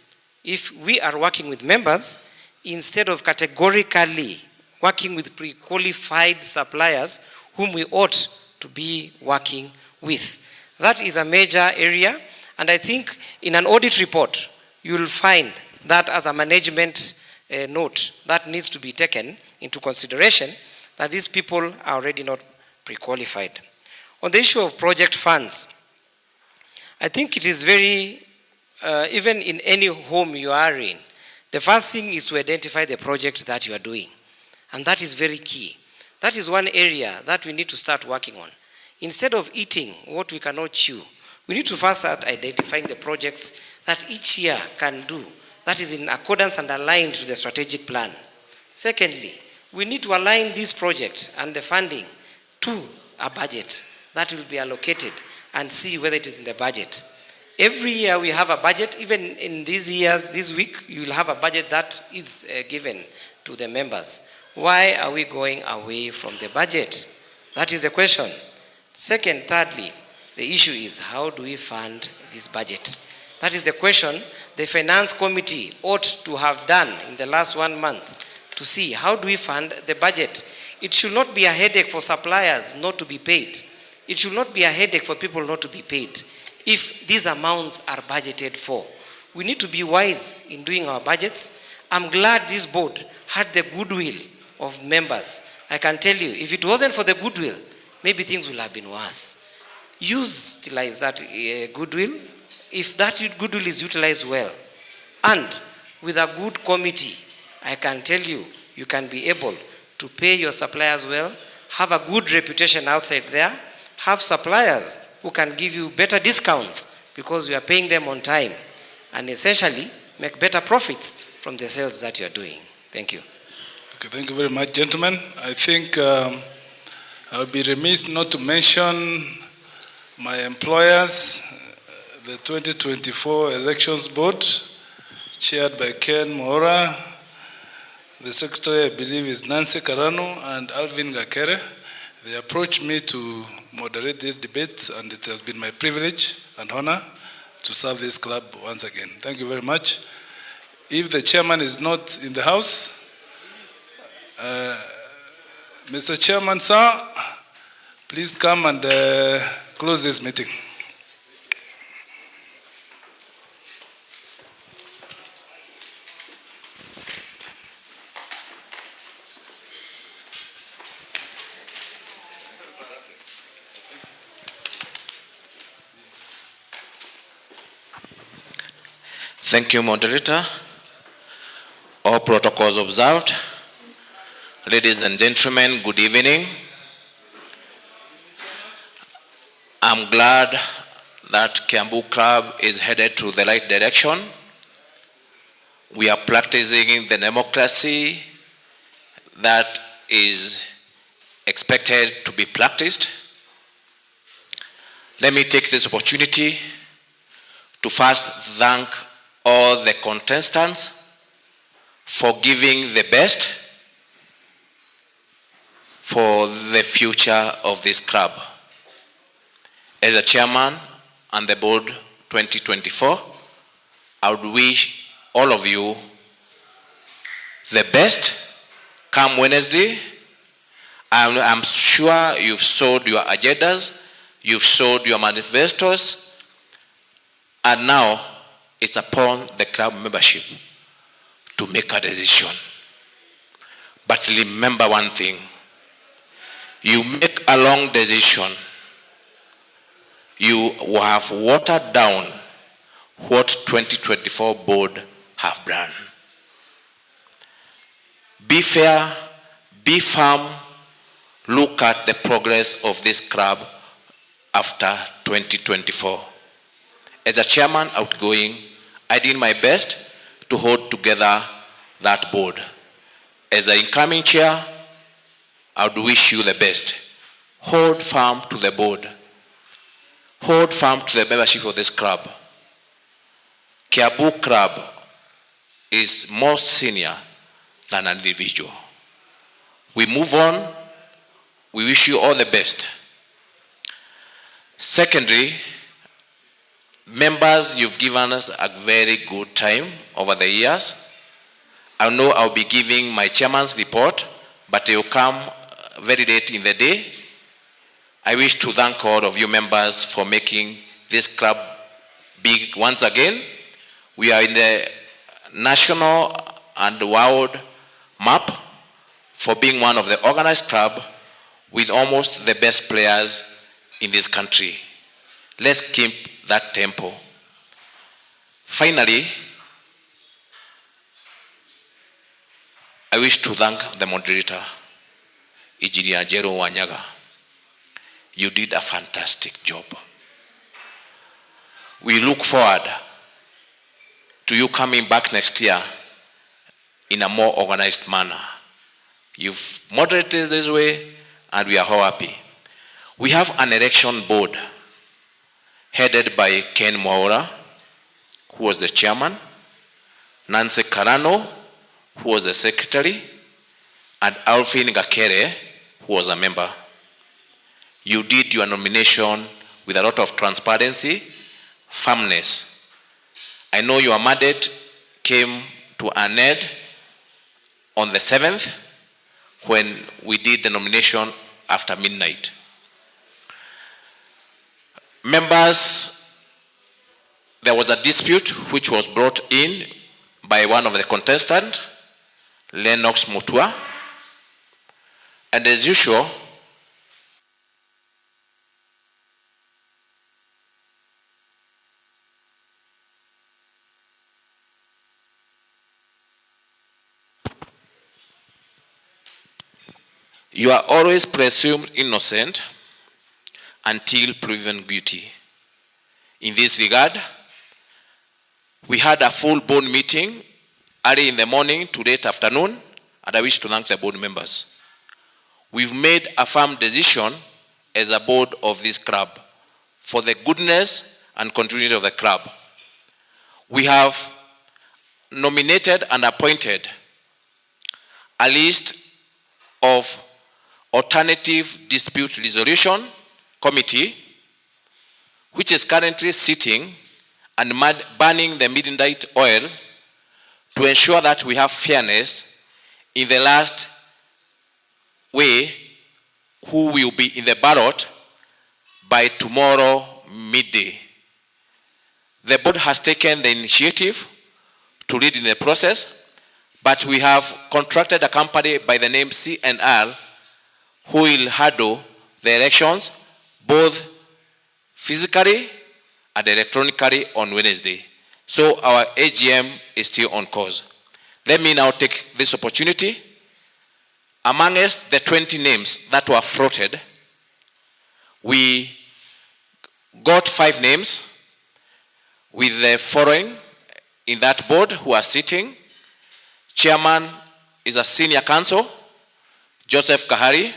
if we are working with members instead of categorically working with pre-qualified suppliers whom we ought to be working with. That is a major area, and I think in an audit report, you will find that as a management note that needs to be taken into consideration, that these people are already not pre-qualified. On the issue of project funds, I think it is very, even in any home you are in, the first thing is to identify the project that you are doing. And that is very key. That is one area that we need to start working on. Instead of eating what we cannot chew, we need to first start identifying the projects that each year can do, that is in accordance and aligned to the strategic plan. Secondly, we need to align these projects and the funding to a budget that will be allocated and see whether it is in the budget. Every year we have a budget, even in these years, this week, you will have a budget that is given to the members. Why are we going away from the budget? That is a question. Second, thirdly, the issue is how do we fund this budget? That is a question the finance committee ought to have done in the last 1 month to see how do we fund the budget. It should not be a headache for suppliers not to be paid. It should not be a headache for people not to be paid if these amounts are budgeted for. We need to be wise in doing our budgets. I'm glad this board had the goodwill of members. I can tell you, if it wasn't for the goodwill, maybe things would have been worse. Utilize that goodwill. If that goodwill is utilized well, and with a good committee, I can tell you, you can be able to pay your suppliers well, have a good reputation outside there, have suppliers who can give you better discounts because you are paying them on time, and essentially make better profits from the sales that you are doing. Thank you. Okay, thank you very much, gentlemen. I think I would be remiss not to mention my employers, the 2024 Elections Board, chaired by Ken Mohora. The secretary, I believe, is Nancy Karano and Alvin Gakere. They approached me to moderate this debate, and it has been my privilege and honor to serve this club once again. Thank you very much. If the chairman is not in the house, Mr. Chairman, sir, please come and close this meeting. Thank you, Moderator. All protocols observed. Ladies and gentlemen, good evening. I'm glad that Kiambu Club is headed to the right direction. We are practicing the democracy that is expected to be practiced. Let me take this opportunity to first thank all the contestants for giving the best for the future of this club. As a chairman and the board 2024, I would wish all of you the best come Wednesday. I'm sure you've sold your agendas, you've sold your manifestos, and now it's upon the club membership to make a decision. But remember one thing, you make a long decision, you have watered down what 2024 board have done. Be fair, be firm, look at the progress of this club after 2024. As a chairman outgoing, I did my best to hold together that board. As an incoming chair, I would wish you the best. Hold firm to the board. hold firm to the membership of this club. Kiambu Club is more senior than an individual. We move on. We wish you all the best. Secondly, members, you've given us a very good time over the years. I know I'll be giving my chairman's report, but it will come very late in the day. I wish to thank all of you members for making this club big once again. We are in the national and world map for being one of the organized club with almost the best players in this country. Let's keep that tempo. Finally, I wish to thank the moderator, Engineer Jero Wanyaga. You did a fantastic job. We look forward to you coming back next year in a more organized manner. You've moderated this way, and we are all happy. We have an election board headed by Ken Mwaura, who was the chairman, Nancy Karano, who was the secretary, and Alvin Gakere, who was a member. You did your nomination with a lot of transparency, firmness. I know your mandate came to an end on the 7th when we did the nomination after midnight. Members, there was a dispute which was brought in by one of the contestants, Lennox Mutua, and as usual, you are always presumed innocent until proven guilty. In this regard, we had a full board meeting early in the morning to late afternoon, and I wish to thank the board members. We've made a firm decision as a board of this club for the goodness and continuity of the club. We have nominated and appointed a list of alternative dispute resolution committee, which is currently sitting and burning the midnight oil to ensure that we have fairness in the last way who will be in the ballot by tomorrow midday. The board has taken the initiative to lead in the process, but we have contracted a company by the name CNR who will handle the elections both physically and electronically on Wednesday. So our AGM is still on course. Let me now take this opportunity. Amongst the 20 names that were floated, we got 5 names with the following in that board who are sitting. Chairman is a senior counsel, Joseph Kahari.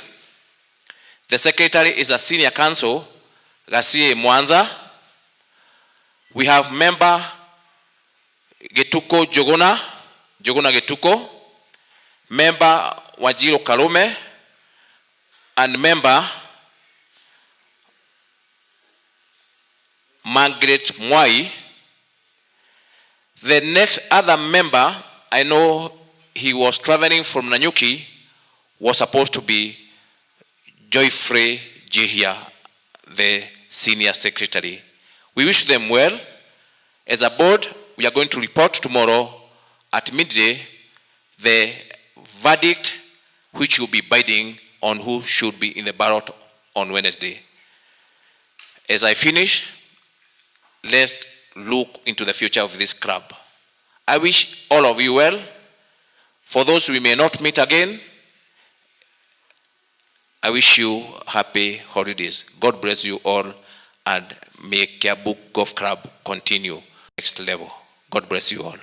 The secretary is a senior counsel, Gasie Mwanza. We have member Getuko Jogona Getuko, member Wajiro Kalume, and member Margaret Mwai. The next other member, I know he was traveling from Nanyuki, was supposed to be Joyfrey Jehia, the senior secretary. We wish them well. As a board, we are going to report tomorrow at midday the verdict which will be binding on who should be in the ballot on Wednesday. As I finish, let's look into the future of this club. I wish all of you well. For those we may not meet again, I wish you happy holidays. God bless you all, and may Kiambu Golf Club continue next level. God bless you all.